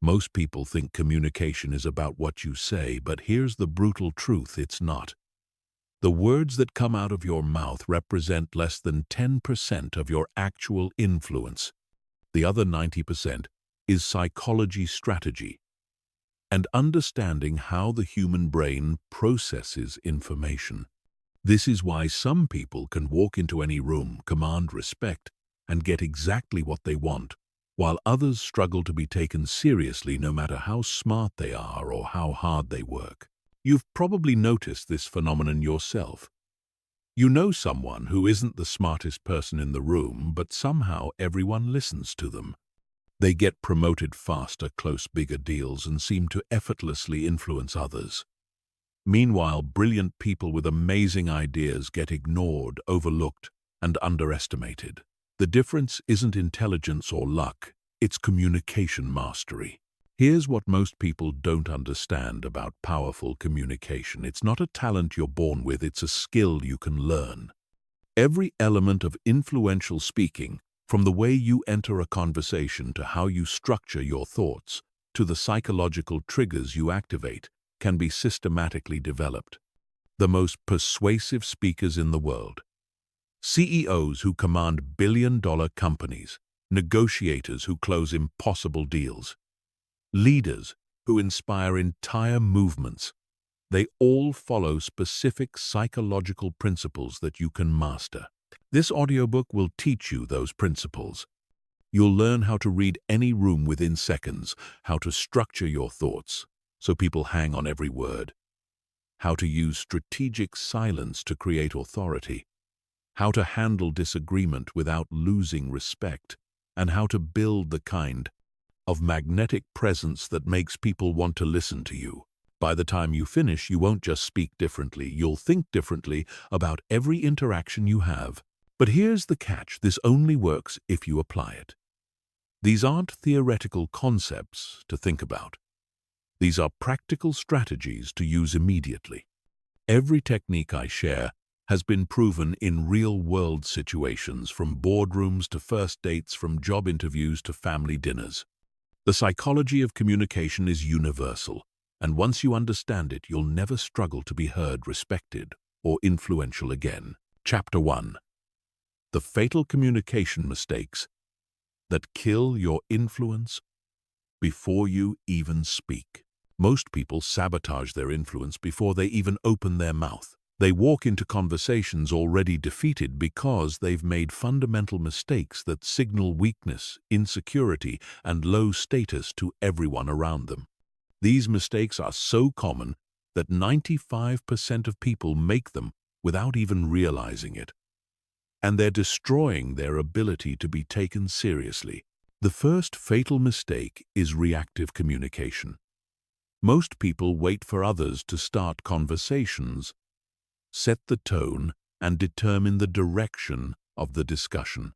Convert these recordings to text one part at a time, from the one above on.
Most people think communication is about what you say, but here's the brutal truth: it's not. The words that come out of your mouth represent less than 10% of your actual influence. The other 90% is psychology strategy and understanding how the human brain processes information. This is why some people can walk into any room, command respect, and get exactly what they want, while others struggle to be taken seriously no matter how smart they are or how hard they work. You've probably noticed this phenomenon yourself. You know someone who isn't the smartest person in the room, but somehow everyone listens to them. They get promoted faster, close bigger deals, and seem to effortlessly influence others. Meanwhile, brilliant people with amazing ideas get ignored, overlooked, and underestimated. The difference isn't intelligence or luck, it's communication mastery. Here's what most people don't understand about powerful communication. It's not a talent you're born with, it's a skill you can learn. Every element of influential speaking, from the way you enter a conversation to how you structure your thoughts, to the psychological triggers you activate, can be systematically developed. The most persuasive speakers in the world, CEOs who command billion-dollar companies, negotiators who close impossible deals, leaders who inspire entire movements, they all follow specific psychological principles that you can master. This audiobook will teach you those principles. You'll learn how to read any room within seconds, how to structure your thoughts so people hang on every word, how to use strategic silence to create authority, how to handle disagreement without losing respect, and how to build the kind of magnetic presence that makes people want to listen to you. By the time you finish, you won't just speak differently, you'll think differently about every interaction you have. But here's the catch: this only works if you apply it. These aren't theoretical concepts to think about. These are practical strategies to use immediately. Every technique I share has been proven in real-world situations, from boardrooms to first dates, from job interviews to family dinners. The psychology of communication is universal, and once you understand it, you'll never struggle to be heard, respected, or influential again. Chapter 1. The fatal communication mistakes that kill your influence before you even speak. Most people sabotage their influence before they even open their mouth. They walk into conversations already defeated because they've made fundamental mistakes that signal weakness, insecurity, and low status to everyone around them. These mistakes are so common that 95% of people make them without even realizing it. And they're destroying their ability to be taken seriously. The first fatal mistake is reactive communication. Most people wait for others to start conversations, set the tone, and determine the direction of the discussion.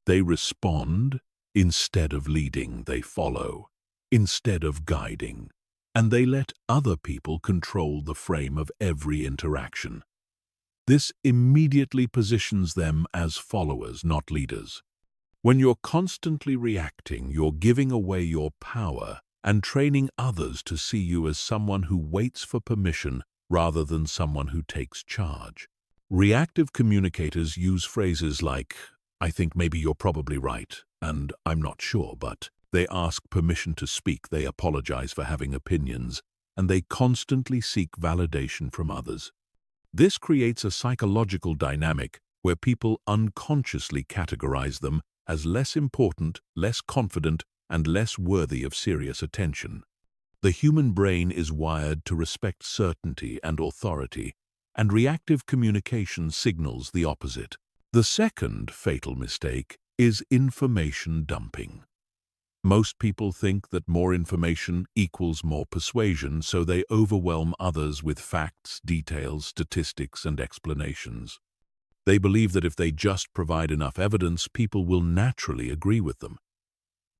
They respond instead of leading. They follow instead of guiding. And they let other people control the frame of every interaction. This immediately positions them as followers, not leaders. When you're constantly reacting, you're giving away your power and training others to see you as someone who waits for permission rather than someone who takes charge. Reactive communicators use phrases like, "I think maybe you're probably right," and "I'm not sure," but they ask permission to speak, they apologize for having opinions, and they constantly seek validation from others. This creates a psychological dynamic where people unconsciously categorize them as less important, less confident, and less worthy of serious attention. The human brain is wired to respect certainty and authority, and reactive communication signals the opposite. The second fatal mistake is information dumping. Most people think that more information equals more persuasion, so they overwhelm others with facts, details, statistics, and explanations. They believe that if they just provide enough evidence, people will naturally agree with them.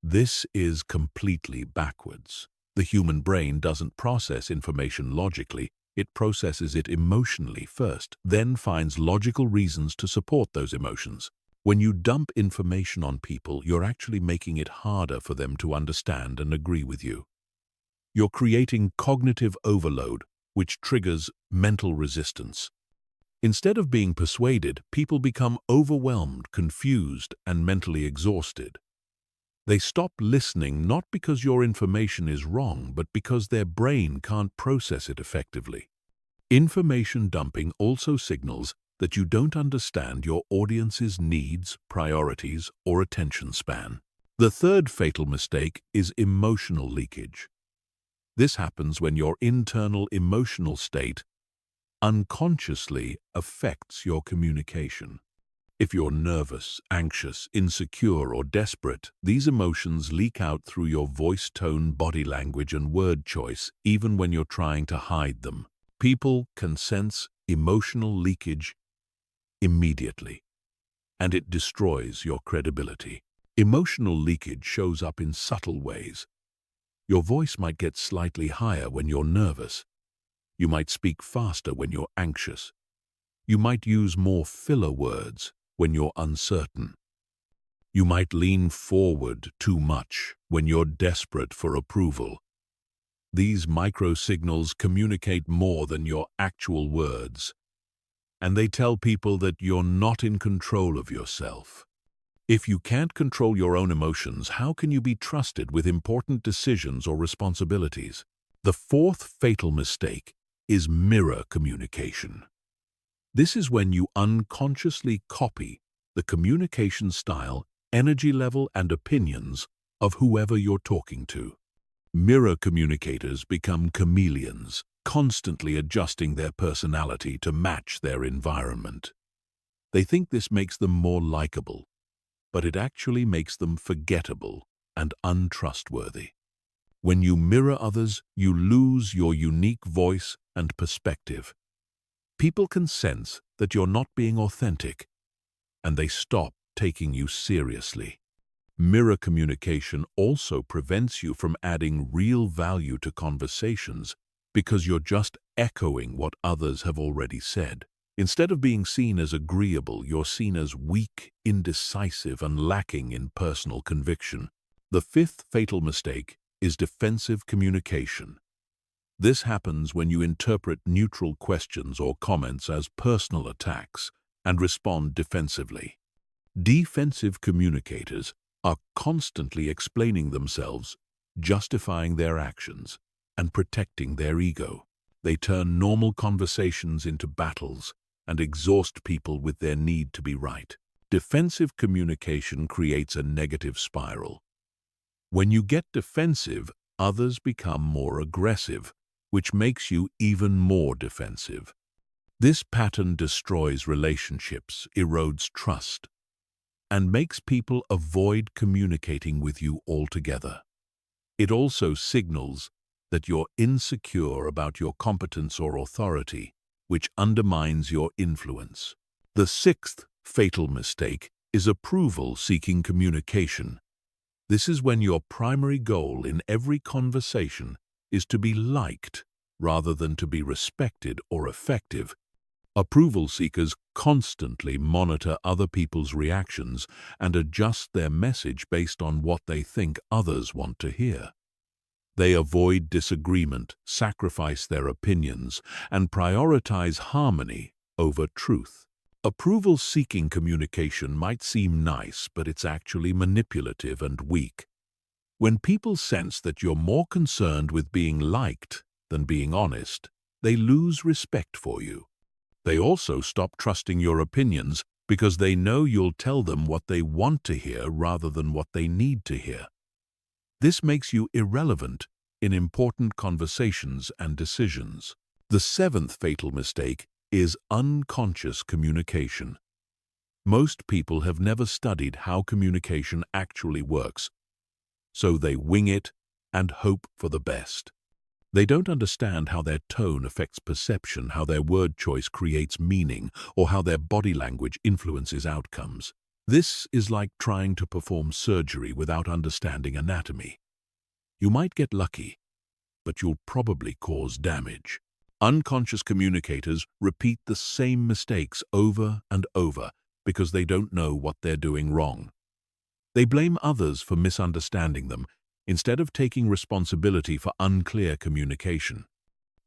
This is completely backwards. The human brain doesn't process information logically, it processes it emotionally first, then finds logical reasons to support those emotions. When you dump information on people, you're actually making it harder for them to understand and agree with you. You're creating cognitive overload, which triggers mental resistance. Instead of being persuaded, people become overwhelmed, confused, and mentally exhausted. They stop listening not because your information is wrong, but because their brain can't process it effectively. Information dumping also signals that you don't understand your audience's needs, priorities, or attention span. The third fatal mistake is emotional leakage. This happens when your internal emotional state unconsciously affects your communication. If you're nervous, anxious, insecure, or desperate, these emotions leak out through your voice tone, body language, and word choice, even when you're trying to hide them. People can sense emotional leakage immediately, and it destroys your credibility. Emotional leakage shows up in subtle ways. Your voice might get slightly higher when you're nervous. You might speak faster when you're anxious. You might use more filler words when you're uncertain. You might lean forward too much when you're desperate for approval. These micro-signals communicate more than your actual words, and they tell people that you're not in control of yourself. If you can't control your own emotions, how can you be trusted with important decisions or responsibilities? The fourth fatal mistake is mirror communication. This is when you unconsciously copy the communication style, energy level, and opinions of whoever you're talking to. Mirror communicators become chameleons, constantly adjusting their personality to match their environment. They think this makes them more likable, but it actually makes them forgettable and untrustworthy. When you mirror others, you lose your unique voice and perspective. People can sense that you're not being authentic, and they stop taking you seriously. Mirror communication also prevents you from adding real value to conversations because you're just echoing what others have already said. Instead of being seen as agreeable, you're seen as weak, indecisive, and lacking in personal conviction. The fifth fatal mistake is defensive communication. This happens when you interpret neutral questions or comments as personal attacks and respond defensively. Defensive communicators are constantly explaining themselves, justifying their actions, and protecting their ego. They turn normal conversations into battles and exhaust people with their need to be right. Defensive communication creates a negative spiral. When you get defensive, others become more aggressive, which makes you even more defensive. This pattern destroys relationships, erodes trust, and makes people avoid communicating with you altogether. It also signals that you're insecure about your competence or authority, which undermines your influence. The sixth fatal mistake is approval-seeking communication. This is when your primary goal in every conversation is to be liked rather than to be respected or effective. Approval seekers constantly monitor other people's reactions and adjust their message based on what they think others want to hear. They avoid disagreement, sacrifice their opinions, and prioritize harmony over truth. Approval-seeking communication might seem nice, but it's actually manipulative and weak. When people sense that you're more concerned with being liked than being honest, they lose respect for you. They also stop trusting your opinions because they know you'll tell them what they want to hear rather than what they need to hear. This makes you irrelevant in important conversations and decisions. The seventh fatal mistake is unconscious communication. Most people have never studied how communication actually works, so they wing it and hope for the best. They don't understand how their tone affects perception, how their word choice creates meaning, or how their body language influences outcomes. This is like trying to perform surgery without understanding anatomy. You might get lucky, but you'll probably cause damage. Unconscious communicators repeat the same mistakes over and over because they don't know what they're doing wrong. They blame others for misunderstanding them instead of taking responsibility for unclear communication.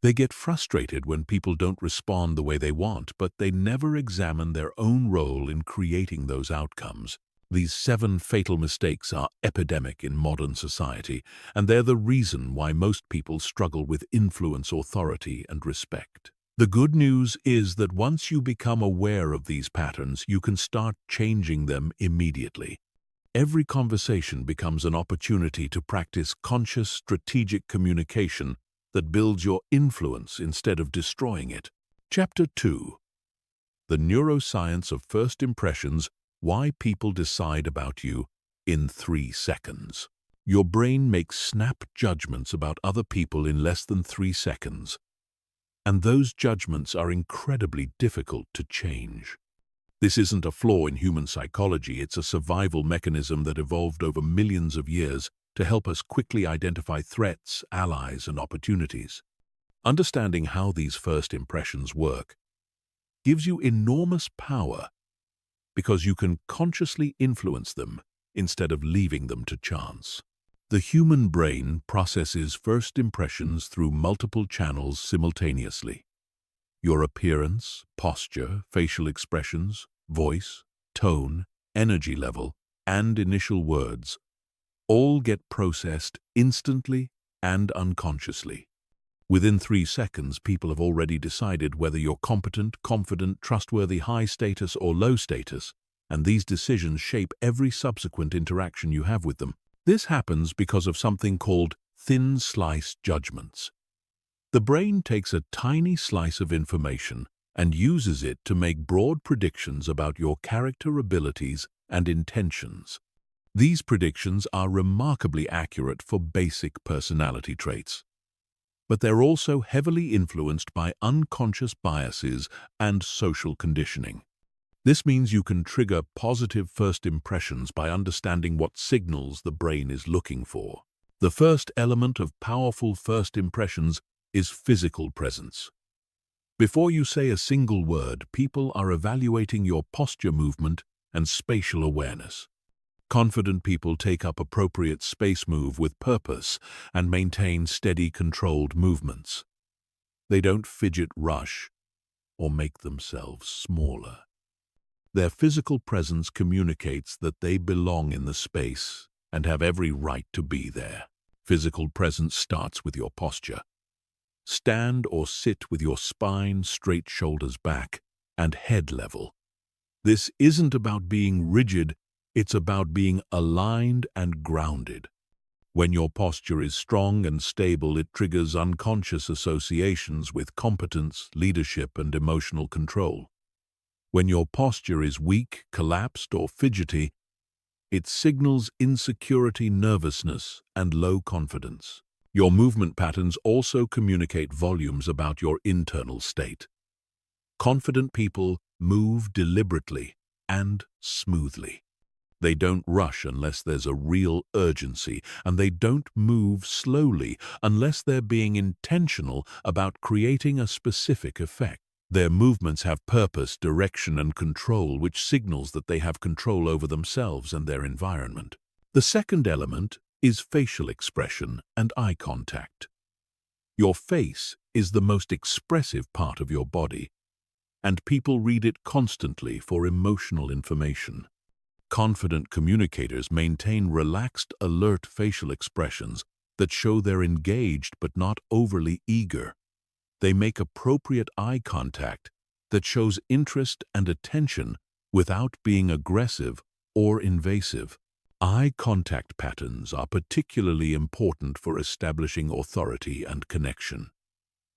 They get frustrated when people don't respond the way they want, but they never examine their own role in creating those outcomes. These 7 fatal mistakes are epidemic in modern society, and they're the reason why most people struggle with influence, authority, and respect. The good news is that once you become aware of these patterns, you can start changing them immediately. Every conversation becomes an opportunity to practice conscious, strategic communication that builds your influence instead of destroying it. Chapter 2. The Neuroscience of First Impressions: Why People Decide About You in 3 Seconds. Your brain makes snap judgments about other people in less than 3 seconds. And those judgments are incredibly difficult to change. This isn't a flaw in human psychology, it's a survival mechanism that evolved over millions of years to help us quickly identify threats, allies, and opportunities. Understanding how these first impressions work gives you enormous power because you can consciously influence them instead of leaving them to chance. The human brain processes first impressions through multiple channels simultaneously. Your appearance, posture, facial expressions, voice, tone, energy level, and initial words all get processed instantly and unconsciously. Within 3 seconds, people have already decided whether you're competent, confident, trustworthy, high status, or low status, and these decisions shape every subsequent interaction you have with them. This happens because of something called thin slice judgments. The brain takes a tiny slice of information and uses it to make broad predictions about your character, abilities, and intentions. These predictions are remarkably accurate for basic personality traits, but they're also heavily influenced by unconscious biases and social conditioning. This means you can trigger positive first impressions by understanding what signals the brain is looking for. The first element of powerful first impressions is physical presence. Before you say a single word, people are evaluating your posture, movement, and spatial awareness. Confident people take up appropriate space, move with purpose, and maintain steady, controlled movements. They don't fidget, rush, or make themselves smaller. Their physical presence communicates that they belong in the space and have every right to be there. Physical presence starts with your posture. Stand or sit with your spine straight, shoulders back, and head level. This isn't about being rigid, it's about being aligned and grounded. When your posture is strong and stable, it triggers unconscious associations with competence, leadership, and emotional control. When your posture is weak, collapsed, or fidgety, it signals insecurity, nervousness, and low confidence. Your movement patterns also communicate volumes about your internal state. Confident people move deliberately and smoothly. They don't rush unless there's a real urgency, and they don't move slowly unless they're being intentional about creating a specific effect. Their movements have purpose, direction, and control, which signals that they have control over themselves and their environment. The second element is facial expression and eye contact. Your face is the most expressive part of your body, and people read it constantly for emotional information. Confident communicators maintain relaxed, alert facial expressions that show they're engaged but not overly eager. They make appropriate eye contact that shows interest and attention without being aggressive or invasive. Eye contact patterns are particularly important for establishing authority and connection.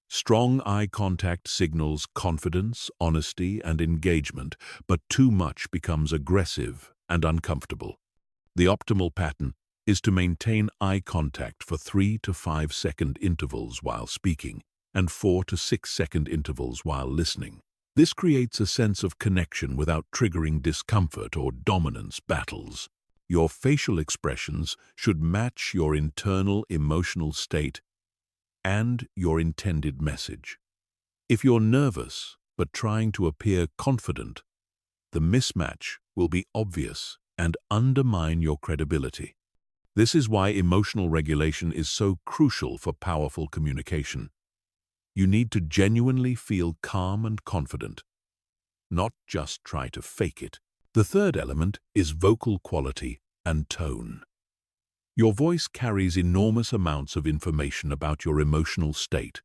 Strong eye contact signals confidence, honesty, and engagement, but too much becomes aggressive and uncomfortable. The optimal pattern is to maintain eye contact for 3 to 5 second intervals while speaking and 4 to 6 second intervals while listening. This creates a sense of connection without triggering discomfort or dominance battles. Your facial expressions should match your internal emotional state and your intended message. If you're nervous but trying to appear confident, the mismatch will be obvious and undermine your credibility. This is why emotional regulation is so crucial for powerful communication. You need to genuinely feel calm and confident, not just try to fake it. The third element is vocal quality and tone. Your voice carries enormous amounts of information about your emotional state,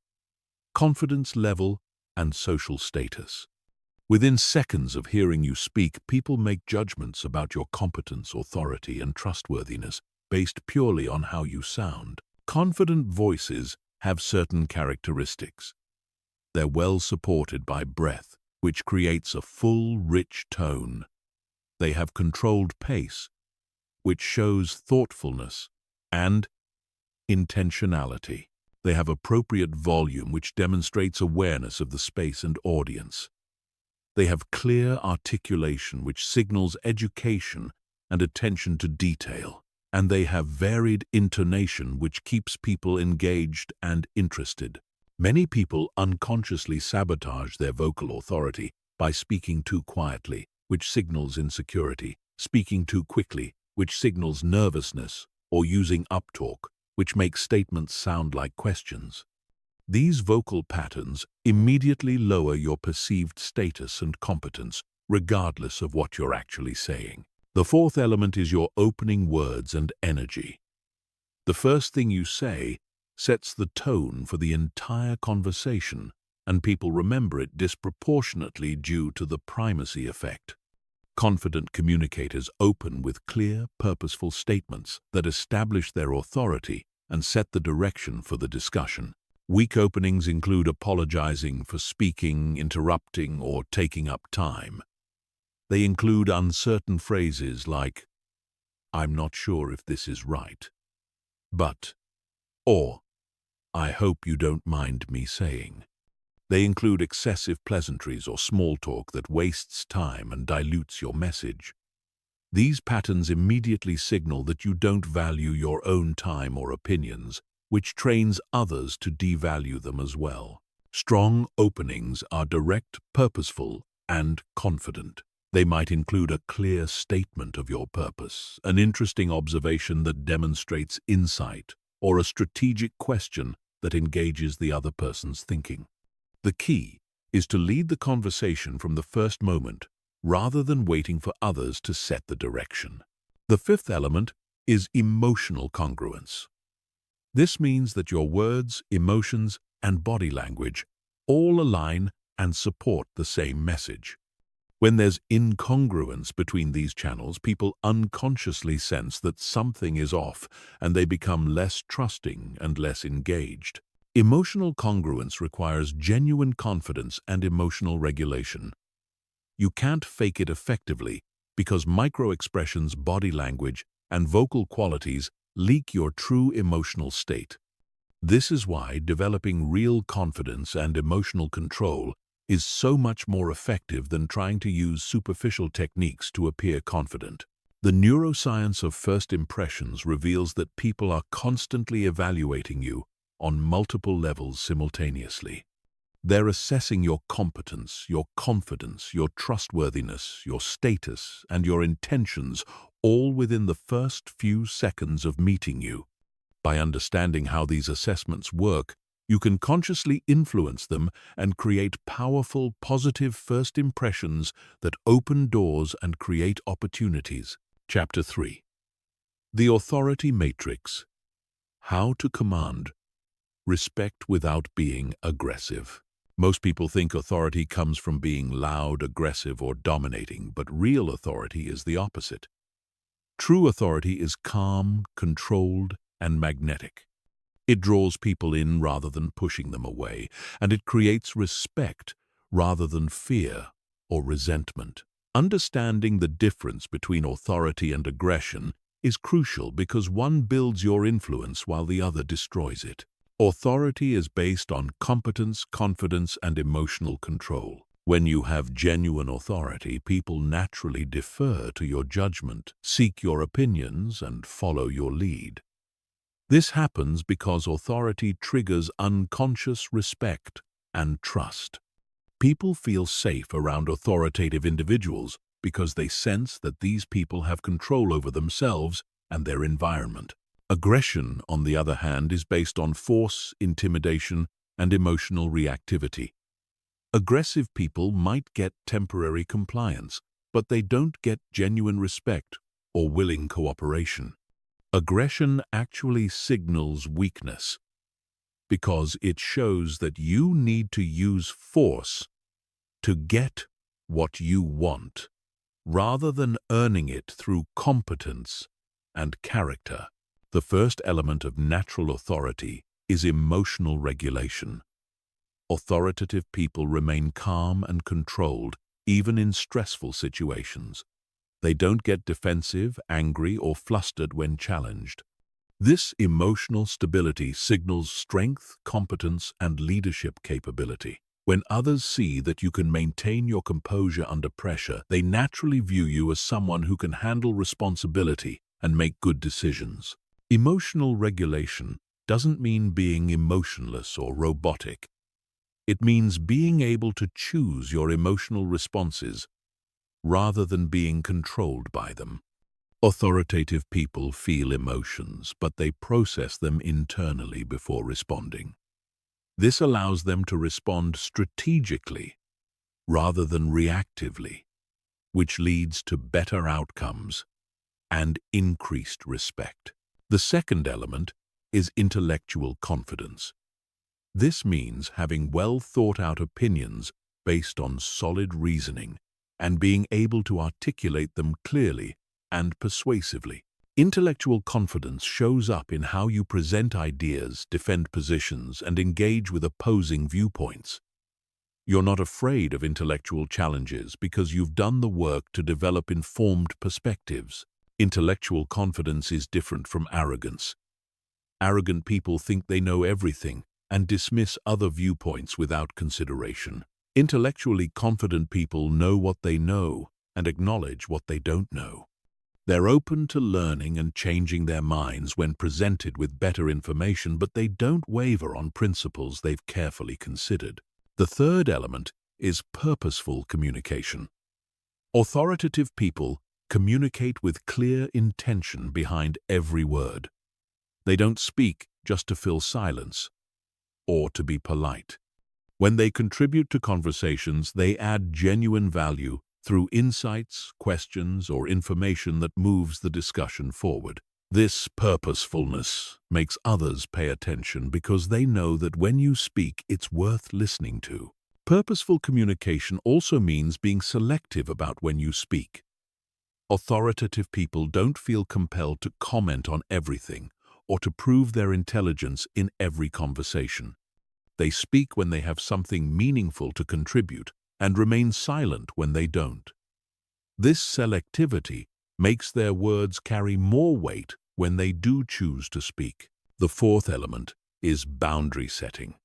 confidence level, and social status. Within seconds of hearing you speak, people make judgments about your competence, authority, and trustworthiness based purely on how you sound. Confident voices have certain characteristics. They're well supported by breath, which creates a full, rich tone. They have controlled pace, which shows thoughtfulness and intentionality. They have appropriate volume, which demonstrates awareness of the space and audience. They have clear articulation, which signals education and attention to detail. And they have varied intonation, which keeps people engaged and interested. Many people unconsciously sabotage their vocal authority by speaking too quietly, which signals insecurity, speaking too quickly, which signals nervousness, or using uptalk, which makes statements sound like questions. These vocal patterns immediately lower your perceived status and competence, regardless of what you're actually saying. The fourth element is your opening words and energy. The first thing you say sets the tone for the entire conversation, and people remember it disproportionately due to the primacy effect. Confident communicators open with clear, purposeful statements that establish their authority and set the direction for the discussion. Weak openings include apologizing for speaking, interrupting, or taking up time. They include uncertain phrases like, "I'm not sure if this is right," but, or, "I hope you don't mind me saying." They include excessive pleasantries or small talk that wastes time and dilutes your message. These patterns immediately signal that you don't value your own time or opinions, which trains others to devalue them as well. Strong openings are direct, purposeful, and confident. They might include a clear statement of your purpose, an interesting observation that demonstrates insight, or a strategic question that engages the other person's thinking. The key is to lead the conversation from the first moment, rather than waiting for others to set the direction. The fifth element is emotional congruence. This means that your words, emotions, and body language all align and support the same message. When there's incongruence between these channels, people unconsciously sense that something is off, and they become less trusting and less engaged. Emotional congruence requires genuine confidence and emotional regulation. You can't fake it effectively because micro-expressions, body language, and vocal qualities leak your true emotional state. This is why developing real confidence and emotional control is so much more effective than trying to use superficial techniques to appear confident. The neuroscience of first impressions reveals that people are constantly evaluating you on multiple levels simultaneously. They're assessing your competence, your confidence, your trustworthiness, your status, and your intentions, all within the first few seconds of meeting you. By understanding how these assessments work, you can consciously influence them and create powerful, positive first impressions that open doors and create opportunities. Chapter 3. The Authority Matrix. How to command respect without being aggressive. Most people think authority comes from being loud, aggressive, or dominating, but real authority is the opposite. True authority is calm, controlled, and magnetic. It draws people in rather than pushing them away, and it creates respect rather than fear or resentment. Understanding the difference between authority and aggression is crucial because one builds your influence while the other destroys it. Authority is based on competence, confidence, and emotional control. When you have genuine authority, people naturally defer to your judgment, seek your opinions, and follow your lead. This happens because authority triggers unconscious respect and trust. People feel safe around authoritative individuals because they sense that these people have control over themselves and their environment. Aggression, on the other hand, is based on force, intimidation, and emotional reactivity. Aggressive people might get temporary compliance, but they don't get genuine respect or willing cooperation. Aggression actually signals weakness because it shows that you need to use force to get what you want, rather than earning it through competence and character. The first element of natural authority is emotional regulation. Authoritative people remain calm and controlled, even in stressful situations. They don't get defensive, angry, or flustered when challenged. This emotional stability signals strength, competence, and leadership capability. When others see that you can maintain your composure under pressure, they naturally view you as someone who can handle responsibility and make good decisions. Emotional regulation doesn't mean being emotionless or robotic. It means being able to choose your emotional responses rather than being controlled by them. Authoritative people feel emotions, but they process them internally before responding. This allows them to respond strategically rather than reactively, which leads to better outcomes and increased respect. The second element is intellectual confidence. This means having well-thought-out opinions based on solid reasoning and being able to articulate them clearly and persuasively. Intellectual confidence shows up in how you present ideas, defend positions, and engage with opposing viewpoints. You're not afraid of intellectual challenges because you've done the work to develop informed perspectives. Intellectual confidence is different from arrogance. Arrogant people think they know everything and dismiss other viewpoints without consideration. Intellectually confident people know what they know and acknowledge what they don't know. They're open to learning and changing their minds when presented with better information, but they don't waver on principles they've carefully considered. The third element is purposeful communication. Authoritative people communicate with clear intention behind every word. They don't speak just to fill silence or to be polite. When they contribute to conversations, they add genuine value through insights, questions, or information that moves the discussion forward. This purposefulness makes others pay attention because they know that when you speak, it's worth listening to. Purposeful communication also means being selective about when you speak. Authoritative people don't feel compelled to comment on everything or to prove their intelligence in every conversation. They speak when they have something meaningful to contribute and remain silent when they don't. This selectivity makes their words carry more weight when they do choose to speak. The fourth element is boundary setting.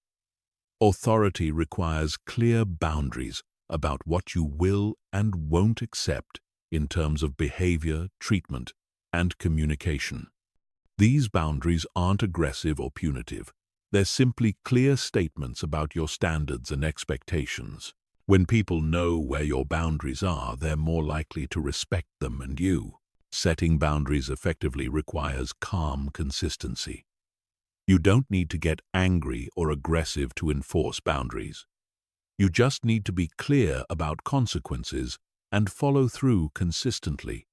Authority requires clear boundaries about what you will and won't accept in terms of behavior, treatment, and communication. These boundaries aren't aggressive or punitive. They're simply clear statements about your standards and expectations. When people know where your boundaries are, they're more likely to respect them and you. Setting boundaries effectively requires calm consistency. You don't need to get angry or aggressive to enforce boundaries. You just need to be clear about consequences and follow through consistently.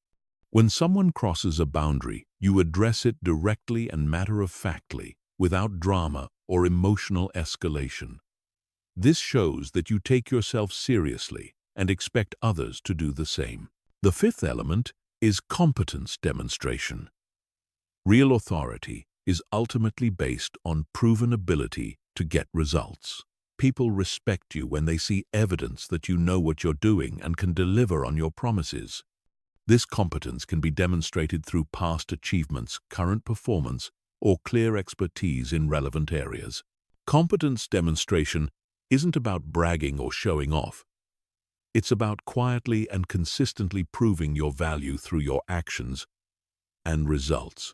When someone crosses a boundary, you address it directly and matter-of-factly, without drama or emotional escalation. This shows that you take yourself seriously and expect others to do the same. The fifth element is competence demonstration. Real authority is ultimately based on proven ability to get results. People respect you when they see evidence that you know what you're doing and can deliver on your promises. This competence can be demonstrated through past achievements, current performance, or clear expertise in relevant areas. Competence demonstration isn't about bragging or showing off. It's about quietly and consistently proving your value through your actions and results.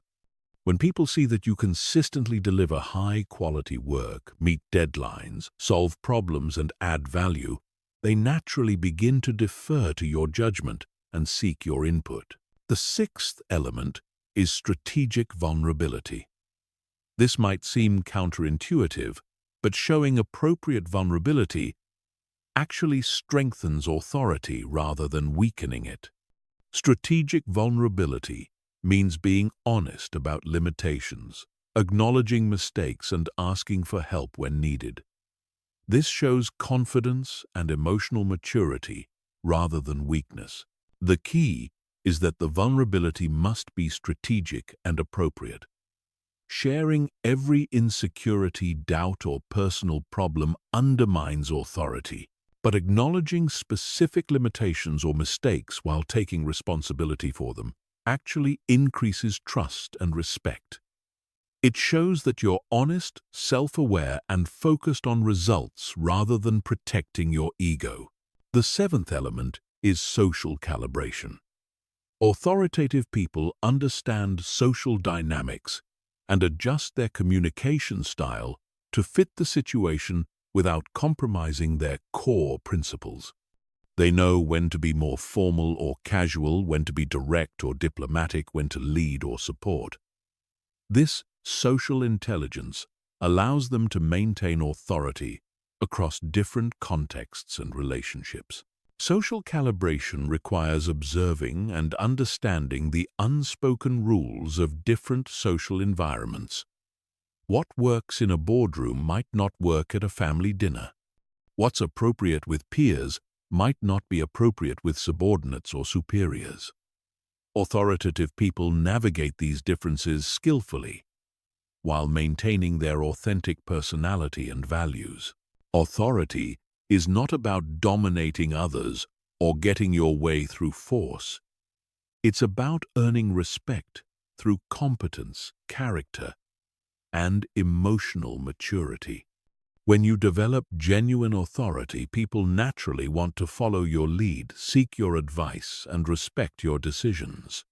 When people see that you consistently deliver high-quality work, meet deadlines, solve problems, and add value, they naturally begin to defer to your judgment and seek your input. The sixth element is strategic vulnerability. This might seem counterintuitive, but showing appropriate vulnerability actually strengthens authority rather than weakening it. Strategic vulnerability means being honest about limitations, acknowledging mistakes, and asking for help when needed. This shows confidence and emotional maturity rather than weakness. The key is that the vulnerability must be strategic and appropriate. Sharing every insecurity, doubt, or personal problem undermines authority, but acknowledging specific limitations or mistakes while taking responsibility for them actually increases trust and respect. It shows that you're honest, self-aware, and focused on results rather than protecting your ego. The seventh element is social calibration. Authoritative people understand social dynamics and adjust their communication style to fit the situation without compromising their core principles. They know when to be more formal or casual, when to be direct or diplomatic, when to lead or support. This social intelligence allows them to maintain authority across different contexts and relationships. Social calibration requires observing and understanding the unspoken rules of different social environments. What works in a boardroom might not work at a family dinner. What's appropriate with peers might not be appropriate with subordinates or superiors. Authoritative people navigate these differences skillfully, while maintaining their authentic personality and values. Authority is not about dominating others or getting your way through force. It's about earning respect through competence, character, and emotional maturity. When you develop genuine authority, people naturally want to follow your lead, seek your advice, and respect your decisions.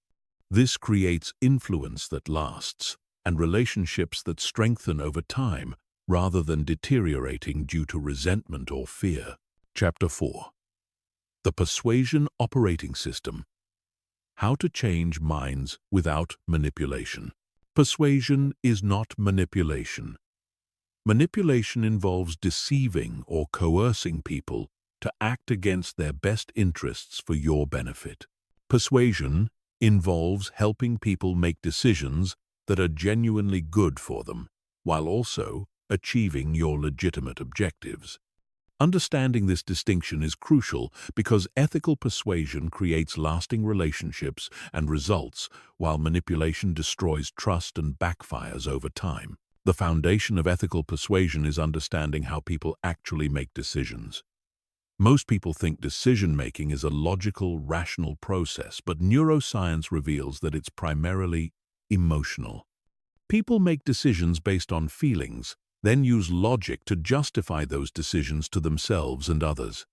This creates influence that lasts and relationships that strengthen over time rather than deteriorating due to resentment or fear. Chapter 4. The Persuasion Operating System. How to change minds without manipulation. Persuasion is not manipulation. Manipulation involves deceiving or coercing people to act against their best interests for your benefit. Persuasion involves helping people make decisions that are genuinely good for them, while also achieving your legitimate objectives. Understanding this distinction is crucial because ethical persuasion creates lasting relationships and results, while manipulation destroys trust and backfires over time. The foundation of ethical persuasion is understanding how people actually make decisions. Most people think decision-making is a logical, rational process, but neuroscience reveals that it's primarily emotional. People make decisions based on feelings, then use logic to justify those decisions to themselves and others.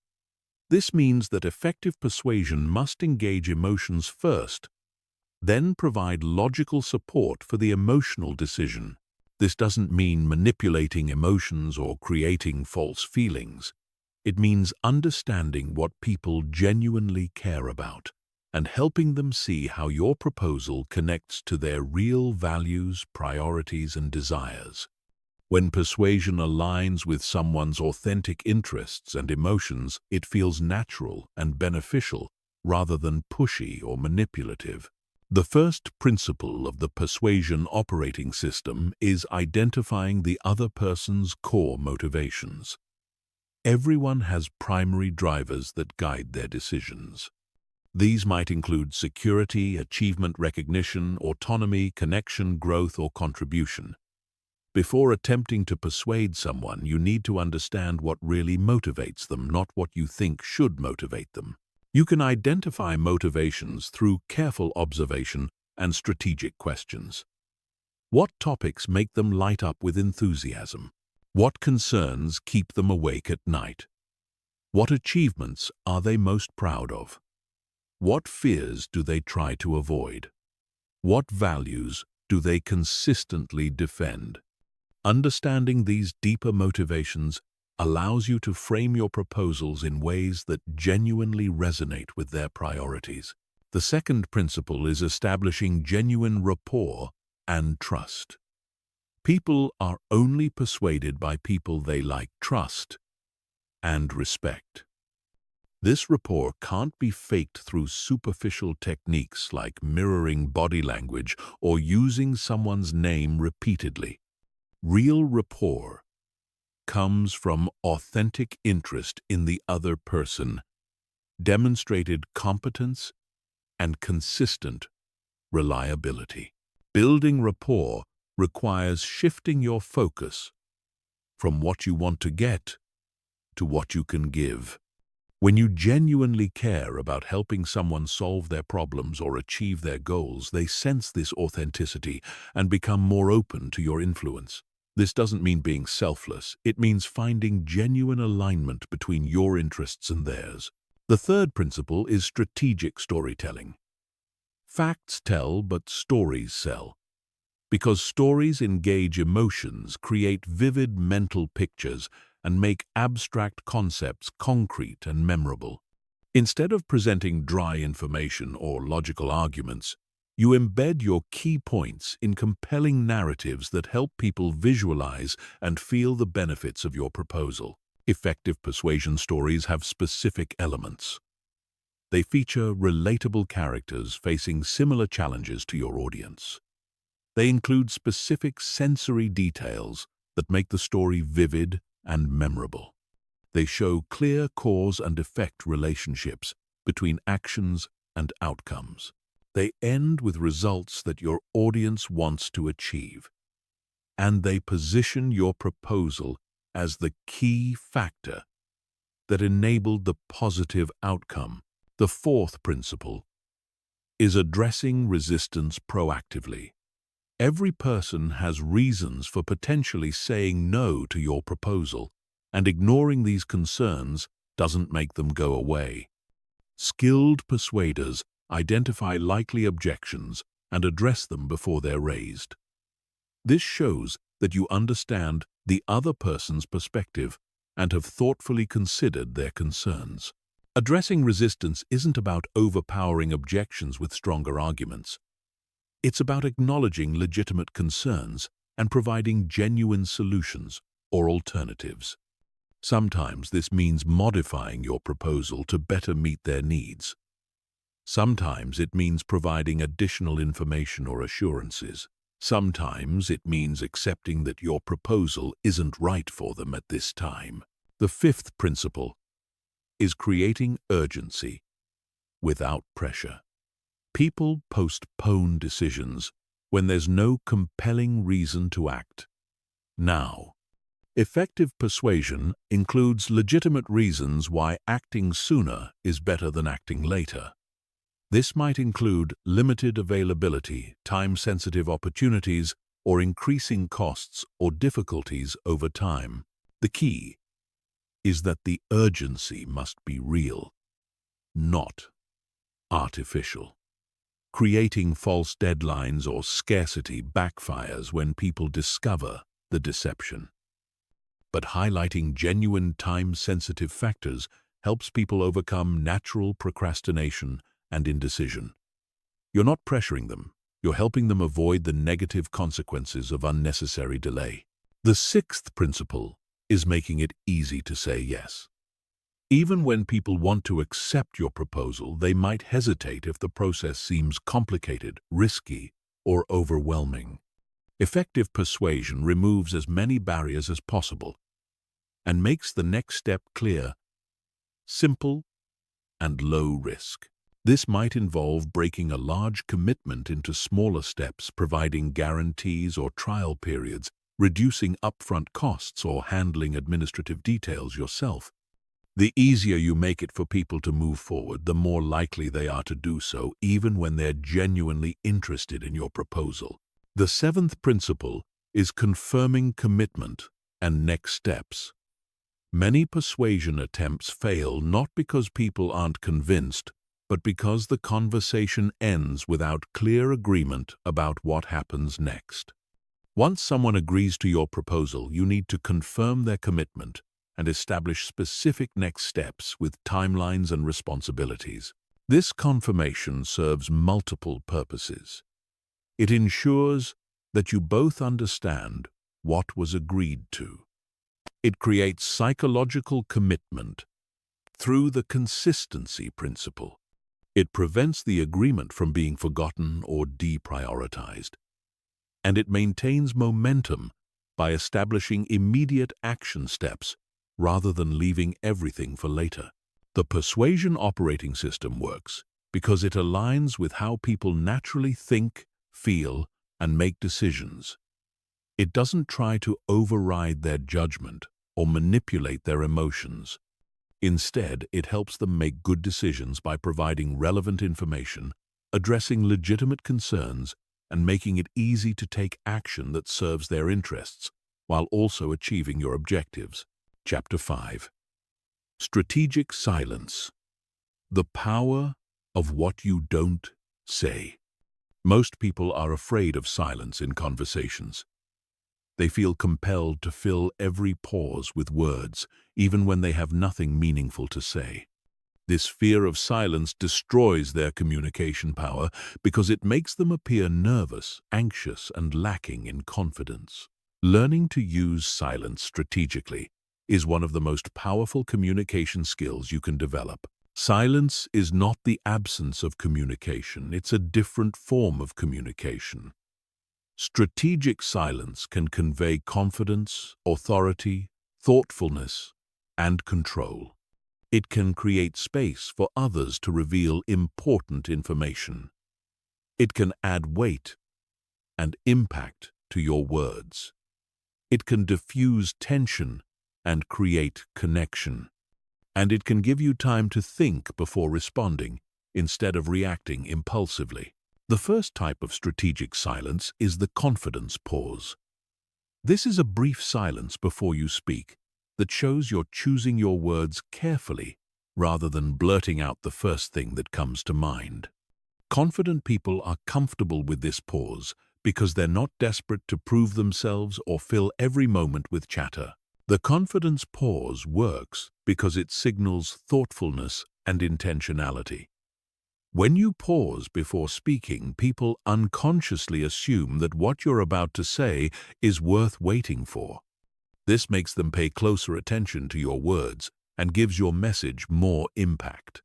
This means that effective persuasion must engage emotions first, then provide logical support for the emotional decision. This doesn't mean manipulating emotions or creating false feelings. It means understanding what people genuinely care about and helping them see how your proposal connects to their real values, priorities, and desires. When persuasion aligns with someone's authentic interests and emotions, it feels natural and beneficial rather than pushy or manipulative. The first principle of the persuasion operating system is identifying the other person's core motivations. Everyone has primary drivers that guide their decisions. These might include security, achievement, recognition, autonomy, connection, growth, or contribution. Before attempting to persuade someone, you need to understand what really motivates them, not what you think should motivate them. You can identify motivations through careful observation and strategic questions. What topics make them light up with enthusiasm? What concerns keep them awake at night? What achievements are they most proud of? What fears do they try to avoid? What values do they consistently defend? Understanding these deeper motivations allows you to frame your proposals in ways that genuinely resonate with their priorities. The second principle is establishing genuine rapport and trust. People are only persuaded by people they like, trust, and respect. This rapport can't be faked through superficial techniques like mirroring body language or using someone's name repeatedly. Real rapport comes from authentic interest in the other person, demonstrated competence, and consistent reliability. Building rapport requires shifting your focus from what you want to get to what you can give. When you genuinely care about helping someone solve their problems or achieve their goals, they sense this authenticity and become more open to your influence. This doesn't mean being selfless. It means finding genuine alignment between your interests and theirs. The third principle is strategic storytelling. Facts tell, but stories sell. Because stories engage emotions, create vivid mental pictures, and make abstract concepts concrete and memorable. Instead of presenting dry information or logical arguments, you embed your key points in compelling narratives that help people visualize and feel the benefits of your proposal. Effective persuasion stories have specific elements. They feature relatable characters facing similar challenges to your audience. They include specific sensory details that make the story vivid and memorable. They show clear cause and effect relationships between actions and outcomes. They end with results that your audience wants to achieve. And they position your proposal as the key factor that enabled the positive outcome. The fourth principle is addressing resistance proactively. Every person has reasons for potentially saying no to your proposal, and ignoring these concerns doesn't make them go away. Skilled persuaders identify likely objections and address them before they're raised. This shows that you understand the other person's perspective and have thoughtfully considered their concerns. Addressing resistance isn't about overpowering objections with stronger arguments. It's about acknowledging legitimate concerns and providing genuine solutions or alternatives. Sometimes this means modifying your proposal to better meet their needs. Sometimes it means providing additional information or assurances. Sometimes it means accepting that your proposal isn't right for them at this time. The fifth principle is creating urgency without pressure. People postpone decisions when there's no compelling reason to act now. Effective persuasion includes legitimate reasons why acting sooner is better than acting later. This might include limited availability, time-sensitive opportunities, or increasing costs or difficulties over time. The key is that the urgency must be real, not artificial. Creating false deadlines or scarcity backfires when people discover the deception. But highlighting genuine time-sensitive factors helps people overcome natural procrastination and indecision. You're not pressuring them, you're helping them avoid the negative consequences of unnecessary delay. The sixth principle is making it easy to say yes. Even when people want to accept your proposal, they might hesitate if the process seems complicated, risky, or overwhelming. Effective persuasion removes as many barriers as possible and makes the next step clear, simple, and low risk. This might involve breaking a large commitment into smaller steps, providing guarantees or trial periods, reducing upfront costs, or handling administrative details yourself. The easier you make it for people to move forward, the more likely they are to do so, even when they're genuinely interested in your proposal. The seventh principle is confirming commitment and next steps. Many persuasion attempts fail not because people aren't convinced, but because the conversation ends without clear agreement about what happens next. Once someone agrees to your proposal, you need to confirm their commitment and establish specific next steps with timelines and responsibilities. This confirmation serves multiple purposes. It ensures that you both understand what was agreed to. It creates psychological commitment through the consistency principle. It prevents the agreement from being forgotten or deprioritized. And it maintains momentum by establishing immediate action steps rather than leaving everything for later. The persuasion operating system works because it aligns with how people naturally think, feel, and make decisions. It doesn't try to override their judgment or manipulate their emotions. Instead, it helps them make good decisions by providing relevant information, addressing legitimate concerns, and making it easy to take action that serves their interests, while also achieving your objectives. Chapter 5. Strategic Silence. The power of what you don't say. Most people are afraid of silence in conversations. They feel compelled to fill every pause with words, even when they have nothing meaningful to say. This fear of silence destroys their communication power because it makes them appear nervous, anxious, and lacking in confidence. Learning to use silence strategically is one of the most powerful communication skills you can develop. Silence is not the absence of communication, it's a different form of communication. Strategic silence can convey confidence, authority, thoughtfulness, and control. It can create space for others to reveal important information. It can add weight and impact to your words. It can diffuse tension and create connection. And it can give you time to think before responding, instead of reacting impulsively. The first type of strategic silence is the confidence pause. This is a brief silence before you speak that shows you're choosing your words carefully rather than blurting out the first thing that comes to mind. Confident people are comfortable with this pause because they're not desperate to prove themselves or fill every moment with chatter. The confidence pause works because it signals thoughtfulness and intentionality. When you pause before speaking, people unconsciously assume that what you're about to say is worth waiting for. This makes them pay closer attention to your words and gives your message more impact.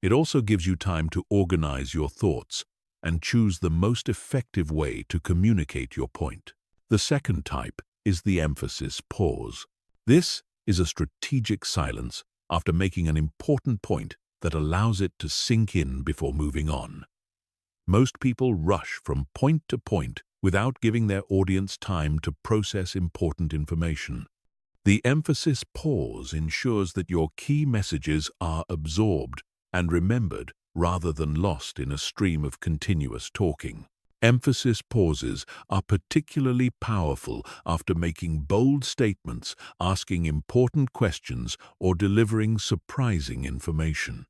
It also gives you time to organize your thoughts and choose the most effective way to communicate your point. The second type is the emphasis pause. This is a strategic silence after making an important point that allows it to sink in before moving on. Most people rush from point to point without giving their audience time to process important information. The emphasis pause ensures that your key messages are absorbed and remembered rather than lost in a stream of continuous talking. Emphasis pauses are particularly powerful after making bold statements, asking important questions, or delivering surprising information.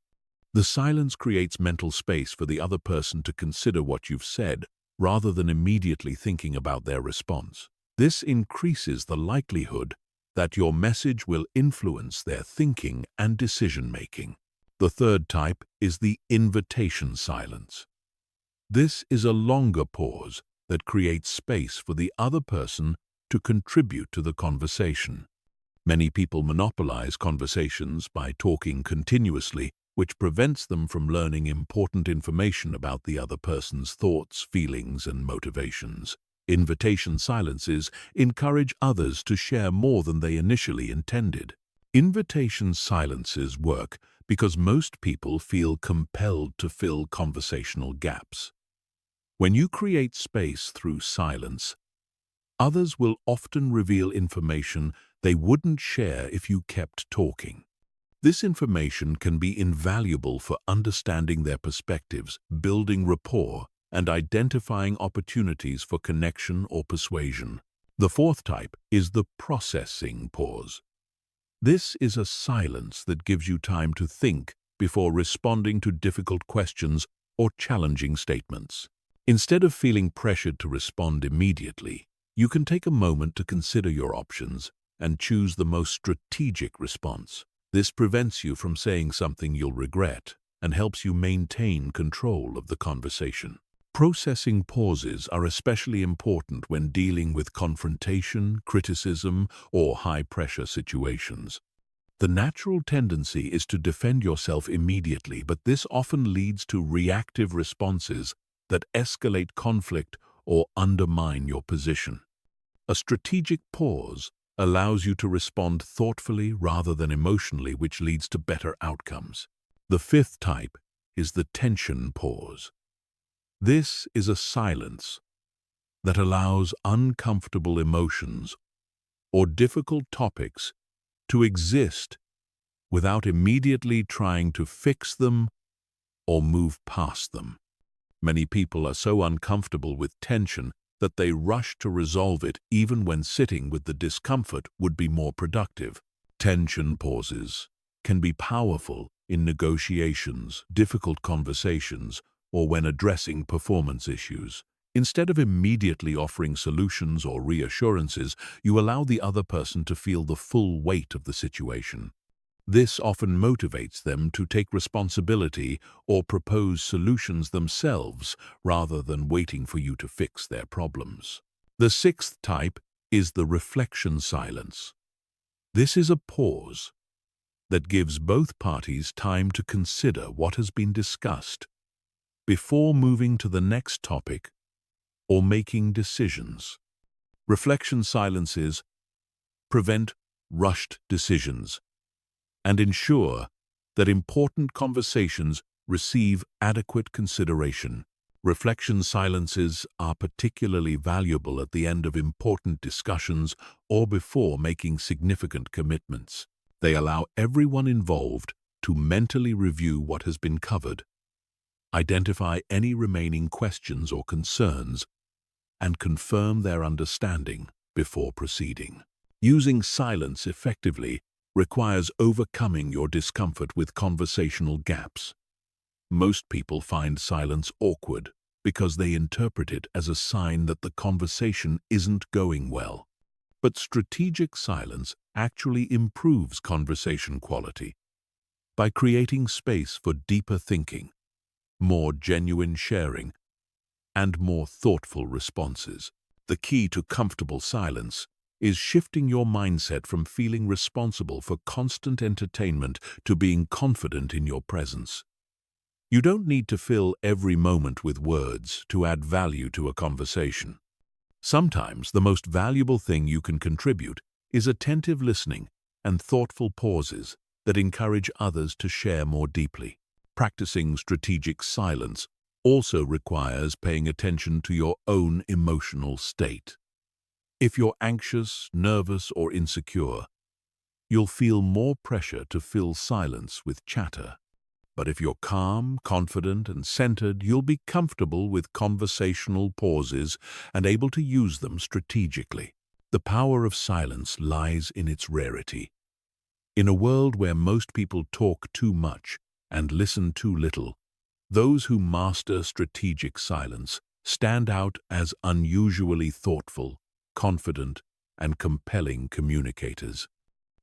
The silence creates mental space for the other person to consider what you've said, rather than immediately thinking about their response. This increases the likelihood that your message will influence their thinking and decision-making. The third type is the invitation silence. This is a longer pause that creates space for the other person to contribute to the conversation. Many people monopolize conversations by talking continuously, which prevents them from learning important information about the other person's thoughts, feelings, and motivations. Invitation silences encourage others to share more than they initially intended. Invitation silences work because most people feel compelled to fill conversational gaps. When you create space through silence, others will often reveal information they wouldn't share if you kept talking. This information can be invaluable for understanding their perspectives, building rapport, and identifying opportunities for connection or persuasion. The fourth type is the processing pause. This is a silence that gives you time to think before responding to difficult questions or challenging statements. Instead of feeling pressured to respond immediately, you can take a moment to consider your options and choose the most strategic response. This prevents you from saying something you'll regret and helps you maintain control of the conversation. Processing pauses are especially important when dealing with confrontation, criticism, or high-pressure situations. The natural tendency is to defend yourself immediately, but this often leads to reactive responses that escalate conflict or undermine your position. A strategic pause allows you to respond thoughtfully rather than emotionally, which leads to better outcomes. The fifth type is the tension pause. This is a silence that allows uncomfortable emotions or difficult topics to exist without immediately trying to fix them or move past them. Many people are so uncomfortable with tension that they rush to resolve it even when sitting with the discomfort would be more productive. Tension pauses can be powerful in negotiations, difficult conversations, or when addressing performance issues. Instead of immediately offering solutions or reassurances, you allow the other person to feel the full weight of the situation. This often motivates them to take responsibility or propose solutions themselves rather than waiting for you to fix their problems. The sixth type is the reflection silence. This is a pause that gives both parties time to consider what has been discussed before moving to the next topic or making decisions. Reflection silences prevent rushed decisions and ensure that important conversations receive adequate consideration. Reflection silences are particularly valuable at the end of important discussions or before making significant commitments. They allow everyone involved to mentally review what has been covered, identify any remaining questions or concerns, and confirm their understanding before proceeding. Using silence effectively requires overcoming your discomfort with conversational gaps. Most people find silence awkward because they interpret it as a sign that the conversation isn't going well. But strategic silence actually improves conversation quality by creating space for deeper thinking, more genuine sharing, and more thoughtful responses. The key to comfortable silence is shifting your mindset from feeling responsible for constant entertainment to being confident in your presence. You don't need to fill every moment with words to add value to a conversation. Sometimes the most valuable thing you can contribute is attentive listening and thoughtful pauses that encourage others to share more deeply. Practicing strategic silence also requires paying attention to your own emotional state. If you're anxious, nervous, or insecure, you'll feel more pressure to fill silence with chatter. But if you're calm, confident, and centered, you'll be comfortable with conversational pauses and able to use them strategically. The power of silence lies in its rarity. In a world where most people talk too much and listen too little, those who master strategic silence stand out as unusually thoughtful, confident, and compelling communicators.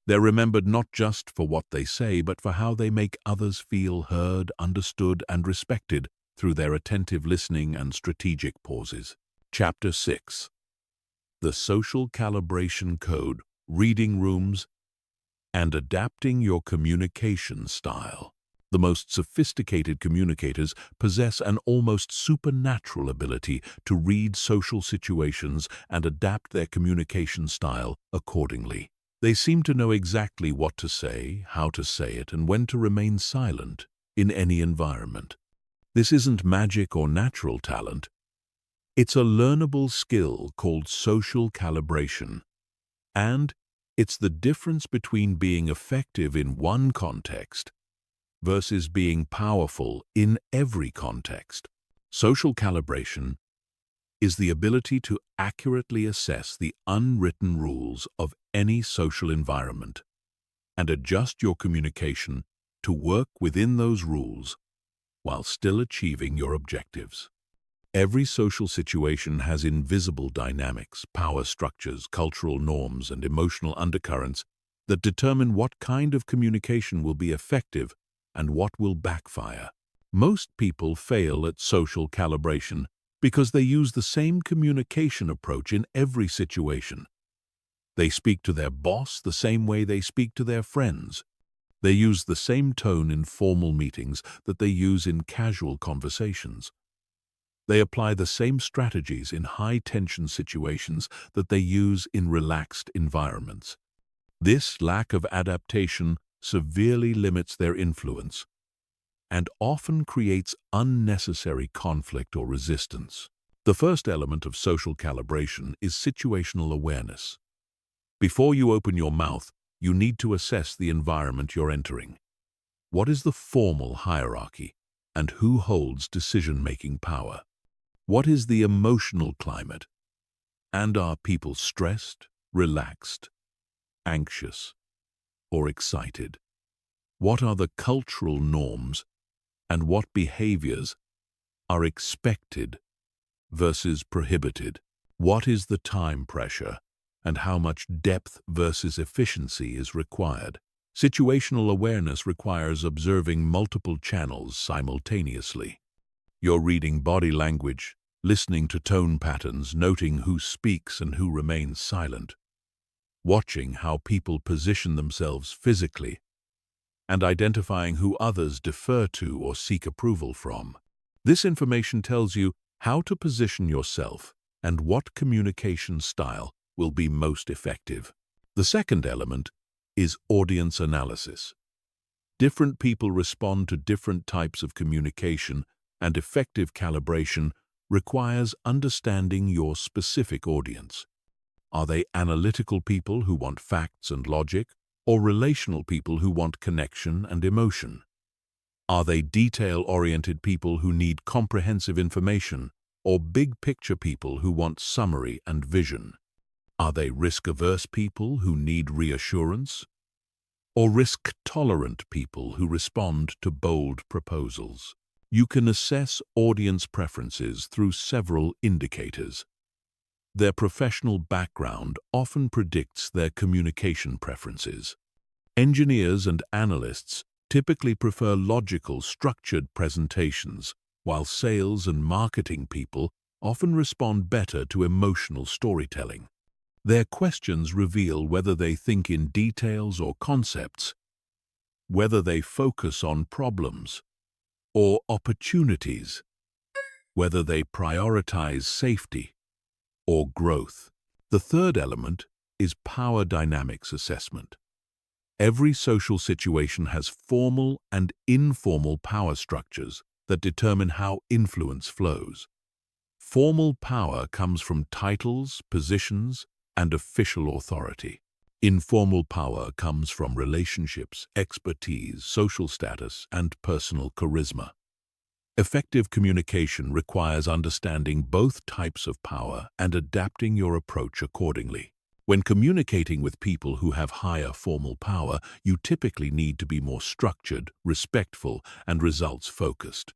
They're remembered not just for what they say, but for how they make others feel heard, understood, and respected through their attentive listening and strategic pauses. Chapter 6. The Social Calibration Code, Reading Rooms, and Adapting Your Communication Style. The most sophisticated communicators possess an almost supernatural ability to read social situations and adapt their communication style accordingly. They seem to know exactly what to say, how to say it, and when to remain silent in any environment. This isn't magic or natural talent. It's a learnable skill called social calibration. And it's the difference between being effective in one context versus being powerful in every context. Social calibration is the ability to accurately assess the unwritten rules of any social environment and adjust your communication to work within those rules while still achieving your objectives. Every social situation has invisible dynamics, power structures, cultural norms, and emotional undercurrents that determine what kind of communication will be effective and what will backfire. Most people fail at social calibration because they use the same communication approach in every situation. They speak to their boss the same way they speak to their friends. They use the same tone in formal meetings that they use in casual conversations. They apply the same strategies in high-tension situations that they use in relaxed environments. This lack of adaptation severely limits their influence and often creates unnecessary conflict or resistance. The first element of social calibration is situational awareness. Before you open your mouth, you need to assess the environment you're entering. What is the formal hierarchy, and who holds decision-making power? What is the emotional climate? And are people stressed, relaxed, anxious, or excited? What are the cultural norms, and what behaviors are expected versus prohibited? What is the time pressure, and how much depth versus efficiency is required? Situational awareness requires observing multiple channels simultaneously. You're reading body language, listening to tone patterns, noting who speaks and who remains silent, watching how people position themselves physically, and identifying who others defer to or seek approval from. This information tells you how to position yourself and what communication style will be most effective. The second element is audience analysis. Different people respond to different types of communication, and effective calibration requires understanding your specific audience. Are they analytical people who want facts and logic, or relational people who want connection and emotion? Are they detail-oriented people who need comprehensive information, or big-picture people who want summary and vision? Are they risk-averse people who need reassurance, or risk-tolerant people who respond to bold proposals? You can assess audience preferences through several indicators. Their professional background often predicts their communication preferences. Engineers and analysts typically prefer logical, structured presentations, while sales and marketing people often respond better to emotional storytelling. Their questions reveal whether they think in details or concepts, whether they focus on problems or opportunities, whether they prioritize safety or growth. The third element is power dynamics assessment. Every social situation has formal and informal power structures that determine how influence flows. Formal power comes from titles, positions, and official authority. Informal power comes from relationships, expertise, social status, and personal charisma. Effective communication requires understanding both types of power and adapting your approach accordingly. When communicating with people who have higher formal power, you typically need to be more structured, respectful, and results-focused.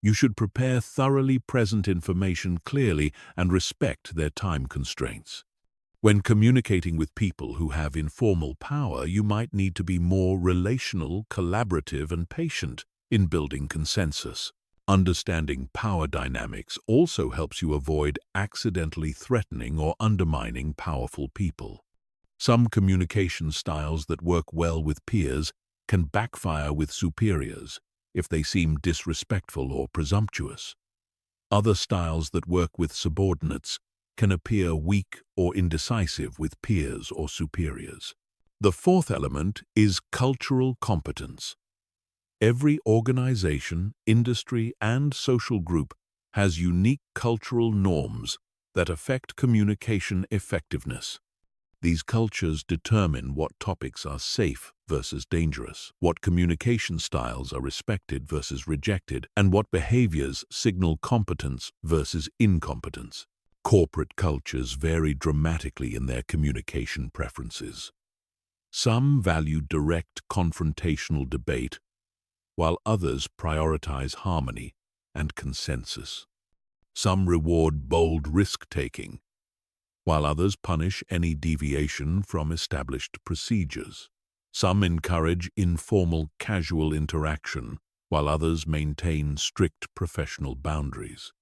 You should prepare thoroughly present information clearly and respect their time constraints. When communicating with people who have informal power, you might need to be more relational, collaborative, and patient in building consensus. Understanding power dynamics also helps you avoid accidentally threatening or undermining powerful people. Some communication styles that work well with peers can backfire with superiors if they seem disrespectful or presumptuous. Other styles that work with subordinates can appear weak or indecisive with peers or superiors. The fourth element is cultural competence. Every organization, industry, and social group has unique cultural norms that affect communication effectiveness. These cultures determine what topics are safe versus dangerous, what communication styles are respected versus rejected, and what behaviors signal competence versus incompetence. Corporate cultures vary dramatically in their communication preferences. Some value direct confrontational debate, while others prioritize harmony and consensus. Some reward bold risk-taking, while others punish any deviation from established procedures. Some encourage informal, casual interaction, while others maintain strict professional boundaries.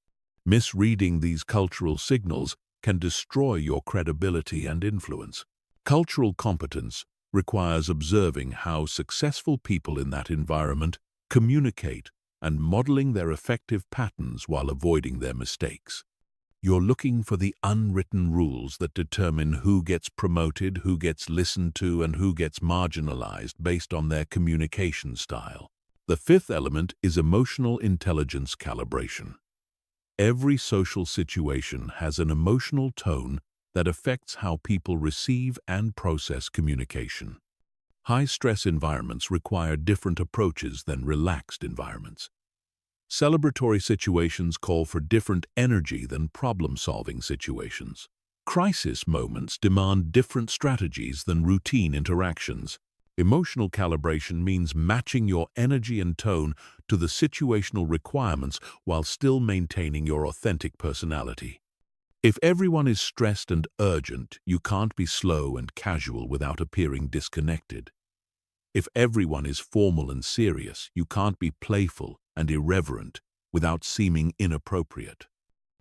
Misreading these cultural signals can destroy your credibility and influence. Cultural competence requires observing how successful people in that environment communicate and modeling their effective patterns while avoiding their mistakes. You're looking for the unwritten rules that determine who gets promoted, who gets listened to, and who gets marginalized based on their communication style. The fifth element is emotional intelligence calibration. Every social situation has an emotional tone that affects how people receive and process communication. High-stress environments require different approaches than relaxed environments. Celebratory situations call for different energy than problem-solving situations. Crisis moments demand different strategies than routine interactions. Emotional calibration means matching your energy and tone to the situational requirements while still maintaining your authentic personality. If everyone is stressed and urgent, you can't be slow and casual without appearing disconnected. If everyone is formal and serious, you can't be playful and irreverent without seeming inappropriate.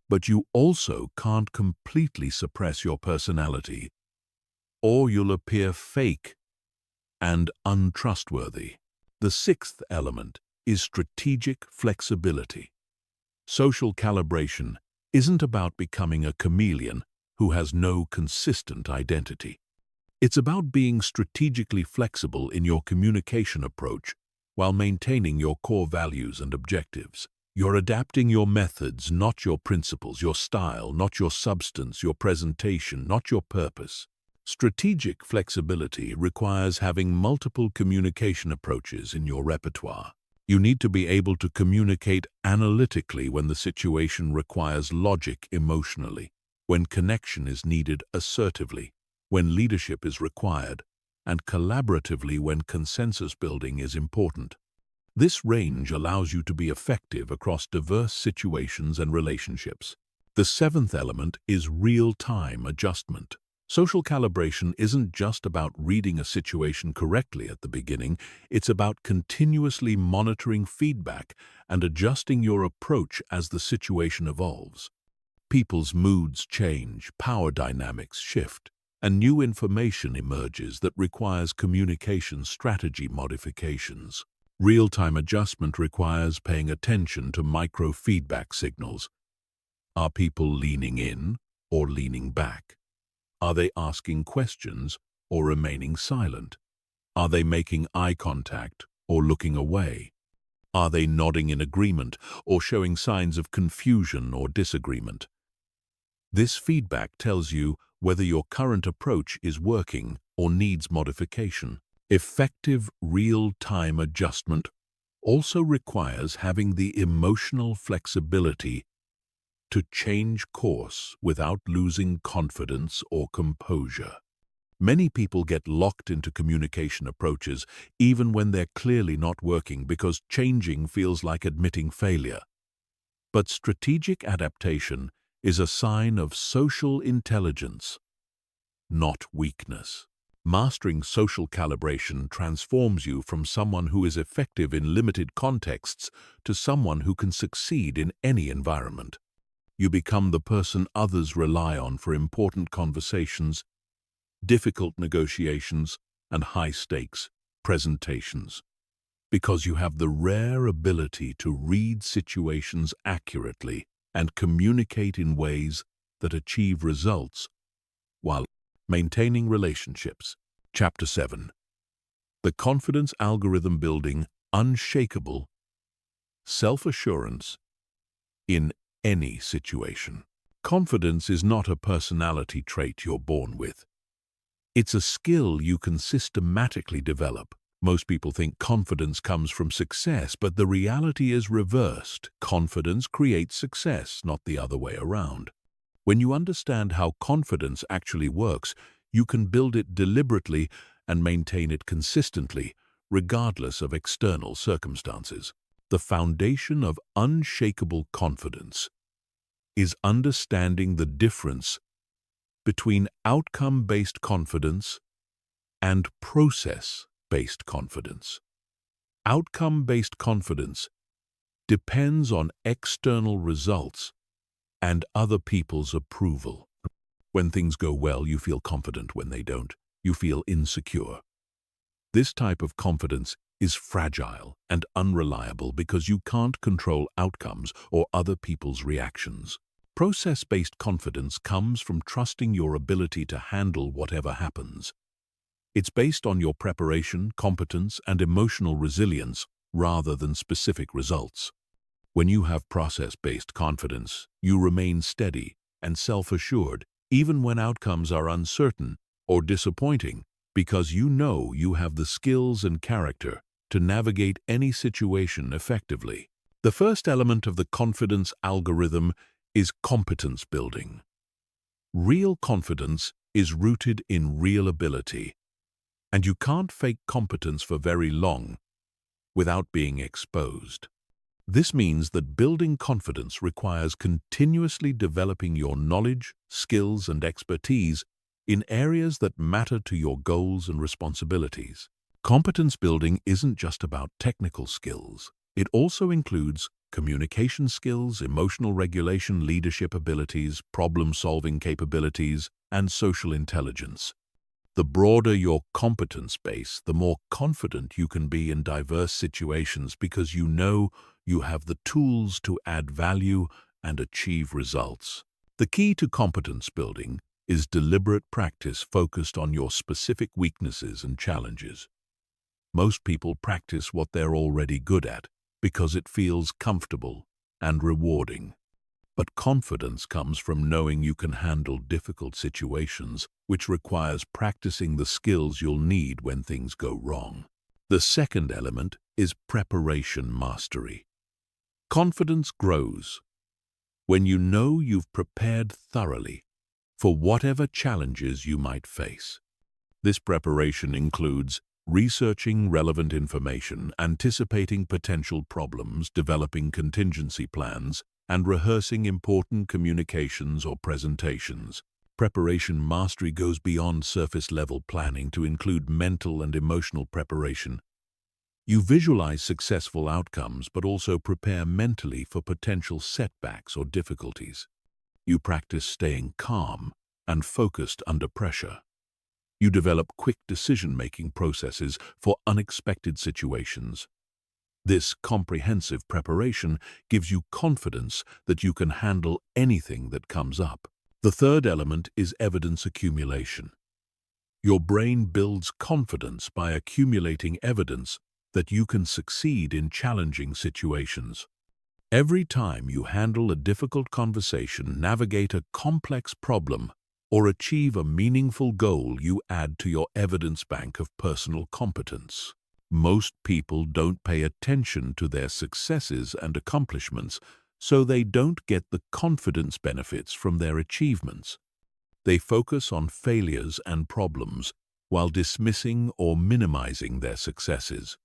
But you also can't completely suppress your personality, or you'll appear fake and untrustworthy. The sixth element is strategic flexibility. Social calibration isn't about becoming a chameleon who has no consistent identity. It's about being strategically flexible in your communication approach while maintaining your core values and objectives. You're adapting your methods, not your principles, your style, not your substance, your presentation, not your purpose. Strategic flexibility requires having multiple communication approaches in your repertoire. You need to be able to communicate analytically when the situation requires logic emotionally, when connection is needed assertively, when leadership is required, and collaboratively when consensus building is important. This range allows you to be effective across diverse situations and relationships. The seventh element is real-time adjustment. Social calibration isn't just about reading a situation correctly at the beginning, it's about continuously monitoring feedback and adjusting your approach as the situation evolves. People's moods change, power dynamics shift, and new information emerges that requires communication strategy modifications. Real-time adjustment requires paying attention to micro-feedback signals. Are people leaning in or leaning back? Are they asking questions or remaining silent? Are they making eye contact or looking away? Are they nodding in agreement or showing signs of confusion or disagreement? This feedback tells you whether your current approach is working or needs modification. Effective real-time adjustment also requires having the emotional flexibility to change course without losing confidence or composure. Many people get locked into communication approaches even when they're clearly not working because changing feels like admitting failure. But strategic adaptation is a sign of social intelligence, not weakness. Mastering social calibration transforms you from someone who is effective in limited contexts to someone who can succeed in any environment. You become the person others rely on for important conversations, difficult negotiations, and high-stakes presentations, because you have the rare ability to read situations accurately and communicate in ways that achieve results while maintaining relationships. Chapter 7. The Confidence Algorithm Building Unshakable Self-Assurance in any situation. Confidence is not a personality trait you're born with. It's a skill you can systematically develop. Most people think confidence comes from success, but the reality is reversed. Confidence creates success, not the other way around. When you understand how confidence actually works, you can build it deliberately and maintain it consistently, regardless of external circumstances. The foundation of unshakable confidence is understanding the difference between outcome-based confidence and process-based outcome-based confidence. Outcome-based confidence depends on external results and other people's approval. When things go well, you feel confident. When they don't, you feel insecure. This type of confidence is fragile and unreliable because you can't control outcomes or other people's reactions. Process-based confidence comes from trusting your ability to handle whatever happens. It's based on your preparation, competence, and emotional resilience rather than specific results. When you have process-based confidence, you remain steady and self-assured even when outcomes are uncertain or disappointing, because you know you have the skills and character to navigate any situation effectively. The first element of the confidence algorithm is competence building. Real confidence is rooted in real ability, and you can't fake competence for very long without being exposed. This means that building confidence requires continuously developing your knowledge, skills, and expertise in areas that matter to your goals and responsibilities. Competence building isn't just about technical skills. It also includes communication skills, emotional regulation, leadership abilities, problem-solving capabilities, and social intelligence. The broader your competence base, the more confident you can be in diverse situations because you know you have the tools to add value and achieve results. The key to competence building is deliberate practice focused on your specific weaknesses and challenges. Most people practice what they're already good at because it feels comfortable and rewarding. But confidence comes from knowing you can handle difficult situations, which requires practicing the skills you'll need when things go wrong. The second element is preparation mastery. Confidence grows when you know you've prepared thoroughly for whatever challenges you might face. This preparation includes researching relevant information, anticipating potential problems, developing contingency plans, and rehearsing important communications or presentations. Preparation mastery goes beyond surface-level planning to include mental and emotional preparation. You visualize successful outcomes, but also prepare mentally for potential setbacks or difficulties. You practice staying calm and focused under pressure. You develop quick decision-making processes for unexpected situations. This comprehensive preparation gives you confidence that you can handle anything that comes up. The third element is evidence accumulation. Your brain builds confidence by accumulating evidence that you can succeed in challenging situations. Every time you handle a difficult conversation, navigate a complex problem, or achieve a meaningful goal, you add to your evidence bank of personal competence. Most people don't pay attention to their successes and accomplishments, so they don't get the confidence benefits from their achievements. They focus on failures and problems while dismissing or minimizing their successes.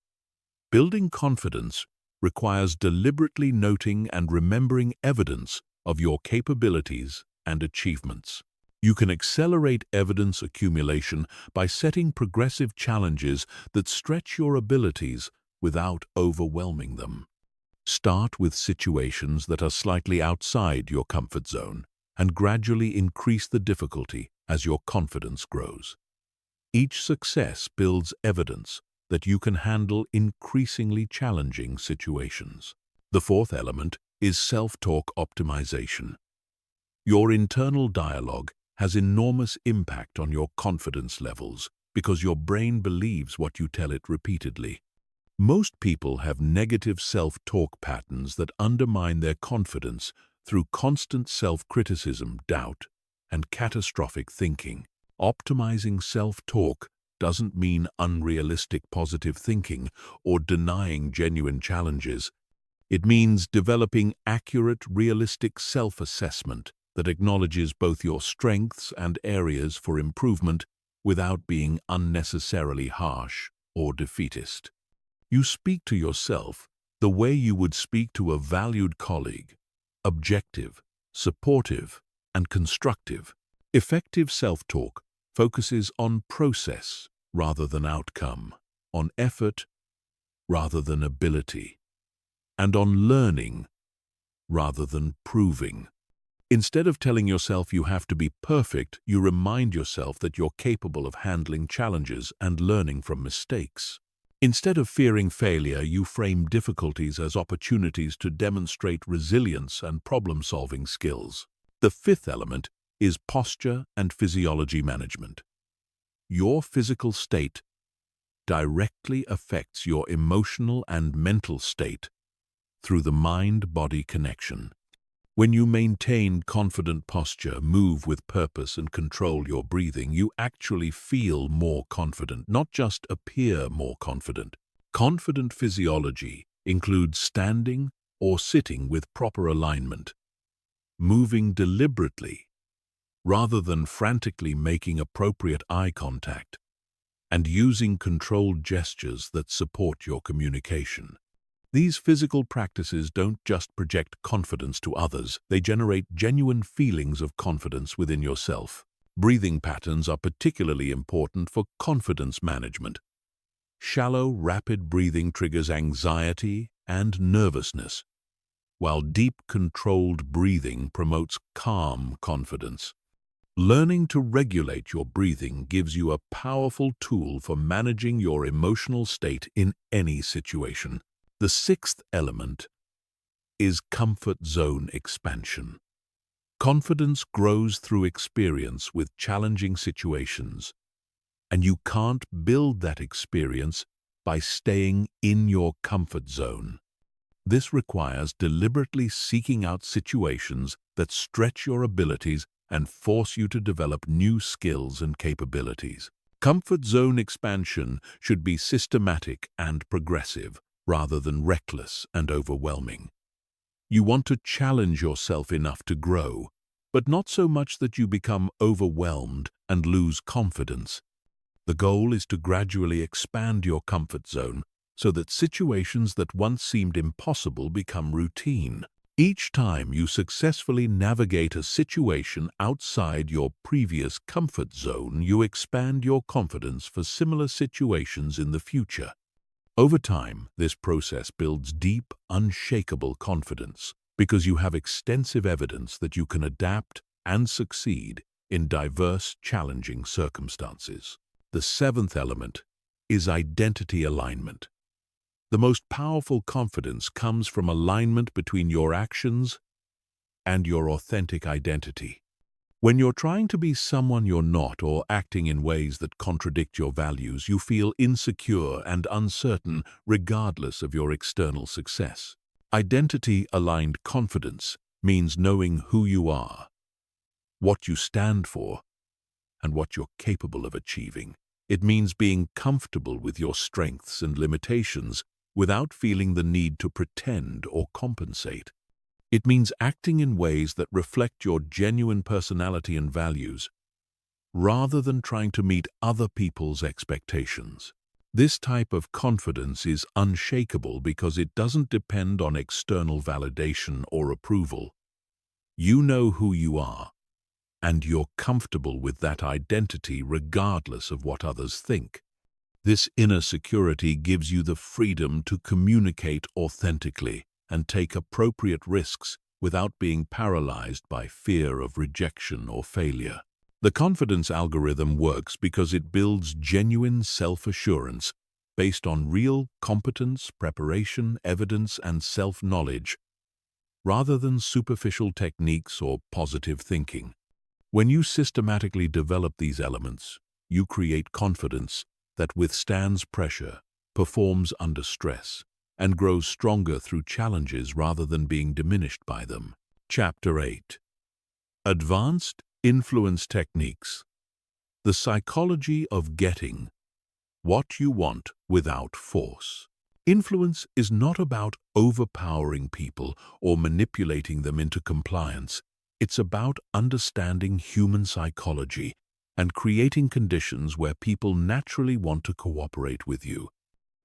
Building confidence requires deliberately noting and remembering evidence of your capabilities and achievements. You can accelerate evidence accumulation by setting progressive challenges that stretch your abilities without overwhelming them. Start with situations that are slightly outside your comfort zone and gradually increase the difficulty as your confidence grows. Each success builds evidence that you can handle increasingly challenging situations. The fourth element is self-talk optimization. Your internal dialogue has enormous impact on your confidence levels because your brain believes what you tell it repeatedly. Most people have negative self-talk patterns that undermine their confidence through constant self-criticism, doubt, and catastrophic thinking. Optimizing self-talk doesn't mean unrealistic positive thinking or denying genuine challenges. It means developing accurate, realistic self-assessment that acknowledges both your strengths and areas for improvement without being unnecessarily harsh or defeatist. You speak to yourself the way you would speak to a valued colleague, objective, supportive, and constructive. Effective self-talk focuses on process rather than outcome, on effort rather than ability, and on learning rather than proving. Instead of telling yourself you have to be perfect, you remind yourself that you're capable of handling challenges and learning from mistakes. Instead of fearing failure, you frame difficulties as opportunities to demonstrate resilience and problem-solving skills. The fifth element is posture and physiology management. Your physical state directly affects your emotional and mental state through the mind-body connection. When you maintain confident posture, move with purpose, and control your breathing, you actually feel more confident, not just appear more confident. Confident physiology includes standing or sitting with proper alignment, moving deliberately rather than frantically making appropriate eye contact, and using controlled gestures that support your communication. These physical practices don't just project confidence to others, they generate genuine feelings of confidence within yourself. Breathing patterns are particularly important for confidence management. Shallow, rapid breathing triggers anxiety and nervousness, while deep, controlled breathing promotes calm confidence. Learning to regulate your breathing gives you a powerful tool for managing your emotional state in any situation. The sixth element is comfort zone expansion. Confidence grows through experience with challenging situations, and you can't build that experience by staying in your comfort zone. This requires deliberately seeking out situations that stretch your abilities and force you to develop new skills and capabilities. Comfort zone expansion should be systematic and progressive, rather than reckless and overwhelming. You want to challenge yourself enough to grow, but not so much that you become overwhelmed and lose confidence. The goal is to gradually expand your comfort zone so that situations that once seemed impossible become routine. Each time you successfully navigate a situation outside your previous comfort zone, you expand your confidence for similar situations in the future. Over time, this process builds deep, unshakable confidence because you have extensive evidence that you can adapt and succeed in diverse, challenging circumstances. The seventh element is identity alignment. The most powerful confidence comes from alignment between your actions and your authentic identity. When you're trying to be someone you're not or acting in ways that contradict your values, you feel insecure and uncertain regardless of your external success. Identity-aligned confidence means knowing who you are, what you stand for, and what you're capable of achieving. It means being comfortable with your strengths and limitations without feeling the need to pretend or compensate. It means acting in ways that reflect your genuine personality and values, rather than trying to meet other people's expectations. This type of confidence is unshakable because it doesn't depend on external validation or approval. You know who you are, and you're comfortable with that identity regardless of what others think. This inner security gives you the freedom to communicate authentically and take appropriate risks without being paralyzed by fear of rejection or failure. The confidence algorithm works because it builds genuine self-assurance based on real competence, preparation, evidence, and self-knowledge, rather than superficial techniques or positive thinking. When you systematically develop these elements, you create confidence that withstands pressure, performs under stress, and grows stronger through challenges rather than being diminished by them. Chapter 8. Advanced Influence Techniques. The psychology of getting what you want without force. Influence is not about overpowering people or manipulating them into compliance. It's about understanding human psychology and creating conditions where people naturally want to cooperate with you.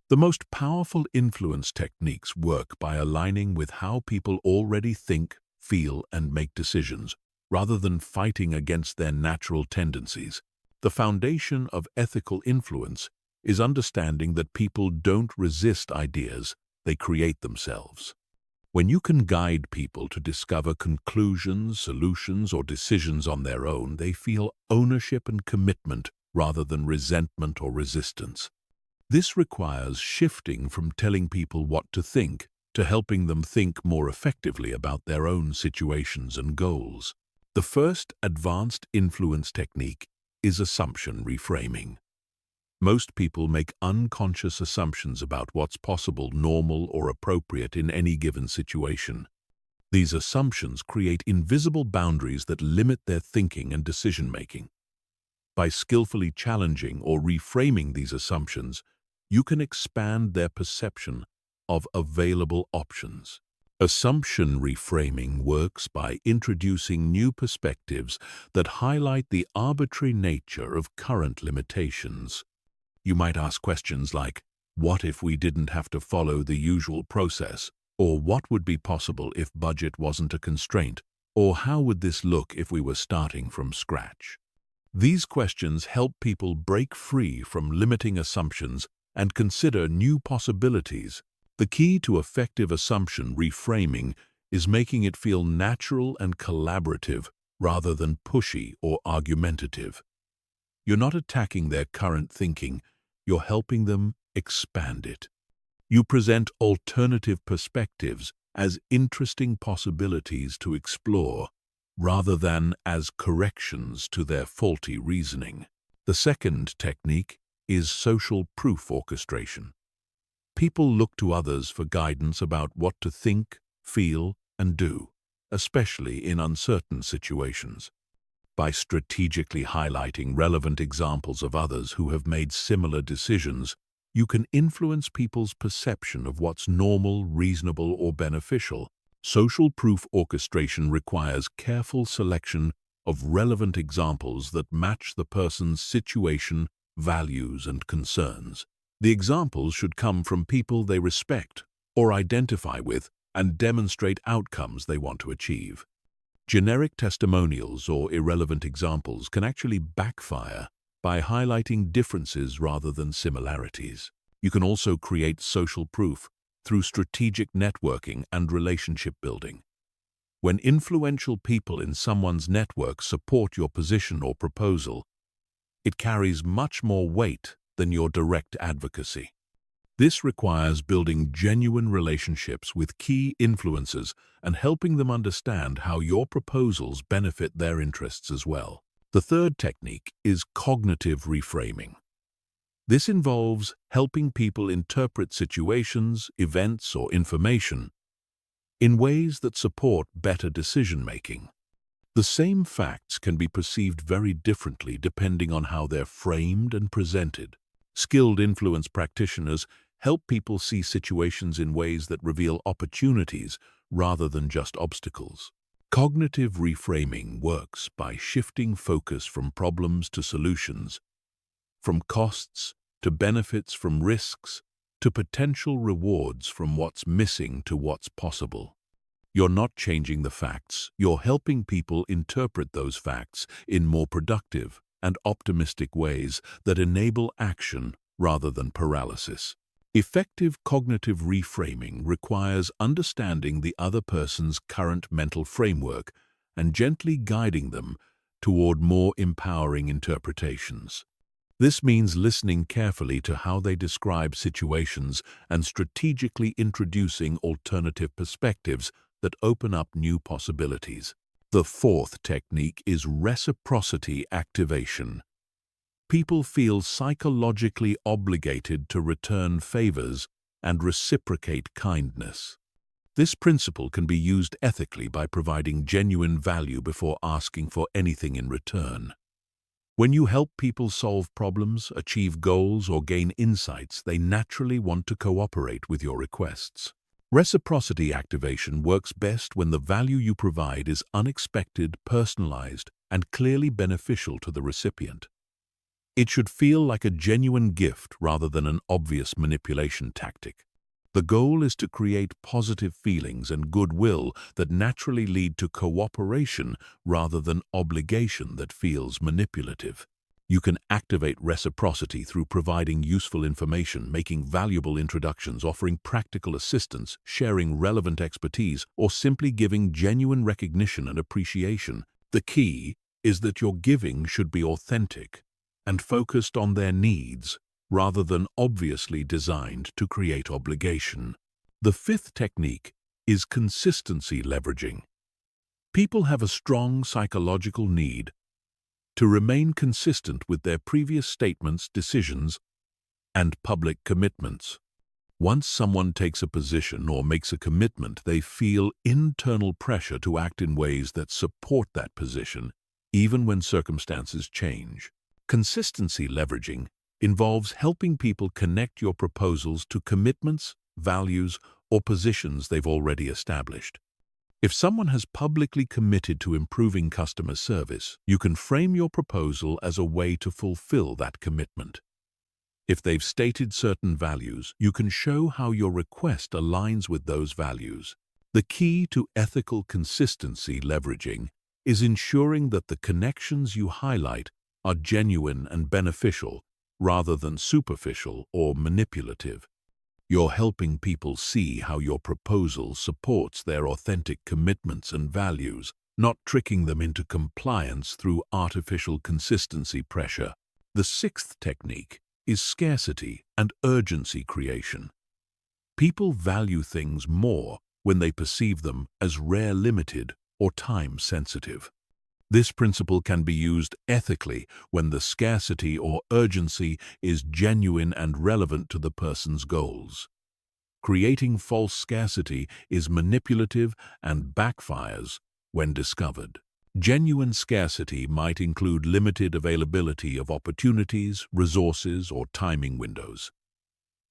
The most powerful influence techniques work by aligning with how people already think, feel, and make decisions, rather than fighting against their natural tendencies. The foundation of ethical influence is understanding that people don't resist ideas, they create themselves. When you can guide people to discover conclusions, solutions, or decisions on their own, they feel ownership and commitment rather than resentment or resistance. This requires shifting from telling people what to think to helping them think more effectively about their own situations and goals. The first advanced influence technique is assumption reframing. Most people make unconscious assumptions about what's possible, normal, or appropriate in any given situation. These assumptions create invisible boundaries that limit their thinking and decision-making. By skillfully challenging or reframing these assumptions, you can expand their perception of available options. Assumption reframing works by introducing new perspectives that highlight the arbitrary nature of current limitations. You might ask questions like, what if we didn't have to follow the usual process? Or what would be possible if budget wasn't a constraint? Or how would this look if we were starting from scratch? These questions help people break free from limiting assumptions and consider new possibilities. The key to effective assumption reframing is making it feel natural and collaborative rather than pushy or argumentative. You're not attacking their current thinking, you're helping them expand it. You present alternative perspectives as interesting possibilities to explore, rather than as corrections to their faulty reasoning. The second technique is social proof orchestration. People look to others for guidance about what to think, feel, and do, especially in uncertain situations. By strategically highlighting relevant examples of others who have made similar decisions, you can influence people's perception of what's normal, reasonable, or beneficial. Social proof orchestration requires careful selection of relevant examples that match the person's situation, values, and concerns. The examples should come from people they respect or identify with and demonstrate outcomes they want to achieve. Generic testimonials or irrelevant examples can actually backfire by highlighting differences rather than similarities. You can also create social proof through strategic networking and relationship building. When influential people in someone's network support your position or proposal, it carries much more weight than your direct advocacy. This requires building genuine relationships with key influencers and helping them understand how your proposals benefit their interests as well. The third technique is cognitive reframing. This involves helping people interpret situations, events, or information in ways that support better decision-making. The same facts can be perceived very differently depending on how they're framed and presented. Skilled influence practitioners help people see situations in ways that reveal opportunities rather than just obstacles. Cognitive reframing works by shifting focus from problems to solutions, from costs to benefits, from risks to potential rewards, from what's missing to what's possible. You're not changing the facts, you're helping people interpret those facts in more productive and optimistic ways that enable action rather than paralysis. Effective cognitive reframing requires understanding the other person's current mental framework and gently guiding them toward more empowering interpretations. This means listening carefully to how they describe situations and strategically introducing alternative perspectives that open up new possibilities. The fourth technique is reciprocity activation. People feel psychologically obligated to return favors and reciprocate kindness. This principle can be used ethically by providing genuine value before asking for anything in return. When you help people solve problems, achieve goals, or gain insights, they naturally want to cooperate with your requests. Reciprocity activation works best when the value you provide is unexpected, personalized, and clearly beneficial to the recipient. It should feel like a genuine gift rather than an obvious manipulation tactic. The goal is to create positive feelings and goodwill that naturally lead to cooperation rather than obligation that feels manipulative. You can activate reciprocity through providing useful information, making valuable introductions, offering practical assistance, sharing relevant expertise, or simply giving genuine recognition and appreciation. The key is that your giving should be authentic and focused on their needs rather than obviously designed to create obligation. The fifth technique is consistency leveraging. People have a strong psychological need to remain consistent with their previous statements, decisions, and public commitments. Once someone takes a position or makes a commitment, they feel internal pressure to act in ways that support that position, even when circumstances change. Consistency leveraging involves helping people connect your proposals to commitments, values, or positions they've already established. If someone has publicly committed to improving customer service, you can frame your proposal as a way to fulfill that commitment. If they've stated certain values, you can show how your request aligns with those values. The key to ethical consistency leveraging is ensuring that the connections you highlight are genuine and beneficial rather than superficial or manipulative. You're helping people see how your proposal supports their authentic commitments and values, not tricking them into compliance through artificial consistency pressure. The sixth technique is scarcity and urgency creation. People value things more when they perceive them as rare, limited, or time-sensitive. This principle can be used ethically when the scarcity or urgency is genuine and relevant to the person's goals. Creating false scarcity is manipulative and backfires when discovered. Genuine scarcity might include limited availability of opportunities, resources, or timing windows.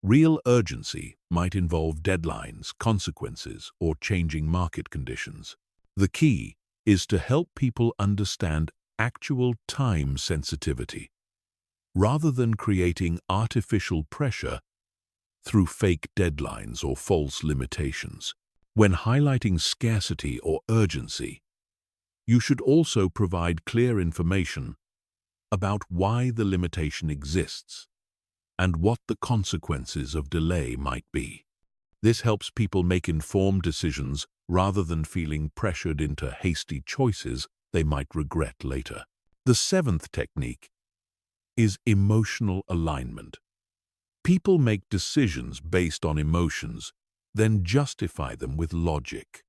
Real urgency might involve deadlines, consequences, or changing market conditions. The key is to help people understand actual time sensitivity, rather than creating artificial pressure through fake deadlines or false limitations. When highlighting scarcity or urgency, you should also provide clear information about why the limitation exists and what the consequences of delay might be. This helps people make informed decisions rather than feeling pressured into hasty choices they might regret later. The seventh technique is emotional alignment. People make decisions based on emotions, then justify them with logic.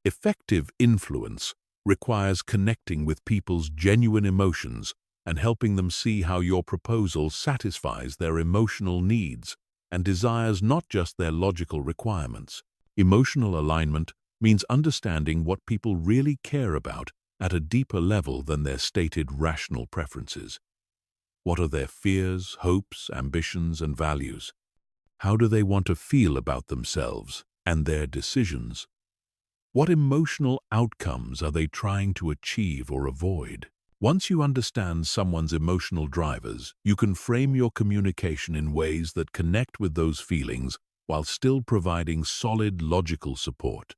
Effective influence requires connecting with people's genuine emotions and helping them see how your proposal satisfies their emotional needs and desires, not just their logical requirements. Emotional alignment means understanding what people really care about at a deeper level than their stated rational preferences. What are their fears, hopes, ambitions, and values? How do they want to feel about themselves and their decisions? What emotional outcomes are they trying to achieve or avoid? Once you understand someone's emotional drivers, you can frame your communication in ways that connect with those feelings while still providing solid logical support.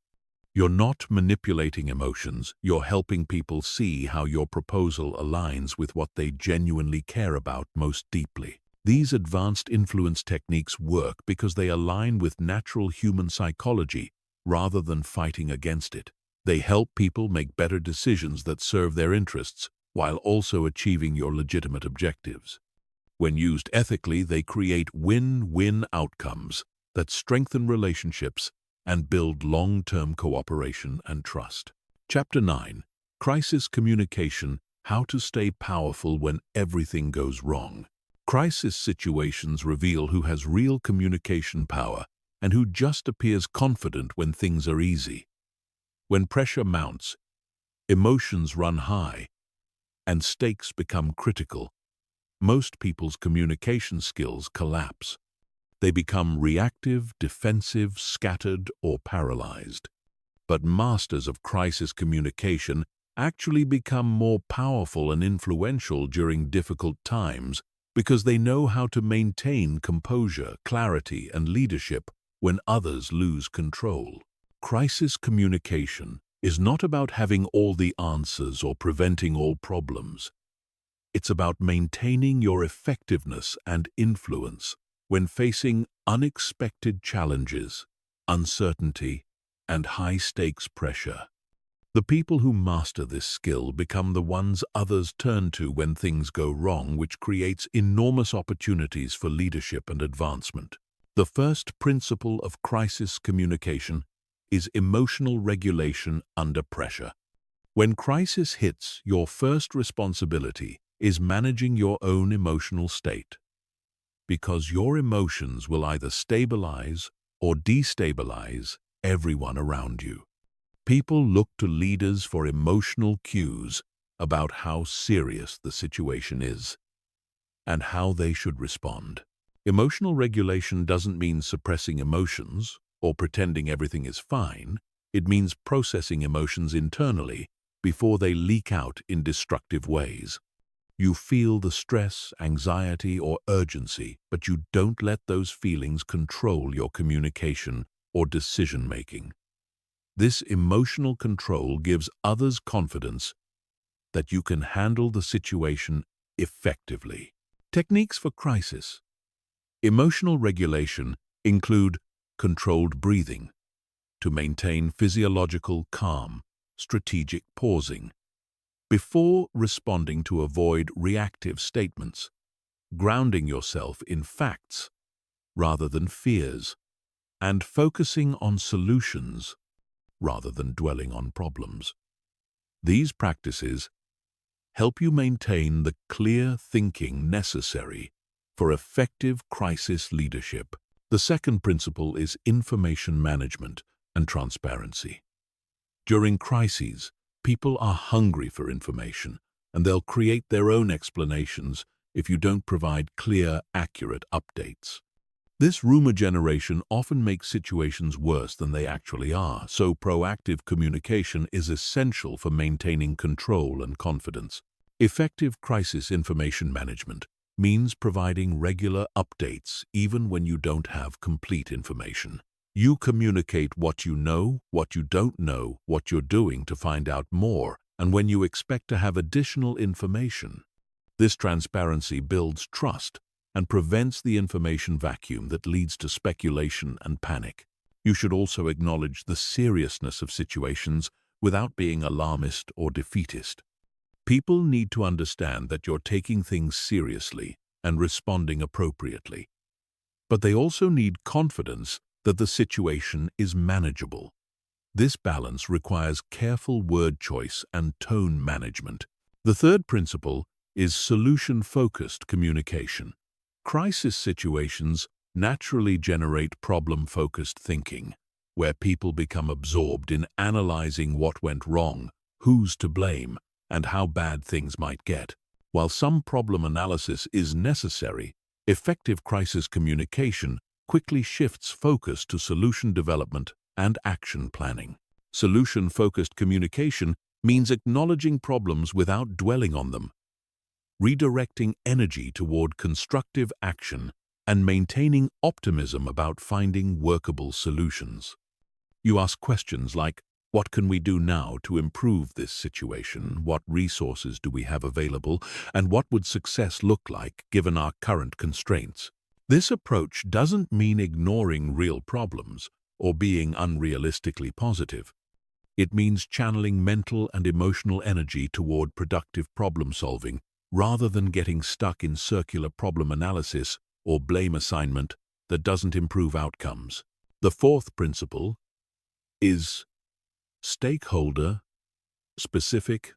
You're not manipulating emotions, you're helping people see how your proposal aligns with what they genuinely care about most deeply. These advanced influence techniques work because they align with natural human psychology rather than fighting against it. They help people make better decisions that serve their interests while also achieving your legitimate objectives. When used ethically, they create win-win outcomes that strengthen relationships and build long-term cooperation and trust. Chapter 9. Crisis Communication: How to Stay Powerful When Everything Goes Wrong. Crisis situations reveal who has real communication power and who just appears confident when things are easy. When pressure mounts, emotions run high, and stakes become critical, most people's communication skills collapse. They become reactive, defensive, scattered, or paralyzed. But masters of crisis communication actually become more powerful and influential during difficult times because they know how to maintain composure, clarity, and leadership when others lose control. Crisis communication is not about having all the answers or preventing all problems. It's about maintaining your effectiveness and influence when facing unexpected challenges, uncertainty, and high-stakes pressure. The people who master this skill become the ones others turn to when things go wrong, which creates enormous opportunities for leadership and advancement. The first principle of crisis communication is emotional regulation under pressure. When crisis hits, your first responsibility is managing your own emotional state, because your emotions will either stabilize or destabilize everyone around you. People look to leaders for emotional cues about how serious the situation is and how they should respond. Emotional regulation doesn't mean suppressing emotions or pretending everything is fine. It means processing emotions internally before they leak out in destructive ways. You feel the stress, anxiety, or urgency, but you don't let those feelings control your communication or decision-making. This emotional control gives others confidence that you can handle the situation effectively. Techniques for crisis. Emotional regulation include controlled breathing to maintain physiological calm, strategic pausing before responding to avoid reactive statements, grounding yourself in facts rather than fears, and focusing on solutions rather than dwelling on problems. These practices help you maintain the clear thinking necessary for effective crisis leadership. The second principle is information management and transparency. During crises, people are hungry for information, and they'll create their own explanations if you don't provide clear, accurate updates. This rumor generation often makes situations worse than they actually are, so proactive communication is essential for maintaining control and confidence. Effective crisis information management means providing regular updates even when you don't have complete information. You communicate what you know, what you don't know, what you're doing to find out more, and when you expect to have additional information. This transparency builds trust and prevents the information vacuum that leads to speculation and panic. You should also acknowledge the seriousness of situations without being alarmist or defeatist. People need to understand that you're taking things seriously and responding appropriately. But they also need confidence that the situation is manageable. This balance requires careful word choice and tone management. The third principle is solution-focused communication. Crisis situations naturally generate problem-focused thinking, where people become absorbed in analyzing what went wrong, who's to blame, and how bad things might get. While some problem analysis is necessary, effective crisis communication quickly shifts focus to solution development and action planning. Solution-focused communication means acknowledging problems without dwelling on them, redirecting energy toward constructive action, and maintaining optimism about finding workable solutions. You ask questions like, what can we do now to improve this situation? What resources do we have available? And what would success look like given our current constraints? This approach doesn't mean ignoring real problems or being unrealistically positive. It means channeling mental and emotional energy toward productive problem-solving rather than getting stuck in circular problem analysis or blame assignment that doesn't improve outcomes. The fourth principle is stakeholder-specific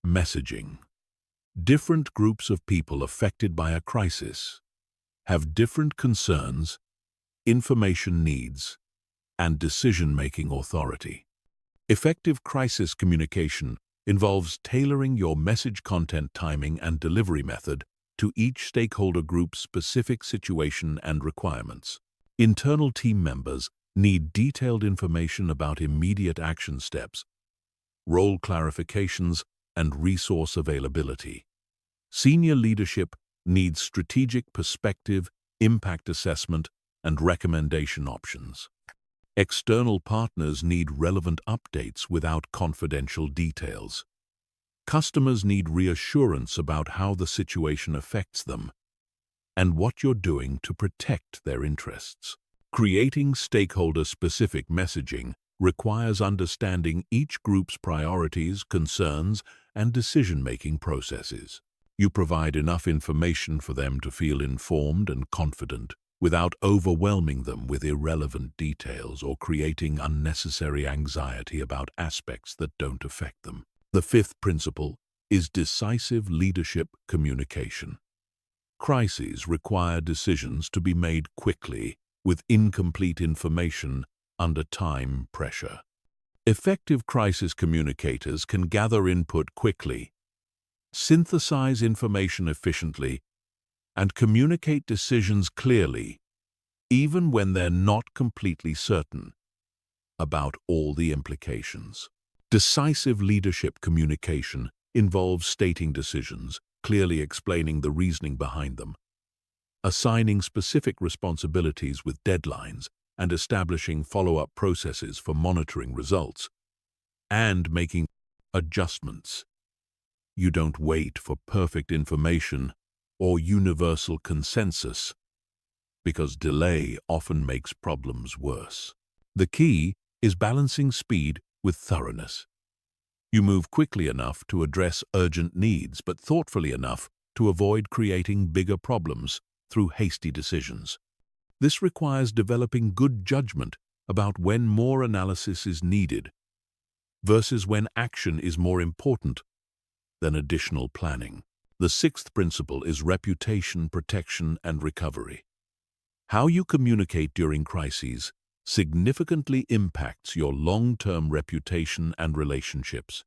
messaging. Different groups of people affected by a crisis have different concerns, information needs, and decision-making authority. Effective crisis communication involves tailoring your message content timing and delivery method to each stakeholder group's specific situation and requirements. Internal team members need detailed information about immediate action steps, role clarifications, and resource availability. Senior leadership needs strategic perspective, impact assessment, and recommendation options. External partners need relevant updates without confidential details. Customers need reassurance about how the situation affects them and what you're doing to protect their interests. Creating stakeholder-specific messaging requires understanding each group's priorities, concerns, and decision-making processes. You provide enough information for them to feel informed and confident without overwhelming them with irrelevant details or creating unnecessary anxiety about aspects that don't affect them. The fifth principle is decisive leadership communication. Crises require decisions to be made quickly with incomplete information under time pressure. Effective crisis communicators can gather input quickly, synthesize information efficiently, and communicate decisions clearly, even when they're not completely certain about all the implications. Decisive leadership communication involves stating decisions, clearly explaining the reasoning behind them, assigning specific responsibilities with deadlines, and establishing follow-up processes for monitoring results, and making adjustments. You don't wait for perfect information or universal consensus, because delay often makes problems worse. The key is balancing speed with thoroughness. You move quickly enough to address urgent needs, but thoughtfully enough to avoid creating bigger problems through hasty decisions. This requires developing good judgment about when more analysis is needed versus when action is more important than additional planning. The sixth principle is reputation protection and recovery. How you communicate during crises significantly impacts your long-term reputation and relationships.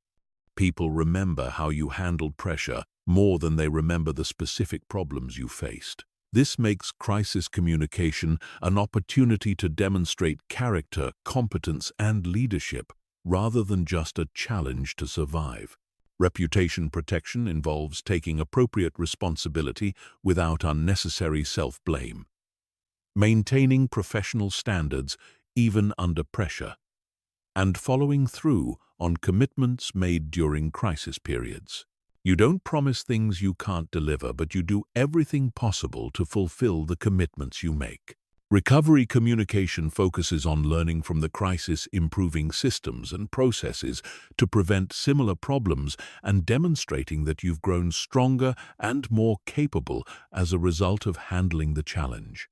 People remember how you handled pressure more than they remember the specific problems you faced. This makes crisis communication an opportunity to demonstrate character, competence, and leadership, rather than just a challenge to survive. Reputation protection involves taking appropriate responsibility without unnecessary self-blame, maintaining professional standards even under pressure, and following through on commitments made during crisis periods. You don't promise things you can't deliver, but you do everything possible to fulfill the commitments you make. Recovery communication focuses on learning from the crisis, improving systems and processes to prevent similar problems, and demonstrating that you've grown stronger and more capable as a result of handling the challenge.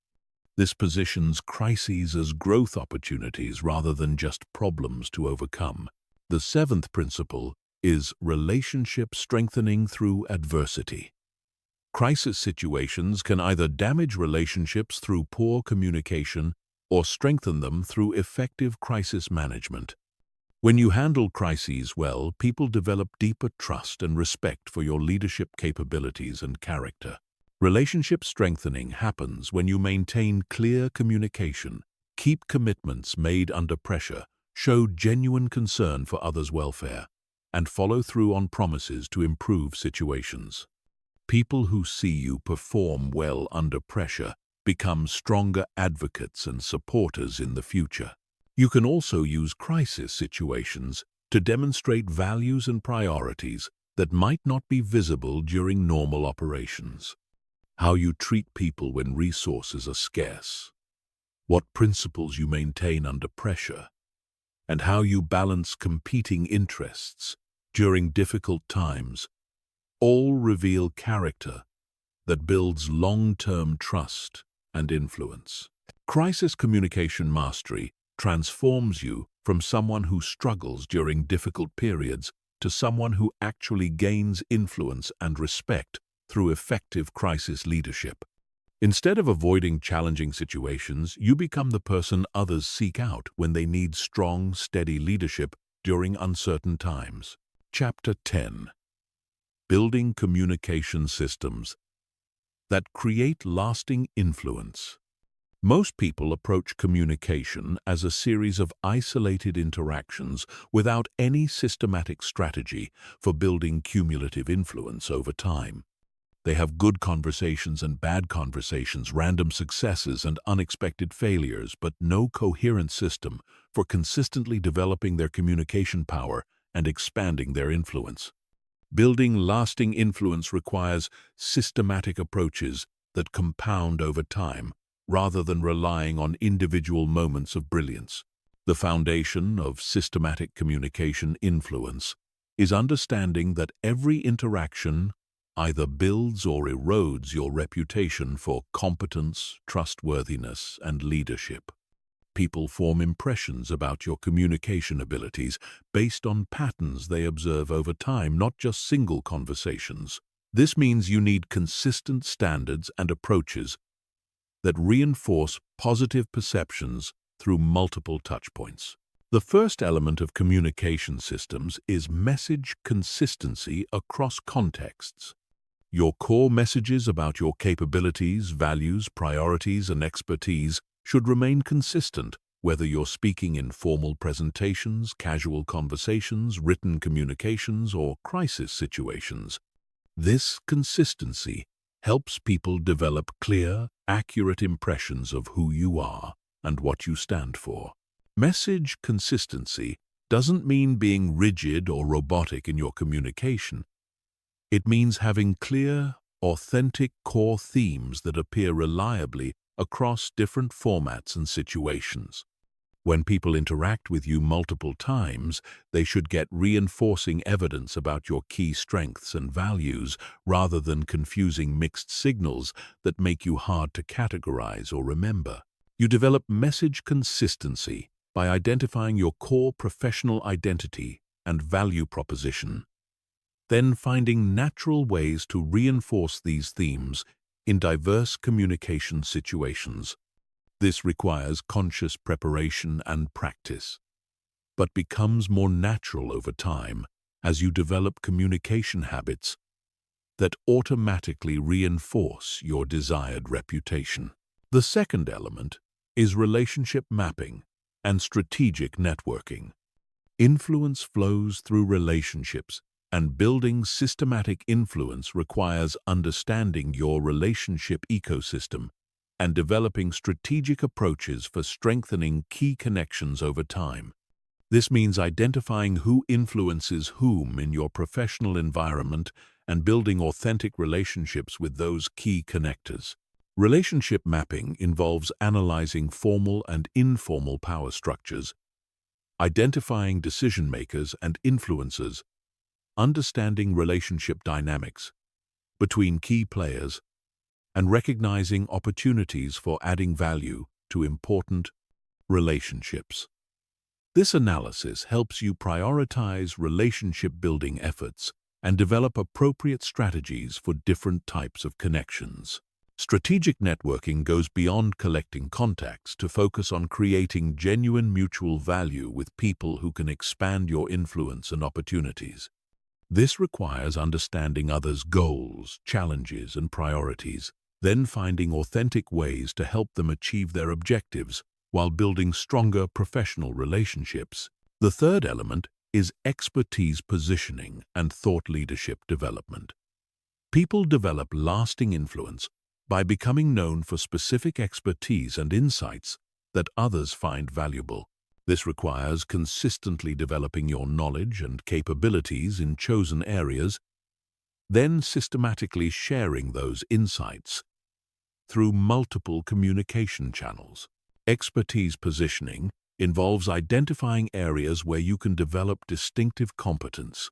This positions crises as growth opportunities rather than just problems to overcome. The seventh principle is relationship strengthening through adversity. Crisis situations can either damage relationships through poor communication or strengthen them through effective crisis management. When you handle crises well, people develop deeper trust and respect for your leadership capabilities and character. Relationship strengthening happens when you maintain clear communication, keep commitments made under pressure, show genuine concern for others' welfare, and follow through on promises to improve situations. People who see you perform well under pressure become stronger advocates and supporters in the future. You can also use crisis situations to demonstrate values and priorities that might not be visible during normal operations. How you treat people when resources are scarce, what principles you maintain under pressure, and how you balance competing interests during difficult times all reveal character that builds long-term trust and influence. Crisis communication mastery transforms you from someone who struggles during difficult periods to someone who actually gains influence and respect through effective crisis leadership. Instead of avoiding challenging situations, you become the person others seek out when they need strong, steady leadership during uncertain times. Chapter 10. Building communication systems that create lasting influence. Most people approach communication as a series of isolated interactions without any systematic strategy for building cumulative influence over time. They have good conversations and bad conversations, random successes and unexpected failures, but no coherent system for consistently developing their communication power and expanding their influence. Building lasting influence requires systematic approaches that compound over time, rather than relying on individual moments of brilliance. The foundation of systematic communication influence is understanding that every interaction either builds or erodes your reputation for competence, trustworthiness, and leadership. People form impressions about your communication abilities based on patterns they observe over time, not just single conversations. This means you need consistent standards and approaches that reinforce positive perceptions through multiple touchpoints. The first element of communication systems is message consistency across contexts. Your core messages about your capabilities, values, priorities, and expertise should remain consistent, whether you're speaking in formal presentations, casual conversations, written communications, or crisis situations. This consistency helps people develop clear, accurate impressions of who you are and what you stand for. Message consistency doesn't mean being rigid or robotic in your communication. It means having clear, authentic core themes that appear reliably across different formats and situations. When people interact with you multiple times, they should get reinforcing evidence about your key strengths and values rather than confusing mixed signals that make you hard to categorize or remember. You develop message consistency by identifying your core professional identity and value proposition, then finding natural ways to reinforce these themes in diverse communication situations. This requires conscious preparation and practice, but becomes more natural over time as you develop communication habits that automatically reinforce your desired reputation. The second element is relationship mapping and strategic networking. Influence flows through relationships, and building systematic influence requires understanding your relationship ecosystem and developing strategic approaches for strengthening key connections over time. This means identifying who influences whom in your professional environment and building authentic relationships with those key connectors. Relationship mapping involves analyzing formal and informal power structures, identifying decision-makers and influencers, understanding relationship dynamics between key players, and recognizing opportunities for adding value to important relationships. This analysis helps you prioritize relationship-building efforts and develop appropriate strategies for different types of connections. Strategic networking goes beyond collecting contacts to focus on creating genuine mutual value with people who can expand your influence and opportunities. This requires understanding others' goals, challenges, and priorities, then finding authentic ways to help them achieve their objectives while building stronger professional relationships. The third element is expertise positioning and thought leadership development. People develop lasting influence by becoming known for specific expertise and insights that others find valuable. This requires consistently developing your knowledge and capabilities in chosen areas, then systematically sharing those insights through multiple communication channels. Expertise positioning involves identifying areas where you can develop distinctive competence,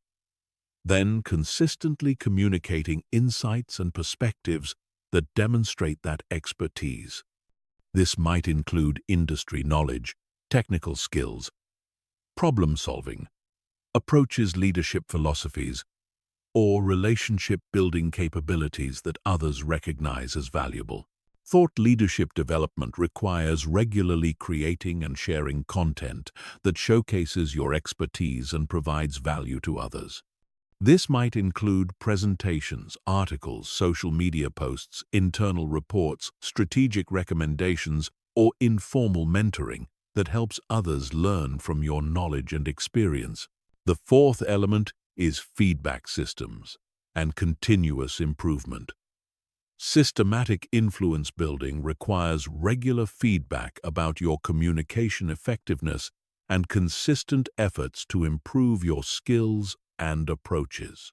then consistently communicating insights and perspectives that demonstrate that expertise. This might include industry knowledge, technical skills, problem-solving, approaches, leadership philosophies, or relationship-building capabilities that others recognize as valuable. Thought leadership development requires regularly creating and sharing content that showcases your expertise and provides value to others. This might include presentations, articles, social media posts, internal reports, strategic recommendations, or informal mentoring that helps others learn from your knowledge and experience. The fourth element is feedback systems and continuous improvement. Systematic influence building requires regular feedback about your communication effectiveness and consistent efforts to improve your skills and approaches.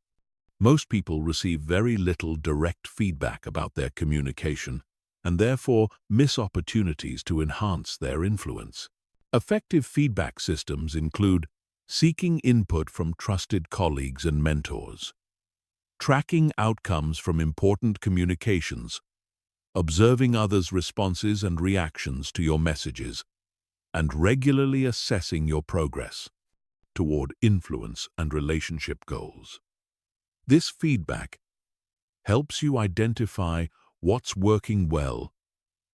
Most people receive very little direct feedback about their communication and therefore miss opportunities to enhance their influence. Effective feedback systems include seeking input from trusted colleagues and mentors, tracking outcomes from important communications, observing others' responses and reactions to your messages, and regularly assessing your progress toward influence and relationship goals. This feedback helps you identify what's working well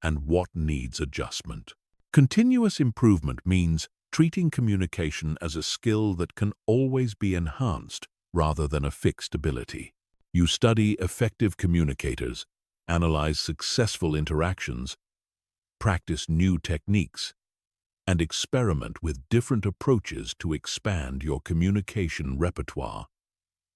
and what needs adjustment. Continuous improvement means treating communication as a skill that can always be enhanced rather than a fixed ability. You study effective communicators, analyze successful interactions, practice new techniques, and experiment with different approaches to expand your communication repertoire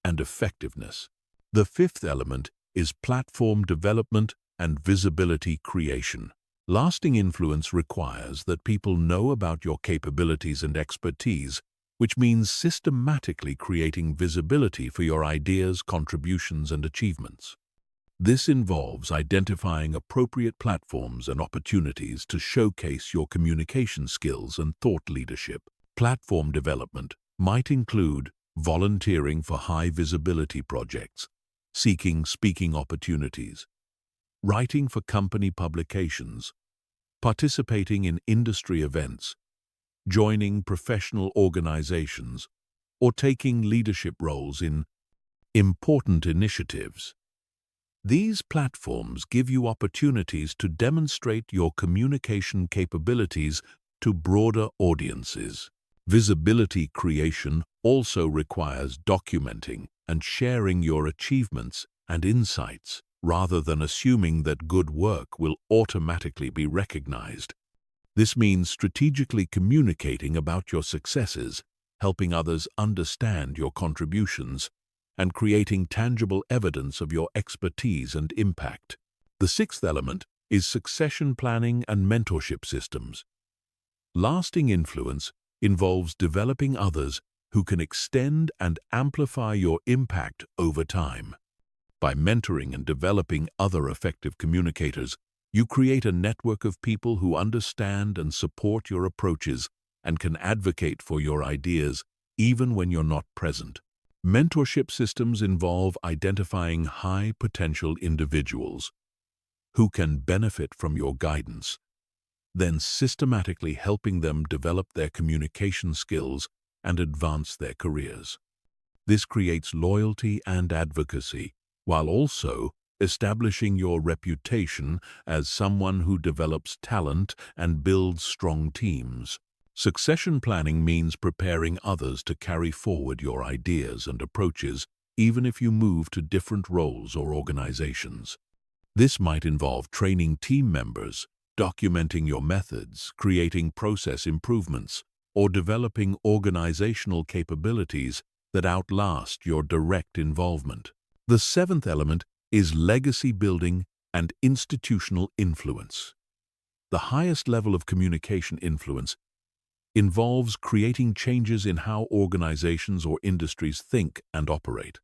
and effectiveness. The fifth element is platform development and visibility creation. Lasting influence requires that people know about your capabilities and expertise, which means systematically creating visibility for your ideas, contributions, and achievements. This involves identifying appropriate platforms and opportunities to showcase your communication skills and thought leadership. Platform development might include volunteering for high-visibility projects, seeking speaking opportunities, writing for company publications, participating in industry events, joining professional organizations, or taking leadership roles in important initiatives. These platforms give you opportunities to demonstrate your communication capabilities to broader audiences. Visibility creation also requires documenting and sharing your achievements and insights, rather than assuming that good work will automatically be recognized. This means strategically communicating about your successes, helping others understand your contributions, and creating tangible evidence of your expertise and impact. The sixth element is succession planning and mentorship systems. Lasting influence involves developing others who can extend and amplify your impact over time. By mentoring and developing other effective communicators, you create a network of people who understand and support your approaches and can advocate for your ideas even when you're not present. Mentorship systems involve identifying high-potential individuals who can benefit from your guidance, then systematically helping them develop their communication skills and advance their careers. This creates loyalty and advocacy, while also establishing your reputation as someone who develops talent and builds strong teams. Succession planning means preparing others to carry forward your ideas and approaches, even if you move to different roles or organizations. This might involve training team members, documenting your methods, creating process improvements, or developing organizational capabilities that outlast your direct involvement. The seventh element is legacy building and institutional influence. The highest level of communication influence involves creating changes in how organizations or industries think and operate.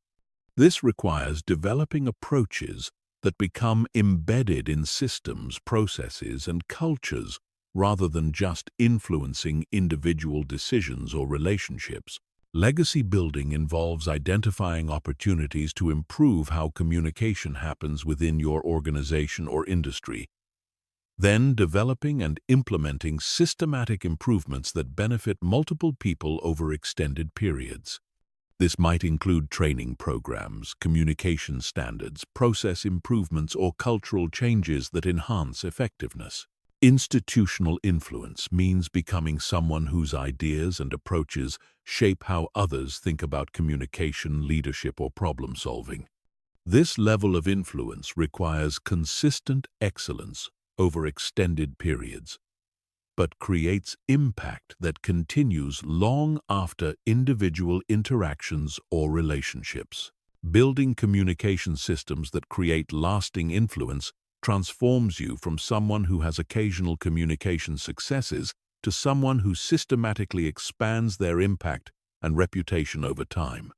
This requires developing approaches that become embedded in systems, processes, and cultures rather than just influencing individual decisions or relationships. Legacy building involves identifying opportunities to improve how communication happens within your organization or industry, then developing and implementing systematic improvements that benefit multiple people over extended periods. This might include training programs, communication standards, process improvements, or cultural changes that enhance effectiveness. Institutional influence means becoming someone whose ideas and approaches shape how others think about communication, leadership, or problem-solving. This level of influence requires consistent excellence over extended periods, but creates impact that continues long after individual interactions or relationships. Building communication systems that create lasting influence transforms you from someone who has occasional communication successes to someone who systematically expands their impact and reputation over time.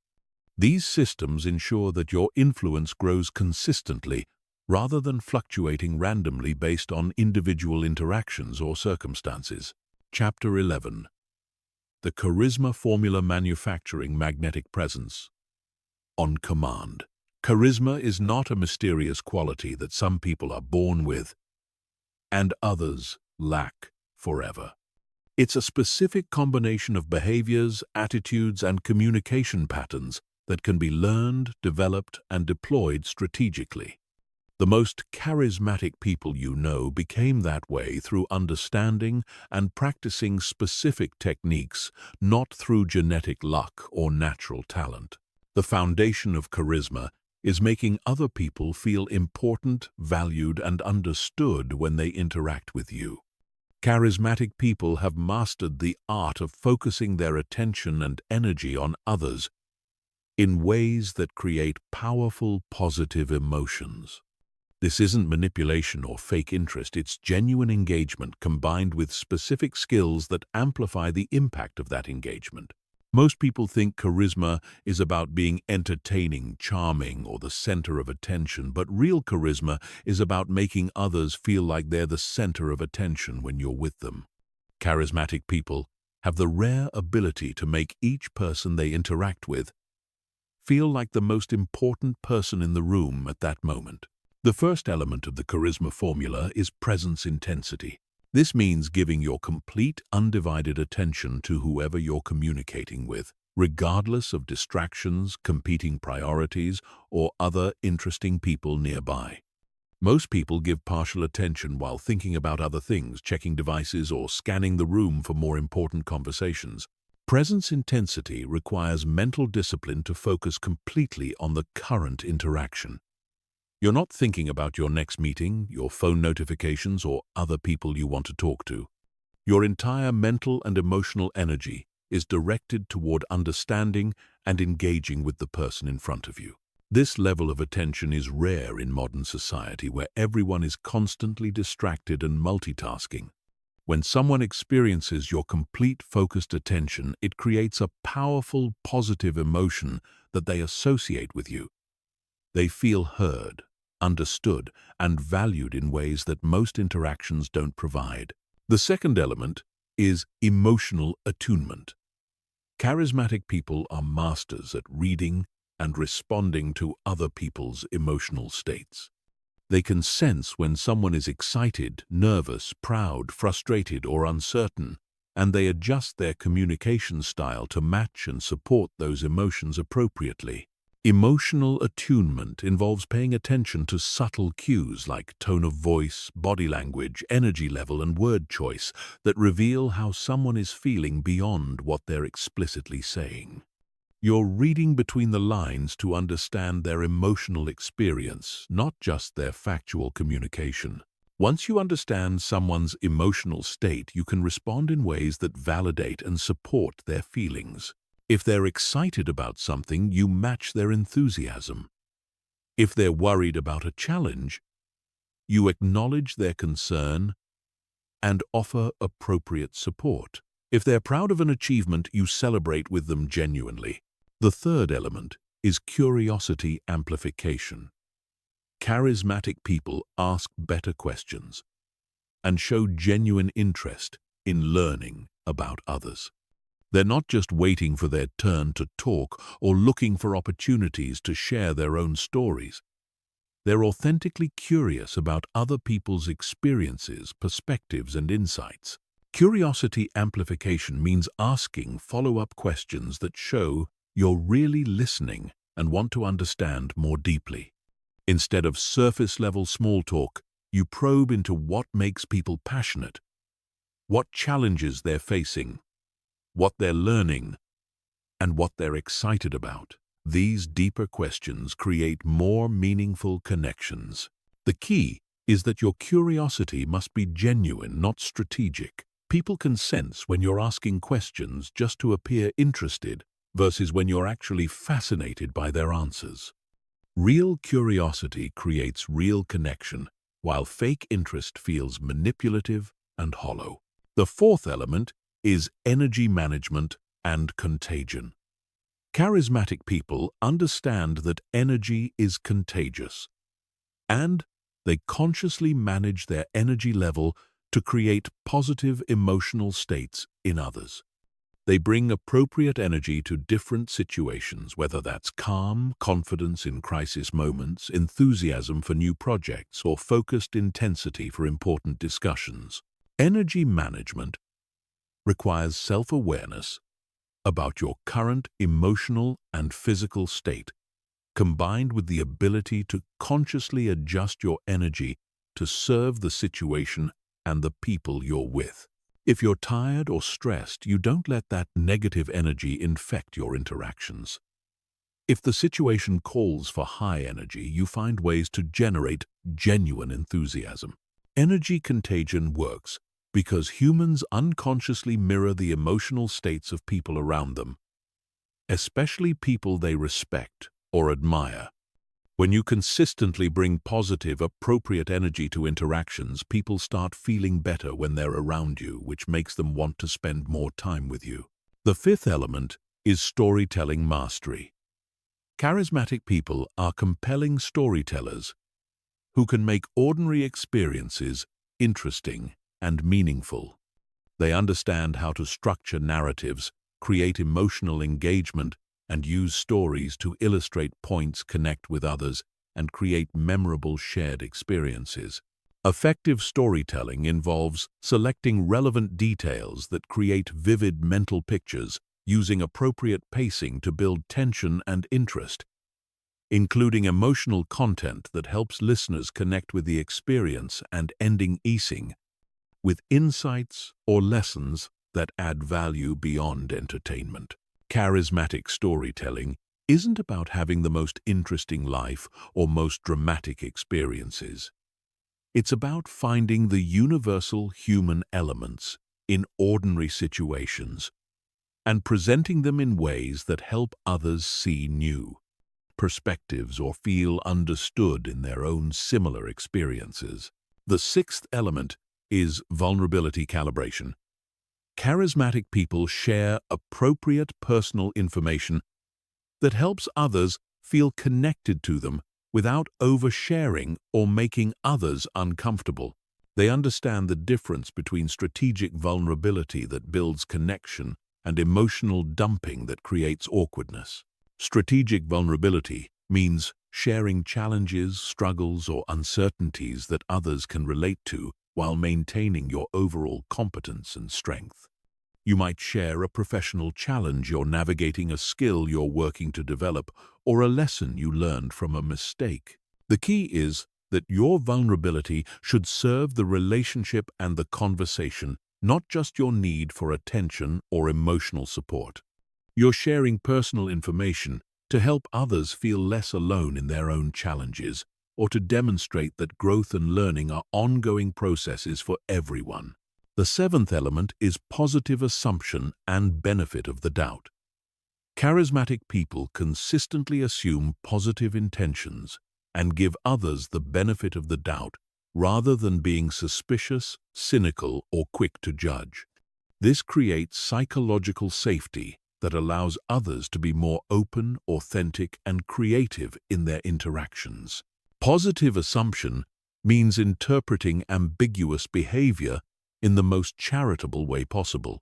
These systems ensure that your influence grows consistently rather than fluctuating randomly based on individual interactions or circumstances. Chapter 11. The Charisma Formula: Manufacturing Magnetic Presence. On command. Charisma is not a mysterious quality that some people are born with and others lack forever. It's a specific combination of behaviors, attitudes, and communication patterns that can be learned, developed, and deployed strategically. The most charismatic people you know became that way through understanding and practicing specific techniques, not through genetic luck or natural talent. The foundation of charisma is making other people feel important, valued, and understood when they interact with you. Charismatic people have mastered the art of focusing their attention and energy on others in ways that create powerful, positive emotions. This isn't manipulation or fake interest, it's genuine engagement combined with specific skills that amplify the impact of that engagement. Most people think charisma is about being entertaining, charming, or the center of attention, but real charisma is about making others feel like they're the center of attention when you're with them. Charismatic people have the rare ability to make each person they interact with feel like the most important person in the room at that moment. The first element of the charisma formula is presence intensity. This means giving your complete, undivided attention to whoever you're communicating with, regardless of distractions, competing priorities, or other interesting people nearby. Most people give partial attention while thinking about other things, checking devices, or scanning the room for more important conversations. Presence intensity requires mental discipline to focus completely on the current interaction. You're not thinking about your next meeting, your phone notifications, or other people you want to talk to. Your entire mental and emotional energy is directed toward understanding and engaging with the person in front of you. This level of attention is rare in modern society where everyone is constantly distracted and multitasking. When someone experiences your complete focused attention, it creates a powerful, positive emotion that they associate with you. They feel heard, understood, and valued in ways that most interactions don't provide. The second element is emotional attunement. Charismatic people are masters at reading and responding to other people's emotional states. They can sense when someone is excited, nervous, proud, frustrated, or uncertain, and they adjust their communication style to match and support those emotions appropriately. Emotional attunement involves paying attention to subtle cues like tone of voice, body language, energy level, and word choice that reveal how someone is feeling beyond what they're explicitly saying. You're reading between the lines to understand their emotional experience, not just their factual communication. Once you understand someone's emotional state, you can respond in ways that validate and support their feelings. If they're excited about something, you match their enthusiasm. If they're worried about a challenge, you acknowledge their concern and offer appropriate support. If they're proud of an achievement, you celebrate with them genuinely. The third element is curiosity amplification. Charismatic people ask better questions and show genuine interest in learning about others. They're not just waiting for their turn to talk or looking for opportunities to share their own stories. They're authentically curious about other people's experiences, perspectives, and insights. Curiosity amplification means asking follow-up questions that show you're really listening and want to understand more deeply. Instead of surface-level small talk, you probe into what makes people passionate, what challenges they're facing, what they're learning, and what they're excited about. These deeper questions create more meaningful connections. The key is that your curiosity must be genuine, not strategic. People can sense when you're asking questions just to appear interested versus when you're actually fascinated by their answers. Real curiosity creates real connection, while fake interest feels manipulative and hollow. The fourth element is energy management and contagion. Charismatic people understand that energy is contagious, and they consciously manage their energy level to create positive emotional states in others. They bring appropriate energy to different situations, whether that's calm, confidence in crisis moments, enthusiasm for new projects, or focused intensity for important discussions. Energy management requires self-awareness about your current emotional and physical state, combined with the ability to consciously adjust your energy to serve the situation and the people you're with. If you're tired or stressed, you don't let that negative energy infect your interactions. If the situation calls for high energy, you find ways to generate genuine enthusiasm. Energy contagion works because humans unconsciously mirror the emotional states of people around them, especially people they respect or admire. When you consistently bring positive, appropriate energy to interactions, people start feeling better when they're around you, which makes them want to spend more time with you. The fifth element is storytelling mastery. Charismatic people are compelling storytellers who can make ordinary experiences interesting and meaningful. They understand how to structure narratives, create emotional engagement, and use stories to illustrate points, connect with others, and create memorable shared experiences. Effective storytelling involves selecting relevant details that create vivid mental pictures, using appropriate pacing to build tension and interest, including emotional content that helps listeners connect with the experience, and ending easing with insights or lessons that add value beyond entertainment. Charismatic storytelling isn't about having the most interesting life or most dramatic experiences. It's about finding the universal human elements in ordinary situations and presenting them in ways that help others see new perspectives or feel understood in their own similar experiences. The sixth element is vulnerability calibration. Charismatic people share appropriate personal information that helps others feel connected to them without oversharing or making others uncomfortable. They understand the difference between strategic vulnerability that builds connection and emotional dumping that creates awkwardness. Strategic vulnerability means sharing challenges, struggles, or uncertainties that others can relate to while maintaining your overall competence and strength. You might share a professional challenge you're navigating, a skill you're working to develop, or a lesson you learned from a mistake. The key is that your vulnerability should serve the relationship and the conversation, not just your need for attention or emotional support. You're sharing personal information to help others feel less alone in their own challenges, or to demonstrate that growth and learning are ongoing processes for everyone. The seventh element is positive assumption and benefit of the doubt. Charismatic people consistently assume positive intentions and give others the benefit of the doubt rather than being suspicious, cynical, or quick to judge. This creates psychological safety that allows others to be more open, authentic, and creative in their interactions. Positive assumption means interpreting ambiguous behavior in the most charitable way possible,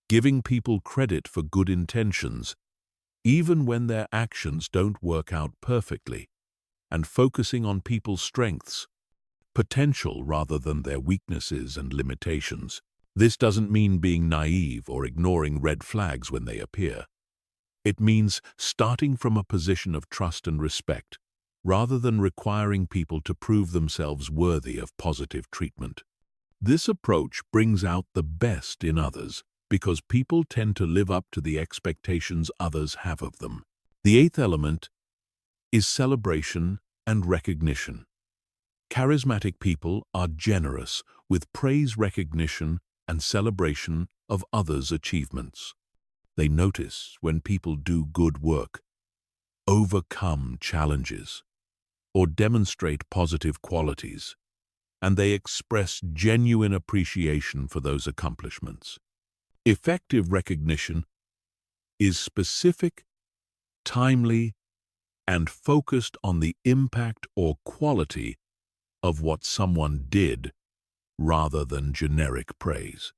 giving people credit for good intentions, even when their actions don't work out perfectly, and focusing on people's strengths, potential rather than their weaknesses and limitations. This doesn't mean being naive or ignoring red flags when they appear. It means starting from a position of trust and respect, rather than requiring people to prove themselves worthy of positive treatment. This approach brings out the best in others because people tend to live up to the expectations others have of them. The eighth element is celebration and recognition. Charismatic people are generous with praise, recognition, and celebration of others' achievements. They notice when people do good work, overcome challenges, or demonstrate positive qualities, and they express genuine appreciation for those accomplishments. Effective recognition is specific timely, and focused on the impact or quality of what someone did rather than generic praise.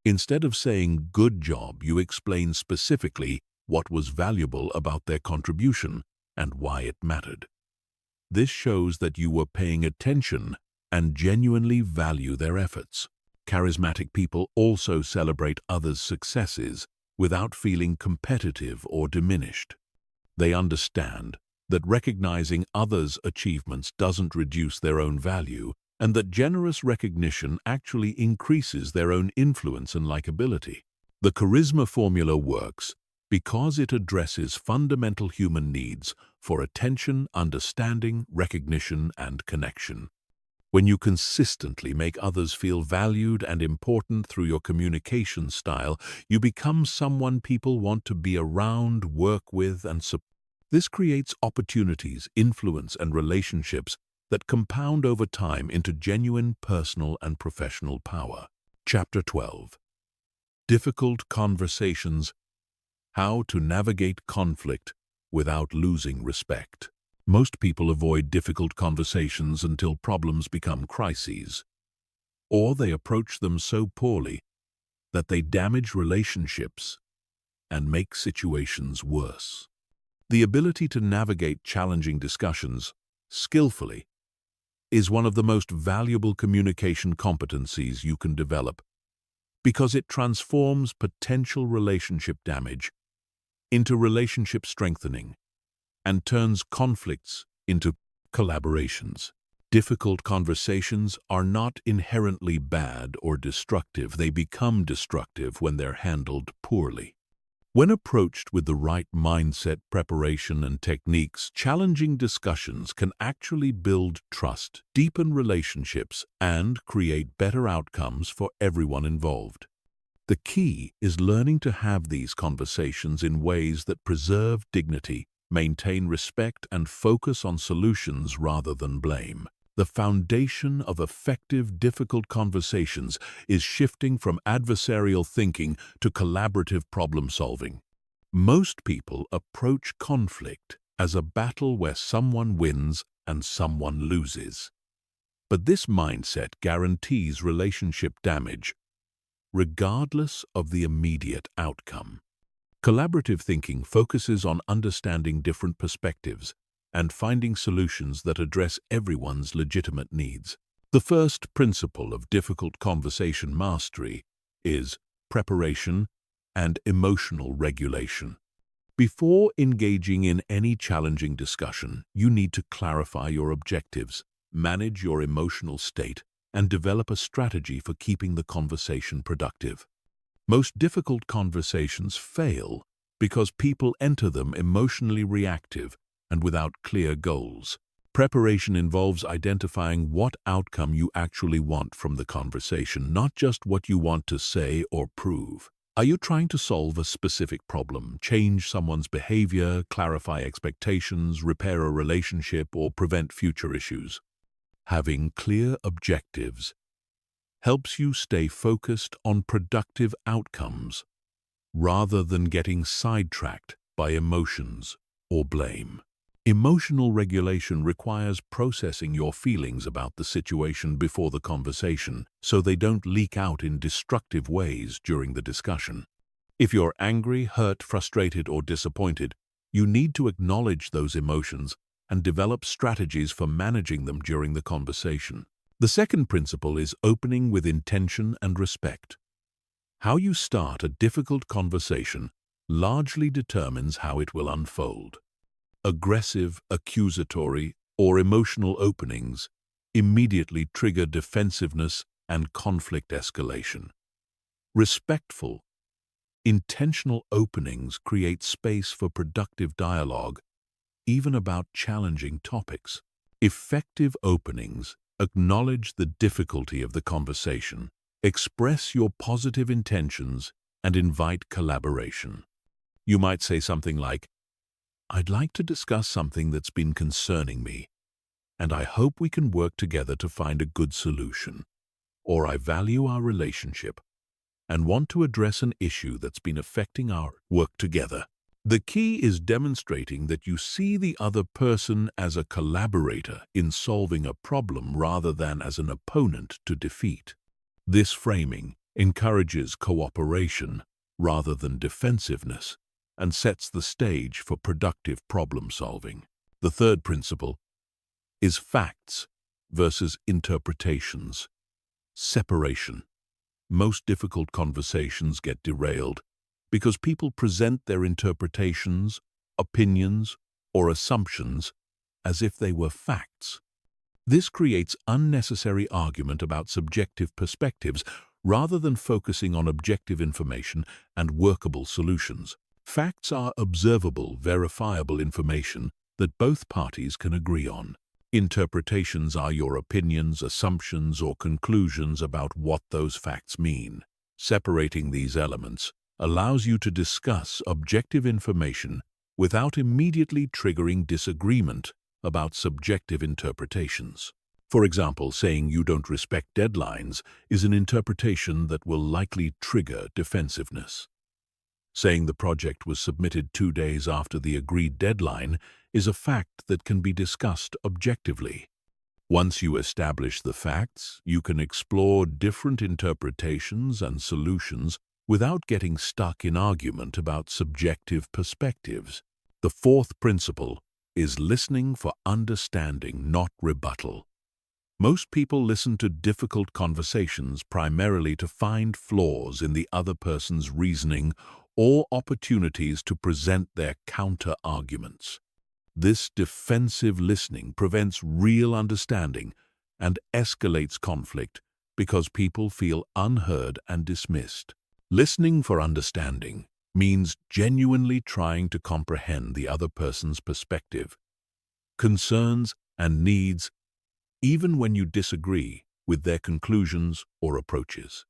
Instead of saying "good job," you explain specifically what was valuable about their contribution and why it mattered. This shows that you were paying attention and genuinely value their efforts. Charismatic people also celebrate others' successes without feeling competitive or diminished. They understand that recognizing others' achievements doesn't reduce their own value, and that generous recognition actually increases their own influence and likability. The charisma formula works because it addresses fundamental human needs for attention, understanding, recognition, and connection. When you consistently make others feel valued and important through your communication style, you become someone people want to be around, work with, and support. This creates opportunities, influence, and relationships that compound over time into genuine personal and professional power. Chapter 12. Difficult Conversations: How to Navigate Conflict Without Losing Respect. Most people avoid difficult conversations until problems become crises, or they approach them so poorly that they damage relationships and make situations worse. The ability to navigate challenging discussions skillfully is one of the most valuable communication competencies you can develop, because it transforms potential relationship damage into relationship strengthening and turns conflicts into collaborations. Difficult conversations are not inherently bad or destructive. They become destructive when they're handled poorly. When approached with the right mindset, preparation, and techniques, challenging discussions can actually build trust, deepen relationships, and create better outcomes for everyone involved. The key is learning to have these conversations in ways that preserve dignity, maintain respect, and focus on solutions rather than blame. The foundation of effective, difficult conversations is shifting from adversarial thinking to collaborative problem-solving. Most people approach conflict as a battle where someone wins and someone loses. But this mindset guarantees relationship damage, regardless of the immediate outcome. Collaborative thinking focuses on understanding different perspectives and finding solutions that address everyone's legitimate needs. The first principle of difficult conversation mastery is preparation and emotional regulation. Before engaging in any challenging discussion, you need to clarify your objectives, manage your emotional state, and develop a strategy for keeping the conversation productive. Most difficult conversations fail because people enter them emotionally reactive and without clear goals. Preparation involves identifying what outcome you actually want from the conversation, not just what you want to say or prove. Are you trying to solve a specific problem, change someone's behavior, clarify expectations, repair a relationship, or prevent future issues? Having clear objectives helps you stay focused on productive outcomes rather than getting sidetracked by emotions or blame. Emotional regulation requires processing your feelings about the situation before the conversation so they don't leak out in destructive ways during the discussion. If you're angry, hurt, frustrated, or disappointed, you need to acknowledge those emotions and develop strategies for managing them during the conversation. The second principle is opening with intention and respect. How you start a difficult conversation largely determines how it will unfold. Aggressive, accusatory, or emotional openings immediately trigger defensiveness and conflict escalation. Respectful, intentional openings create space for productive dialogue, even about challenging topics. Effective openings acknowledge the difficulty of the conversation, express your positive intentions, and invite collaboration. You might say something like, "I'd like to discuss something that's been concerning me, and I hope we can work together to find a good solution." Or, "I value our relationship and want to address an issue that's been affecting our work together." The key is demonstrating that you see the other person as a collaborator in solving a problem rather than as an opponent to defeat. This framing encourages cooperation rather than defensiveness and sets the stage for productive problem solving. The third principle is facts versus interpretations. Separation. Most difficult conversations get derailed because people present their interpretations, opinions, or assumptions as if they were facts. This creates unnecessary argument about subjective perspectives rather than focusing on objective information and workable solutions. Facts are observable, verifiable information that both parties can agree on. Interpretations are your opinions, assumptions, or conclusions about what those facts mean. Separating these elements allows you to discuss objective information without immediately triggering disagreement about subjective interpretations. For example, saying you don't respect deadlines is an interpretation that will likely trigger defensiveness. Saying the project was submitted 2 days after the agreed deadline is a fact that can be discussed objectively. Once you establish the facts, you can explore different interpretations and solutions without getting stuck in argument about subjective perspectives. The fourth principle is listening for understanding, not rebuttal. Most people listen to difficult conversations primarily to find flaws in the other person's reasoning or opportunities to present their counter-arguments. This defensive listening prevents real understanding and escalates conflict because people feel unheard and dismissed. Listening for understanding means genuinely trying to comprehend the other person's perspective, concerns, and needs, even when you disagree with their conclusions or approaches.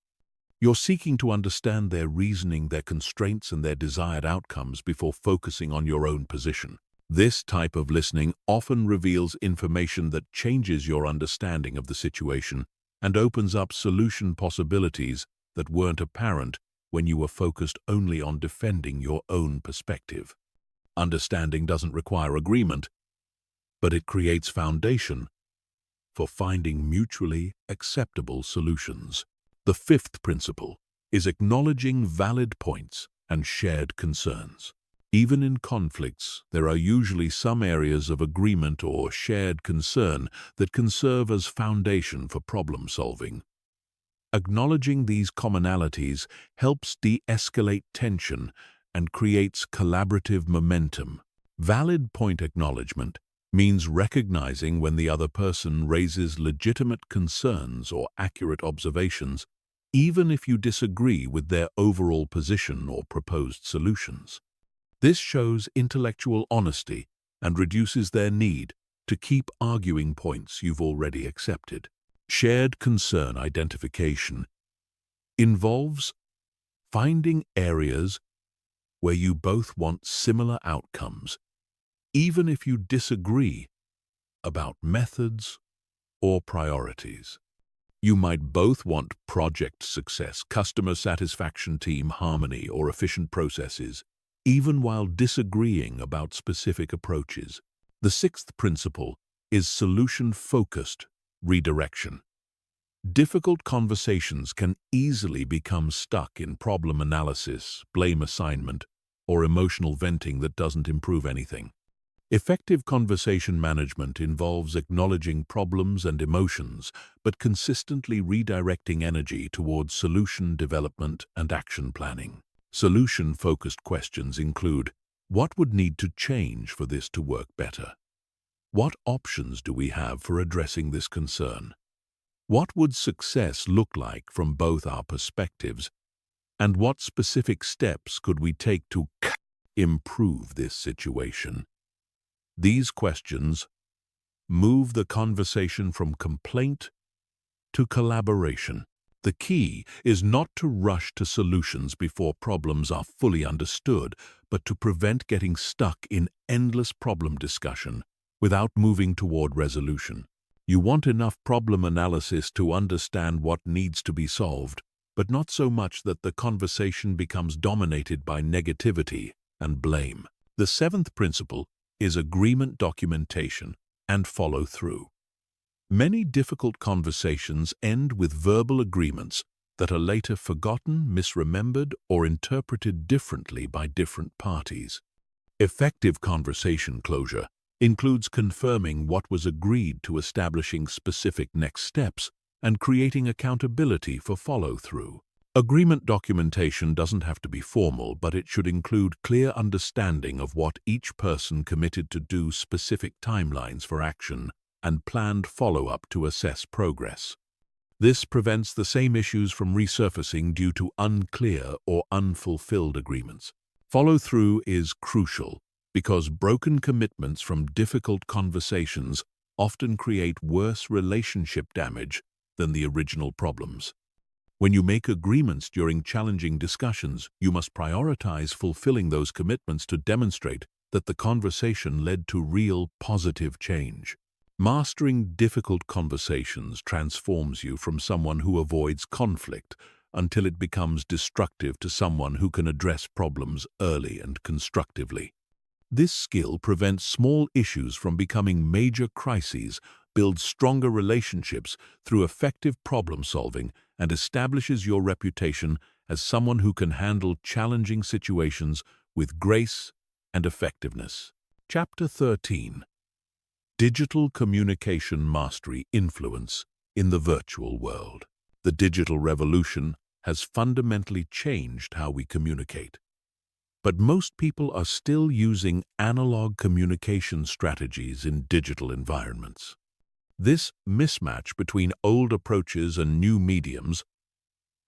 You're seeking to understand their reasoning, their constraints, and their desired outcomes before focusing on your own position. This type of listening often reveals information that changes your understanding of the situation and opens up solution possibilities that weren't apparent when you were focused only on defending your own perspective. Understanding doesn't require agreement, but it creates foundation for finding mutually acceptable solutions. The fifth principle is acknowledging valid points and shared concerns. Even in conflicts, there are usually some areas of agreement or shared concern that can serve as foundation for problem solving. Acknowledging these commonalities helps de-escalate tension and creates collaborative momentum. Valid point acknowledgement means recognizing when the other person raises legitimate concerns or accurate observations, even if you disagree with their overall position or proposed solutions. This shows intellectual honesty and reduces their need to keep arguing points you've already accepted. Shared concern identification involves finding areas where you both want similar outcomes, even if you disagree about methods or priorities. You might both want project success, customer satisfaction, team harmony, or efficient processes, even while disagreeing about specific approaches. The sixth principle is solution-focused redirection. Difficult conversations can easily become stuck in problem analysis, blame assignment, or emotional venting that doesn't improve anything. Effective conversation management involves acknowledging problems and emotions, but consistently redirecting energy towards solution development and action planning. Solution-focused questions include: what would need to change for this to work better? What options do we have for addressing this concern? What would success look like from both our perspectives? And what specific steps could we take to improve this situation? These questions move the conversation from complaint to collaboration. The key is not to rush to solutions before problems are fully understood, but to prevent getting stuck in endless problem discussion without moving toward resolution. You want enough problem analysis to understand what needs to be solved, but not so much that the conversation becomes dominated by negativity and blame. The seventh principle is agreement documentation and follow-through. Many difficult conversations end with verbal agreements that are later forgotten, misremembered, or interpreted differently by different parties. Effective conversation closure includes confirming what was agreed to, establishing specific next steps, and creating accountability for follow-through. Agreement documentation doesn't have to be formal, but it should include clear understanding of what each person committed to do, specific timelines for action, and planned follow-up to assess progress. This prevents the same issues from resurfacing due to unclear or unfulfilled agreements. Follow-through is crucial because broken commitments from difficult conversations often create worse relationship damage than the original problems. When you make agreements during challenging discussions, you must prioritize fulfilling those commitments to demonstrate that the conversation led to real positive change. Mastering difficult conversations transforms you from someone who avoids conflict until it becomes destructive to someone who can address problems early and constructively. This skill prevents small issues from becoming major crises, builds stronger relationships through effective problem-solving, and establishes your reputation as someone who can handle challenging situations with grace and effectiveness. Chapter 13. Digital Communication Mastery Influence in the Virtual World. The digital revolution has fundamentally changed how we communicate. But most people are still using analog communication strategies in digital environments. This mismatch between old approaches and new mediums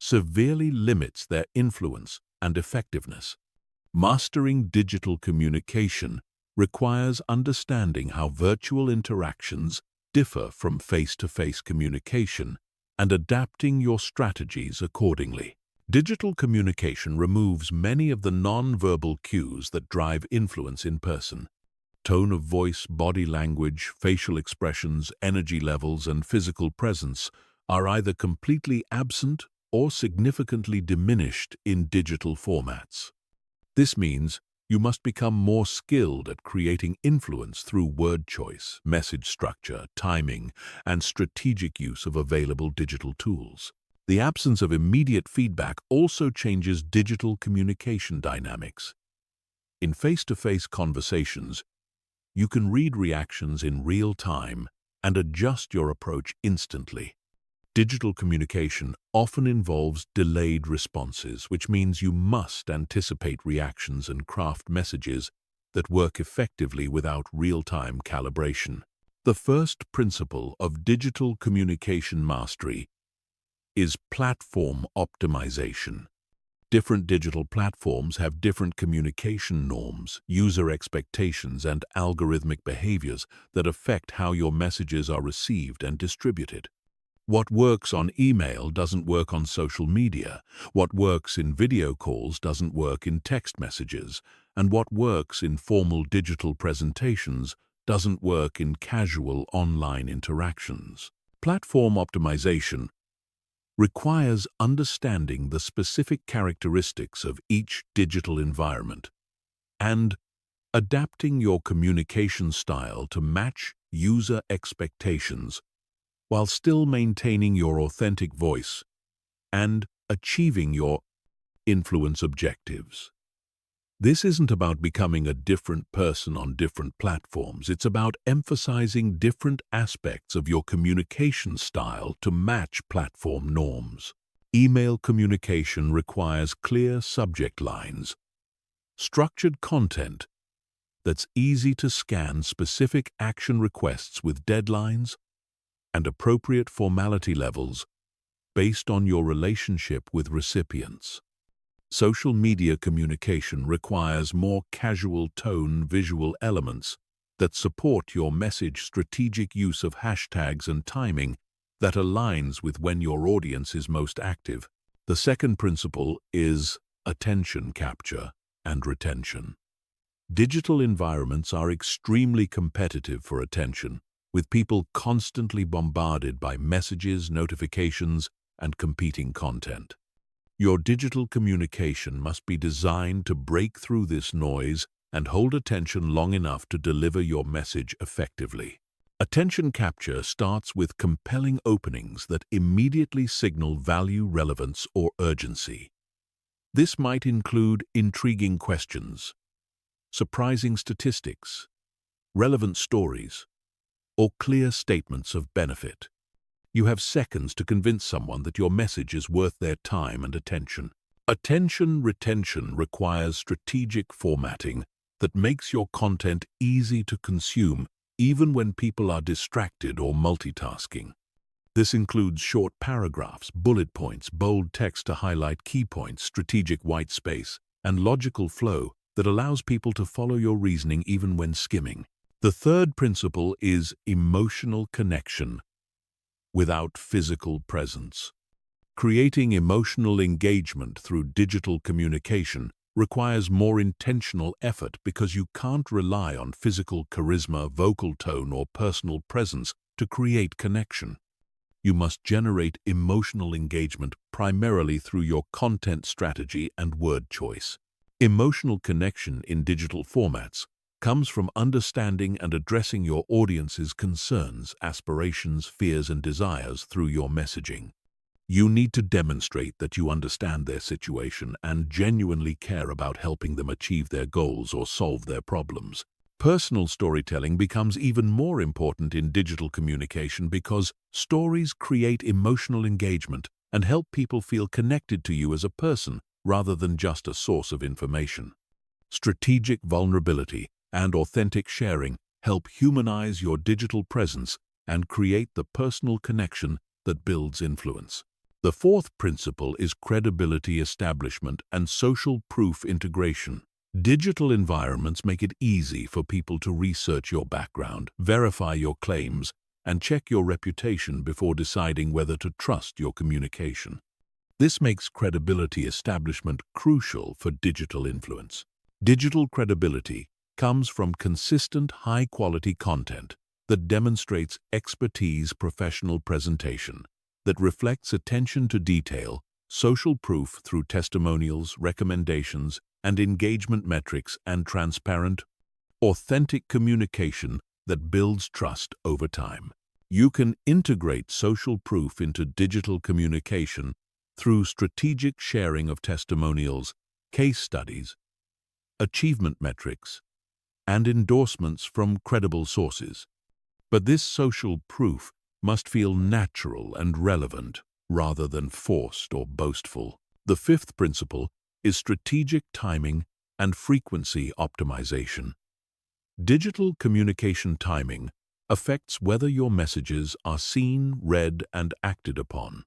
severely limits their influence and effectiveness. Mastering digital communication requires understanding how virtual interactions differ from face-to-face communication and adapting your strategies accordingly. Digital communication removes many of the non-verbal cues that drive influence in person. Tone of voice, body language, facial expressions, energy levels, and physical presence are either completely absent or significantly diminished in digital formats. This means you must become more skilled at creating influence through word choice, message structure, timing, and strategic use of available digital tools. The absence of immediate feedback also changes digital communication dynamics. In face-to-face conversations, you can read reactions in real time and adjust your approach instantly. Digital communication often involves delayed responses, which means you must anticipate reactions and craft messages that work effectively without real-time calibration. The first principle of digital communication mastery is platform optimization. Different digital platforms have different communication norms, user expectations, and algorithmic behaviors that affect how your messages are received and distributed. What works on email doesn't work on social media. What works in video calls doesn't work in text messages. And what works in formal digital presentations doesn't work in casual online interactions. Platform optimization requires understanding the specific characteristics of each digital environment and adapting your communication style to match user expectations while still maintaining your authentic voice and achieving your influence objectives. This isn't about becoming a different person on different platforms. It's about emphasizing different aspects of your communication style to match platform norms. Email communication requires clear subject lines, structured content that's easy to scan, specific action requests with deadlines, and appropriate formality levels based on your relationship with recipients. Social media communication requires more casual tone, visual elements that support your message, strategic use of hashtags, and timing that aligns with when your audience is most active. The second principle is attention capture and retention. Digital environments are extremely competitive for attention, with people constantly bombarded by messages, notifications, and competing content. Your digital communication must be designed to break through this noise and hold attention long enough to deliver your message effectively. Attention capture starts with compelling openings that immediately signal value, relevance, or urgency. This might include intriguing questions, surprising statistics, relevant stories, or clear statements of benefit. You have seconds to convince someone that your message is worth their time and attention. Attention retention requires strategic formatting that makes your content easy to consume even when people are distracted or multitasking. This includes short paragraphs, bullet points, bold text to highlight key points, strategic white space, and logical flow that allows people to follow your reasoning even when skimming. The third principle is emotional connection without physical presence. Creating emotional engagement through digital communication requires more intentional effort because you can't rely on physical charisma, vocal tone, or personal presence to create connection. You must generate emotional engagement primarily through your content strategy and word choice. Emotional connection in digital formats comes from understanding and addressing your audience's concerns, aspirations, fears, and desires through your messaging. You need to demonstrate that you understand their situation and genuinely care about helping them achieve their goals or solve their problems. Personal storytelling becomes even more important in digital communication because stories create emotional engagement and help people feel connected to you as a person rather than just a source of information. Strategic vulnerability and authentic sharing help humanize your digital presence and create the personal connection that builds influence. The fourth principle is credibility establishment and social proof integration. Digital environments make it easy for people to research your background, verify your claims, and check your reputation before deciding whether to trust your communication. This makes credibility establishment crucial for digital influence. Digital credibility comes from consistent, high-quality content that demonstrates expertise, professional presentation, that reflects attention to detail, social proof through testimonials, recommendations, and engagement metrics, and transparent, authentic communication that builds trust over time. You can integrate social proof into digital communication through strategic sharing of testimonials, case studies, achievement metrics, and endorsements from credible sources. But this social proof must feel natural and relevant rather than forced or boastful. The fifth principle is strategic timing and frequency optimization. Digital communication timing affects whether your messages are seen, read, and acted upon.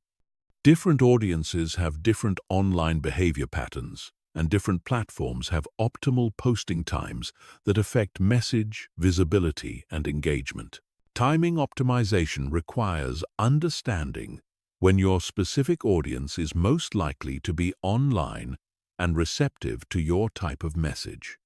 Different audiences have different online behavior patterns, and different platforms have optimal posting times that affect message, visibility, and engagement. Timing optimization requires understanding when your specific audience is most likely to be online and receptive to your type of message.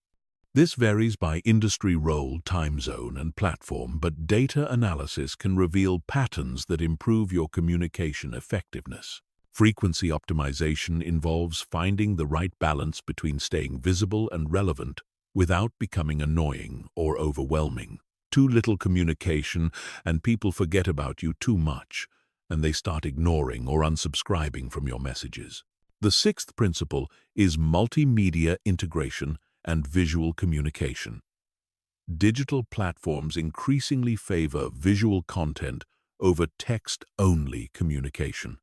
This varies by industry role, time zone, and platform, but data analysis can reveal patterns that improve your communication effectiveness. Frequency optimization involves finding the right balance between staying visible and relevant without becoming annoying or overwhelming. Too little communication and people forget about you too much, and they start ignoring or unsubscribing from your messages. The sixth principle is multimedia integration and visual communication. Digital platforms increasingly favor visual content over text-only communication.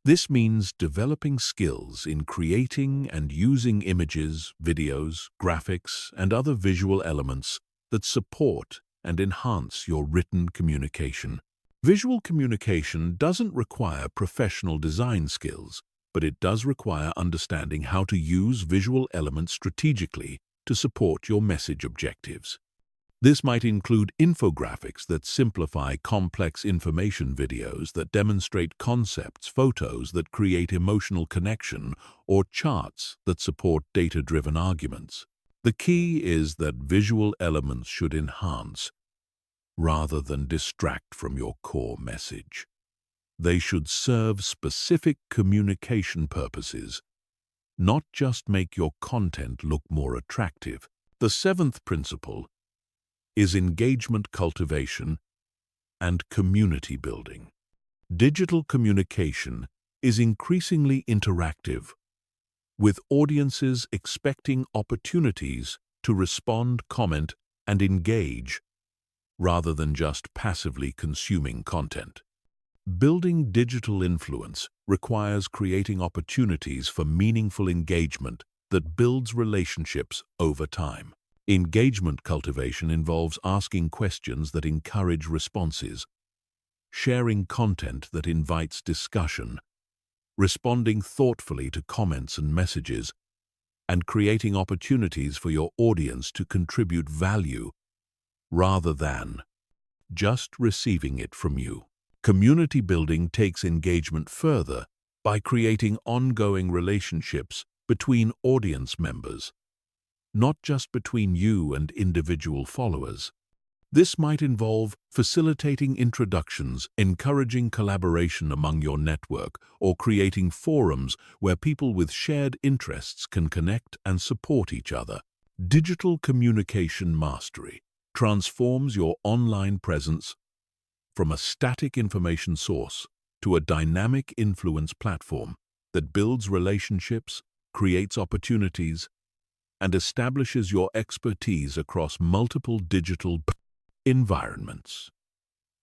This means developing skills in creating and using images, videos, graphics, and other visual elements that support and enhance your written communication. Visual communication doesn't require professional design skills, but it does require understanding how to use visual elements strategically to support your message objectives. This might include infographics that simplify complex information, videos that demonstrate concepts, photos that create emotional connection, or charts that support data-driven arguments. The key is that visual elements should enhance rather than distract from your core message. They should serve specific communication purposes not just make your content look more attractive. The seventh principle is engagement cultivation and community building. Digital communication is increasingly interactive, with audiences expecting opportunities to respond, comment, and engage rather than just passively consuming content. Building digital influence requires creating opportunities for meaningful engagement that builds relationships over time. Engagement cultivation involves asking questions that encourage responses, sharing content that invites discussion, responding thoughtfully to comments and messages, and creating opportunities for your audience to contribute value rather than just receiving it from you. Community building takes engagement further by creating ongoing relationships between audience members, not just between you and individual followers. This might involve facilitating introductions, encouraging collaboration among your network, or creating forums where people with shared interests can connect and support each other. Digital communication mastery transforms your online presence from a static information source to a dynamic influence platform that builds relationships, creates opportunities, and establishes your expertise across multiple digital environments.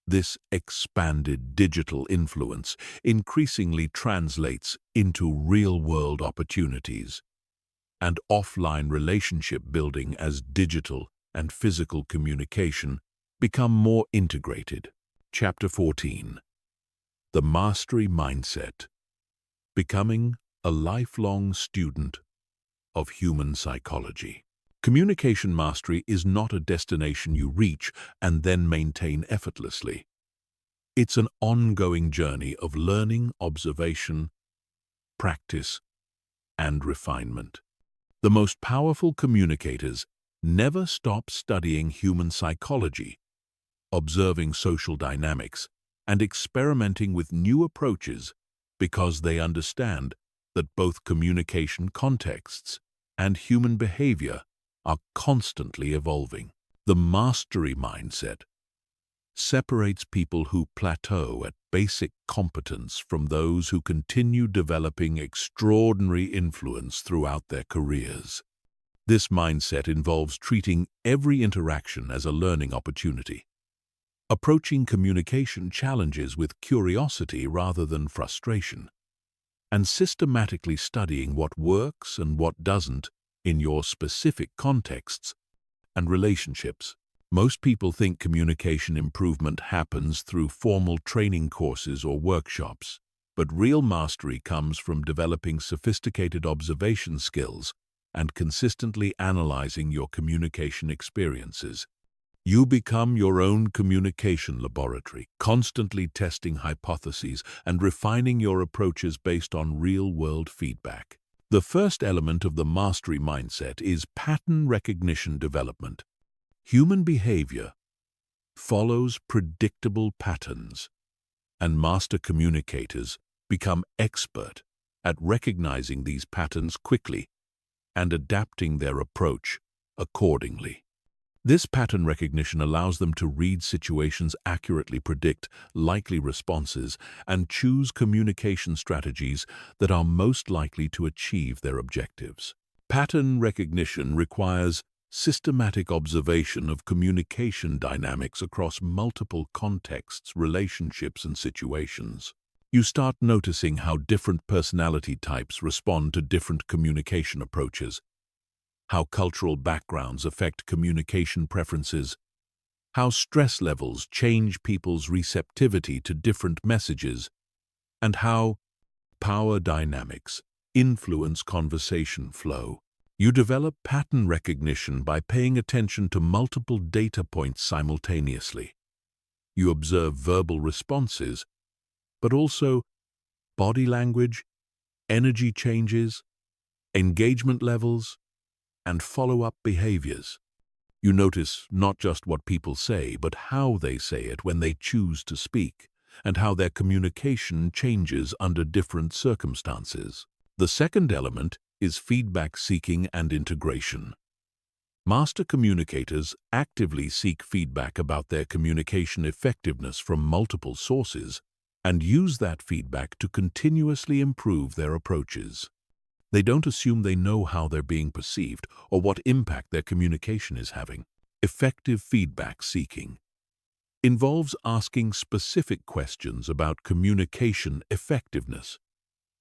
This expanded digital influence increasingly translates into real-world opportunities and offline relationship building as digital and physical communication become more integrated. Chapter 14. The Mastery Mindset. Becoming a lifelong student of human psychology. Communication mastery is not a destination you reach and then maintain effortlessly. It's an ongoing journey of learning, observation, practice, and refinement. The most powerful communicators never stop studying human psychology, observing social dynamics, and experimenting with new approaches because they understand that both communication contexts and human behavior are constantly evolving. The mastery mindset separates people who plateau at basic competence from those who continue developing extraordinary influence throughout their careers. This mindset involves treating every interaction as a learning opportunity, approaching communication challenges with curiosity rather than frustration, and systematically studying what works and what doesn't in your specific contexts and relationships. Most people think communication improvement happens through formal training courses or workshops, but real mastery comes from developing sophisticated observation skills and consistently analyzing your communication experiences. You become your own communication laboratory, constantly testing hypotheses and refining your approaches based on real-world feedback. The first element of the mastery mindset is pattern recognition development. Human behavior follows predictable patterns, and master communicators become expert at recognizing these patterns quickly and adapting their approach accordingly. This pattern recognition allows them to read situations accurately, predict likely responses, and choose communication strategies that are most likely to achieve their objectives. Pattern recognition requires systematic observation of communication dynamics across multiple contexts, relationships, and situations. You start noticing how different personality types respond to different communication approaches, how cultural backgrounds affect communication preferences, how stress levels change people's receptivity to different messages, and how power dynamics influence conversation flow. You develop pattern recognition by paying attention to multiple data points simultaneously. You observe verbal responses, but also body language, energy changes, engagement levels, and follow-up behaviors. You notice not just what people say, but how they say it when they choose to speak, and how their communication changes under different circumstances. The second element is feedback seeking and integration. Master communicators actively seek feedback about their communication effectiveness from multiple sources and use that feedback to continuously improve their approaches. They don't assume they know how they're being perceived or what impact their communication is having. Effective feedback seeking involves asking specific questions about communication effectiveness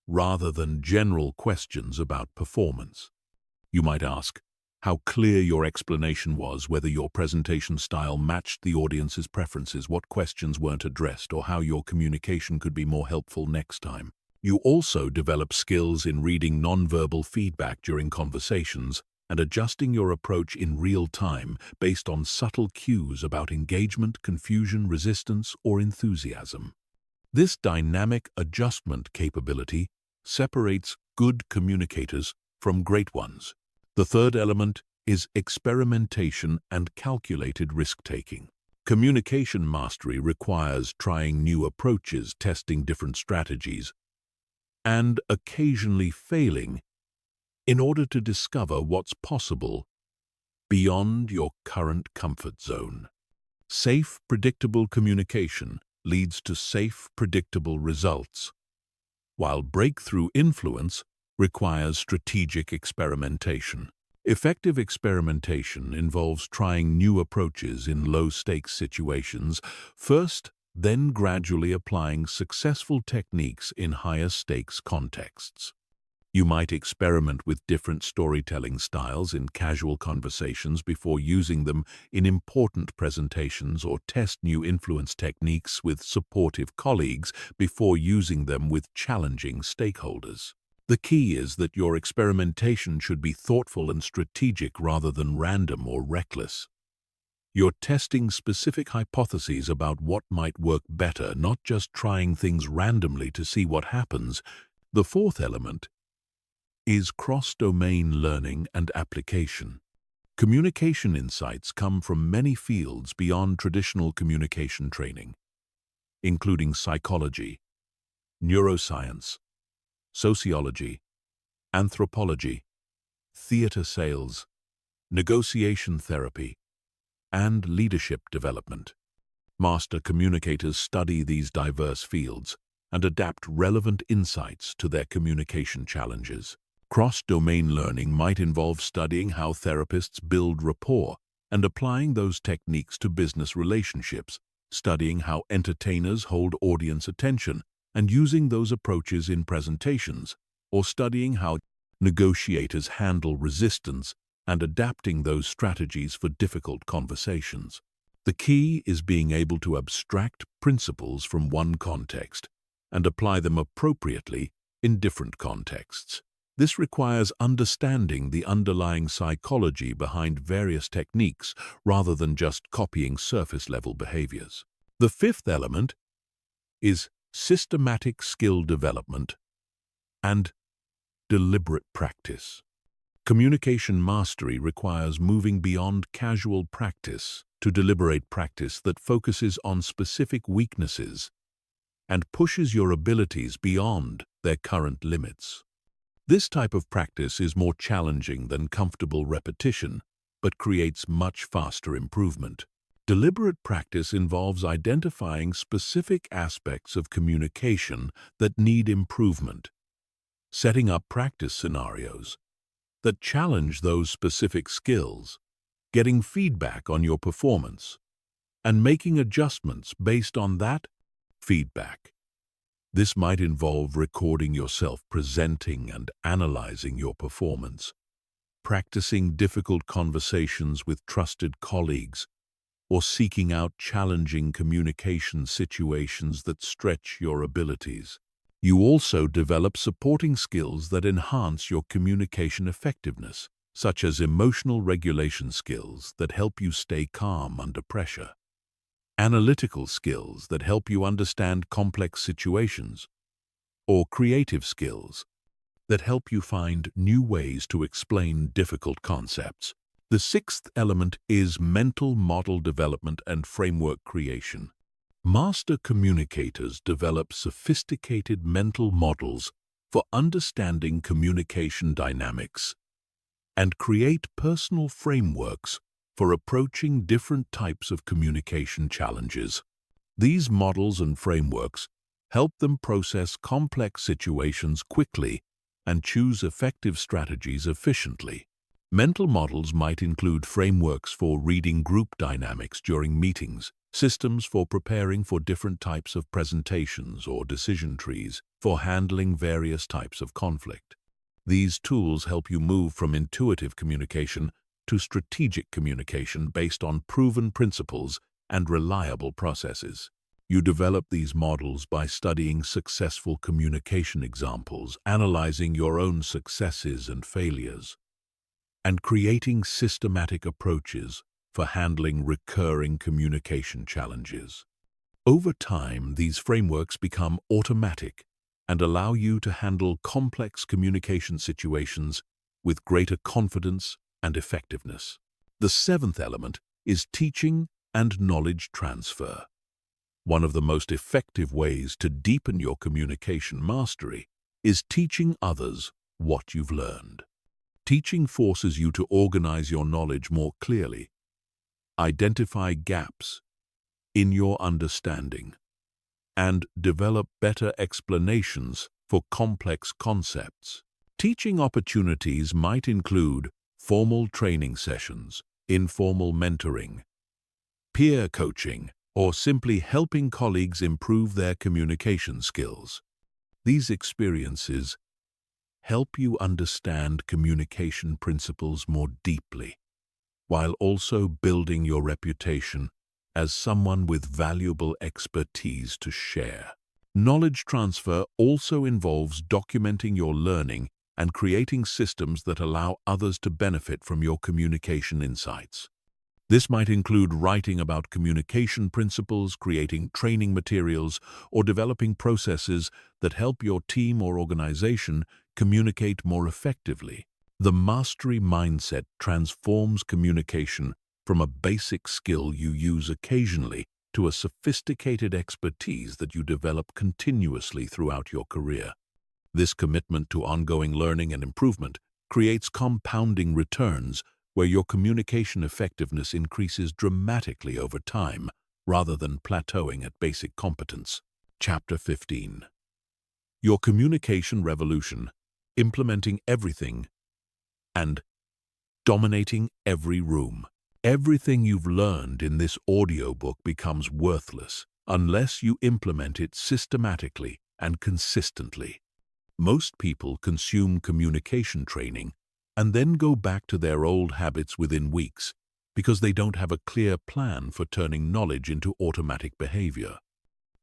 rather than general questions about performance. You might ask how clear your explanation was, whether your presentation style matched the audience's preferences, what questions weren't addressed, or how your communication could be more helpful next time. You also develop skills in reading nonverbal feedback during conversations and adjusting your approach in real time based on subtle cues about engagement, confusion, resistance, or enthusiasm. This dynamic adjustment capability separates good communicators from great ones. The third element is experimentation and calculated risk-taking. Communication mastery requires trying new approaches, testing different strategies, and occasionally failing in order to discover what's possible beyond your current comfort zone. Safe, predictable communication leads to safe, predictable results, while breakthrough influence requires strategic experimentation. Effective experimentation involves trying new approaches in low-stakes situations first, then gradually applying successful techniques in higher-stakes contexts. You might experiment with different storytelling styles in casual conversations before using them in important presentations, or test new influence techniques with supportive colleagues before using them with challenging stakeholders. The key is that your experimentation should be thoughtful and strategic rather than random or reckless. You're testing specific hypotheses about what might work better, not just trying things randomly to see what happens. The fourth element is cross-domain learning and application. Communication insights come from many fields beyond traditional communication training, including psychology, neuroscience, sociology, anthropology, theater sales, negotiation therapy, and leadership development. Master communicators study these diverse fields and adapt relevant insights to their communication challenges. Cross-domain learning might involve studying how therapists build rapport and applying those techniques to business relationships, studying how entertainers hold audience attention and using those approaches in presentations, or studying how negotiators handle resistance and adapting those strategies for difficult conversations. The key is being able to abstract principles from one context and apply them appropriately in different contexts. This requires understanding the underlying psychology behind various techniques rather than just copying surface-level behaviors. The fifth element is systematic skill development and deliberate practice. Communication mastery requires moving beyond casual practice to deliberate practice that focuses on specific weaknesses and pushes your abilities beyond their current limits. This type of practice is more challenging than comfortable repetition, but creates much faster improvement. Deliberate practice involves identifying specific aspects of communication that need improvement, setting up practice scenarios that challenge those specific skills, getting feedback on your performance, and making adjustments based on that feedback. This might involve recording yourself presenting and analyzing your performance, practicing difficult conversations with trusted colleagues, or seeking out challenging communication situations that stretch your abilities. You also develop supporting skills that enhance your communication effectiveness, such as emotional regulation skills that help you stay calm under pressure, analytical skills that help you understand complex situations, or creative skills that help you find new ways to explain difficult concepts. The sixth element is mental model development and framework creation. Master communicators develop sophisticated mental models for understanding communication dynamics and create personal frameworks for approaching different types of communication challenges. These models and frameworks help them process complex situations quickly and choose effective strategies efficiently. Mental models might include frameworks for reading group dynamics during meetings, systems for preparing for different types of presentations, or decision trees for handling various types of conflict. These tools help you move from intuitive communication to strategic communication based on proven principles and reliable processes. You develop these models by studying successful communication examples, analyzing your own successes and failures, and creating systematic approaches for handling recurring communication challenges. Over time, these frameworks become automatic and allow you to handle complex communication situations with greater confidence and effectiveness. The seventh element is teaching and knowledge transfer. One of the most effective ways to deepen your communication mastery is teaching others what you've learned. Teaching forces you to organize your knowledge more clearly, identify gaps in your understanding, and develop better explanations for complex concepts. Teaching opportunities might include formal training sessions, informal mentoring, peer coaching, or simply helping colleagues improve their communication skills. These experiences help you understand communication principles more deeply, while also building your reputation as someone with valuable expertise to share. Knowledge transfer also involves documenting your learning and creating systems that allow others to benefit from your communication insights. This might include writing about communication principles, creating training materials, or developing processes that help your team or organization communicate more effectively. The mastery mindset transforms communication from a basic skill you use occasionally to a sophisticated expertise that you develop continuously throughout your career. This commitment to ongoing learning and improvement creates compounding returns where your communication effectiveness increases dramatically over time rather than plateauing at basic competence. Chapter 15. Your Communication Revolution: Implementing Everything and Dominating Every Room. Everything you've learned in this audiobook becomes worthless unless you implement it systematically and consistently. Most people consume communication training and then go back to their old habits within weeks because they don't have a clear plan for turning knowledge into automatic behavior.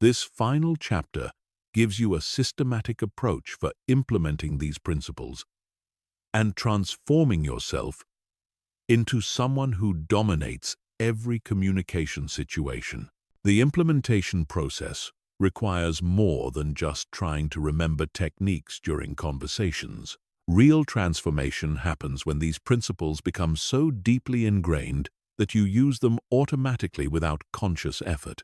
This final chapter gives you a systematic approach for implementing these principles and transforming yourself into someone who dominates every communication situation. The implementation process requires more than just trying to remember techniques during conversations. Real transformation happens when these principles become so deeply ingrained that you use them automatically without conscious effort.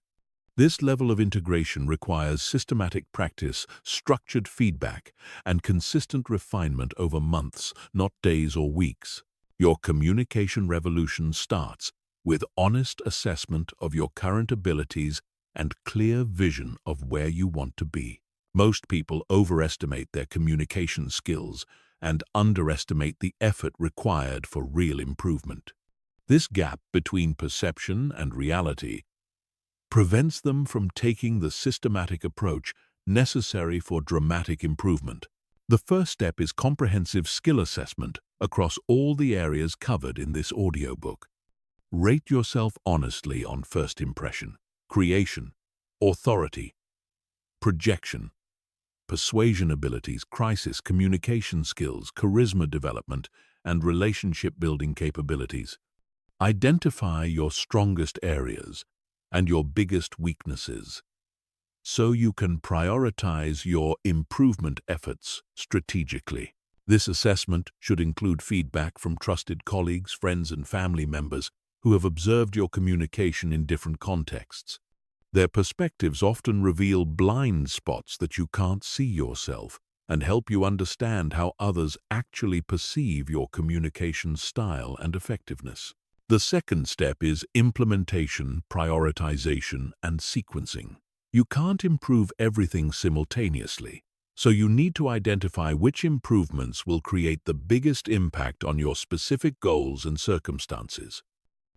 This level of integration requires systematic practice, structured feedback, and consistent refinement over months, not days or weeks. Your communication revolution starts with honest assessment of your current abilities and clear vision of where you want to be. Most people overestimate their communication skills and underestimate the effort required for real improvement. This gap between perception and reality prevents them from taking the systematic approach necessary for dramatic improvement. The first step is comprehensive skill assessment across all the areas covered in this audiobook. Rate yourself honestly on first impression, creation, authority, projection, persuasion abilities, crisis communication skills, charisma development, and relationship-building capabilities. Identify your strongest areas and your biggest weaknesses so you can prioritize your improvement efforts strategically. This assessment should include feedback from trusted colleagues, friends, and family members who have observed your communication in different contexts. Their perspectives often reveal blind spots that you can't see yourself, and help you understand how others actually perceive your communication style and effectiveness. The second step is implementation, prioritization, and sequencing. You can't improve everything simultaneously, so you need to identify which improvements will create the biggest impact on your specific goals and circumstances.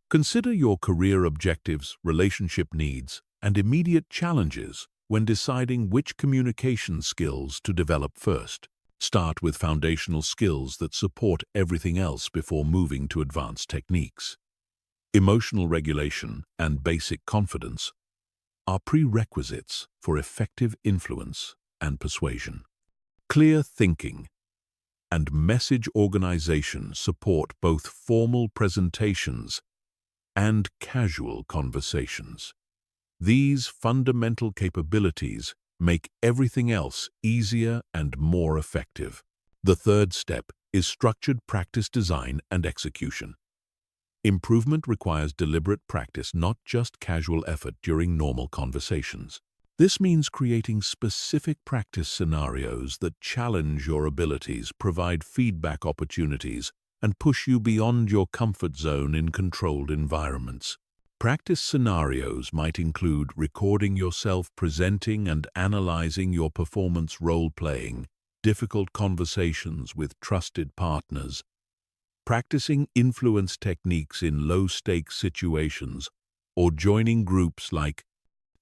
Consider your career objectives, relationship needs, and immediate challenges when deciding which communication skills to develop first. Start with foundational skills that support everything else before moving to advanced techniques. Emotional regulation and basic confidence are prerequisites for effective influence and persuasion. Clear thinking and message organization support both formal presentations and casual conversations. These fundamental capabilities make everything else easier and more effective. The third step is structured practice design and execution. Improvement requires deliberate practice, not just casual effort during normal conversations. This means creating specific practice scenarios that challenge your abilities, provide feedback opportunities, and push you beyond your comfort zone in controlled environments. Practice scenarios might include recording yourself presenting and analyzing your performance role-playing, difficult conversations with trusted partners, practicing influence techniques in low-stakes situations, or joining groups like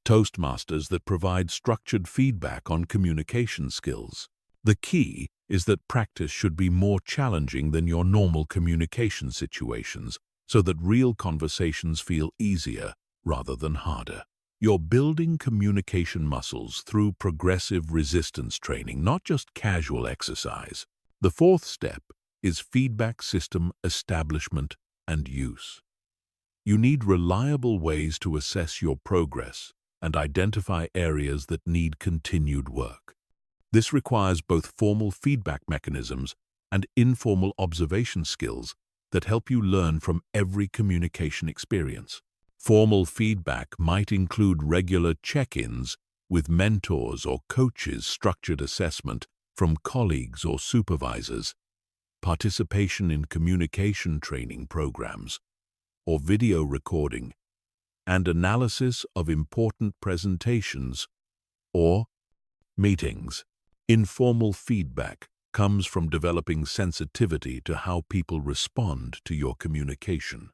Toastmasters that provide structured feedback on communication skills. The key is that practice should be more challenging than your normal communication situations, so that real conversations feel easier rather than harder. You're building communication muscles through progressive resistance training, not just casual exercise. The fourth step is feedback system establishment and use. You need reliable ways to assess your progress and identify areas that need continued work. This requires both formal feedback mechanisms and informal observation skills that help you learn from every communication experience. Formal feedback might include regular check-ins with mentors or coaches, structured assessment from colleagues or supervisors, participation in communication training programs, or video recording, and analysis of important presentations or meetings. Informal feedback comes from developing sensitivity to how people respond to your communication.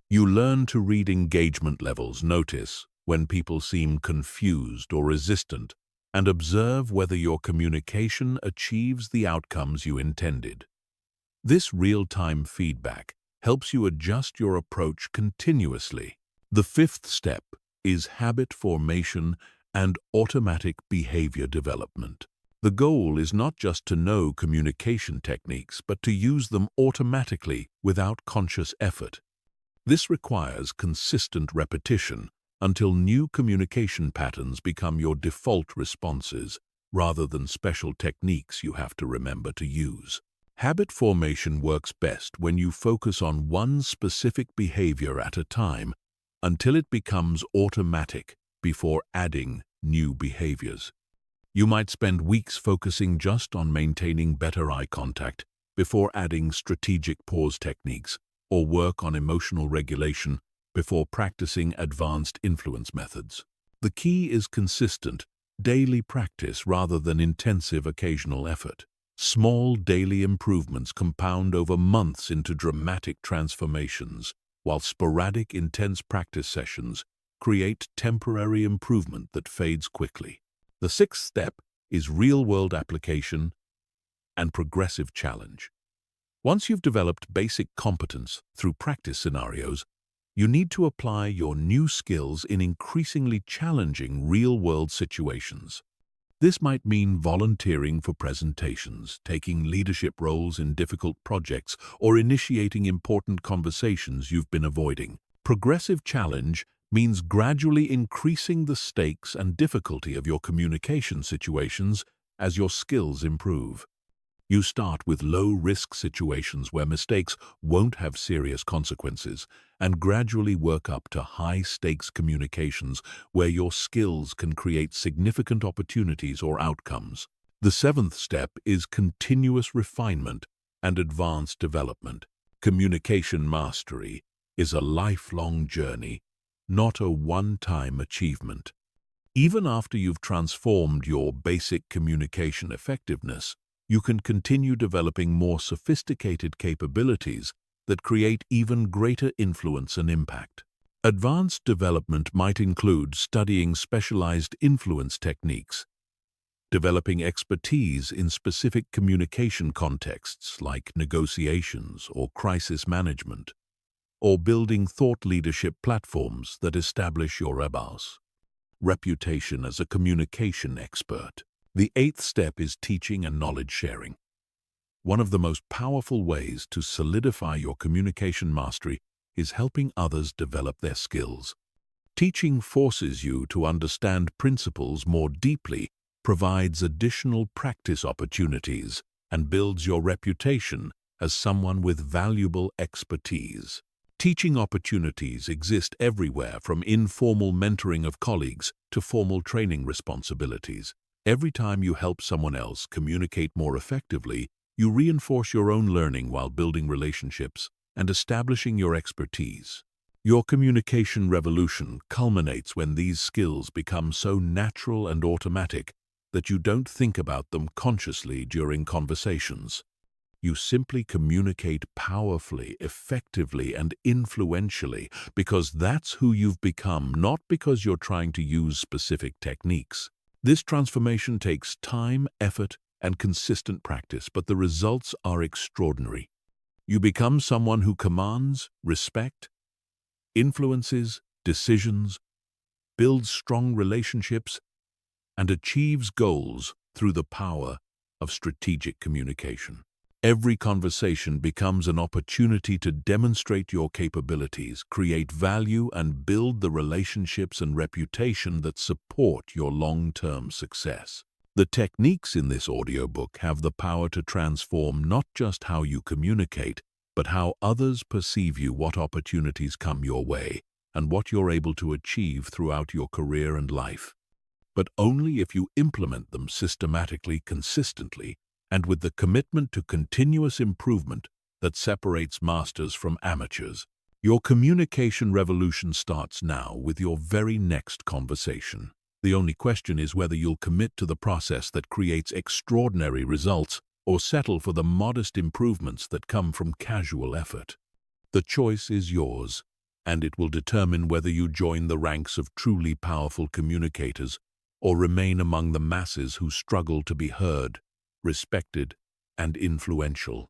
You learn to read engagement levels, notice when people seem confused or resistant, and observe whether your communication achieves the outcomes you intended. This real-time feedback helps you adjust your approach continuously. The fifth step is habit formation and automatic behavior development. The goal is not just to know communication techniques, but to use them automatically without conscious effort. This requires consistent repetition until new communication patterns become your default responses, rather than special techniques you have to remember to use. Habit formation works best when you focus on one specific behavior at a time until it becomes automatic before adding new behaviors. You might spend weeks focusing just on maintaining better eye contact before adding strategic pause techniques, or work on emotional regulation before practicing advanced influence methods. The key is consistent, daily practice rather than intensive occasional effort. Small daily improvements compound over months into dramatic transformations, while sporadic, intense practice sessions create temporary improvement that fades quickly. The sixth step is real-world application and progressive challenge. Once you've developed basic competence through practice scenarios, you need to apply your new skills in increasingly challenging real-world situations. This might mean volunteering for presentations, taking leadership roles in difficult projects, or initiating important conversations you've been avoiding. Progressive challenge means gradually increasing the stakes and difficulty of your communication situations as your skills improve. You start with low-risk situations where mistakes won't have serious consequences, and gradually work up to high-stakes communications where your skills can create significant opportunities or outcomes. The seventh step is continuous refinement and advanced development. Communication mastery is a lifelong journey, not a one-time achievement. Even after you've transformed your basic communication effectiveness, you can continue developing more sophisticated capabilities that create even greater influence and impact. Advanced development might include studying specialized influence techniques, developing expertise in specific communication contexts like negotiations or crisis management, or building thought leadership platforms that establish your reputation as a communication expert. The eighth step is teaching and knowledge sharing. One of the most powerful ways to solidify your communication mastery is helping others develop their skills. Teaching forces you to understand principles more deeply, provides additional practice opportunities, and builds your reputation as someone with valuable expertise. Teaching opportunities exist everywhere, from informal mentoring of colleagues to formal training responsibilities. Every time you help someone else communicate more effectively, you reinforce your own learning while building relationships and establishing your expertise. Your communication revolution culminates when these skills become so natural and automatic that you don't think about them consciously during conversations. You simply communicate powerfully, effectively, and influentially because that's who you've become, not because you're trying to use specific techniques. This transformation takes time, effort, and consistent practice, but the results are extraordinary. You become someone who commands respect, influences decisions, builds strong relationships, and achieves goals through the power of strategic communication. Every conversation becomes an opportunity to demonstrate your capabilities, create value, and build the relationships and reputation that support your long-term success. The techniques in this audiobook have the power to transform not just how you communicate, but how others perceive you, what opportunities come your way, and what you're able to achieve throughout your career and life. But only if you implement them systematically, consistently, and with the commitment to continuous improvement that separates masters from amateurs. Your communication revolution starts now with your very next conversation. The only question is whether you'll commit to the process that creates extraordinary results or settle for the modest improvements that come from casual effort. The choice is yours, and it will determine whether you join the ranks of truly powerful communicators or remain among the masses who struggle to be heard, respected, and influential.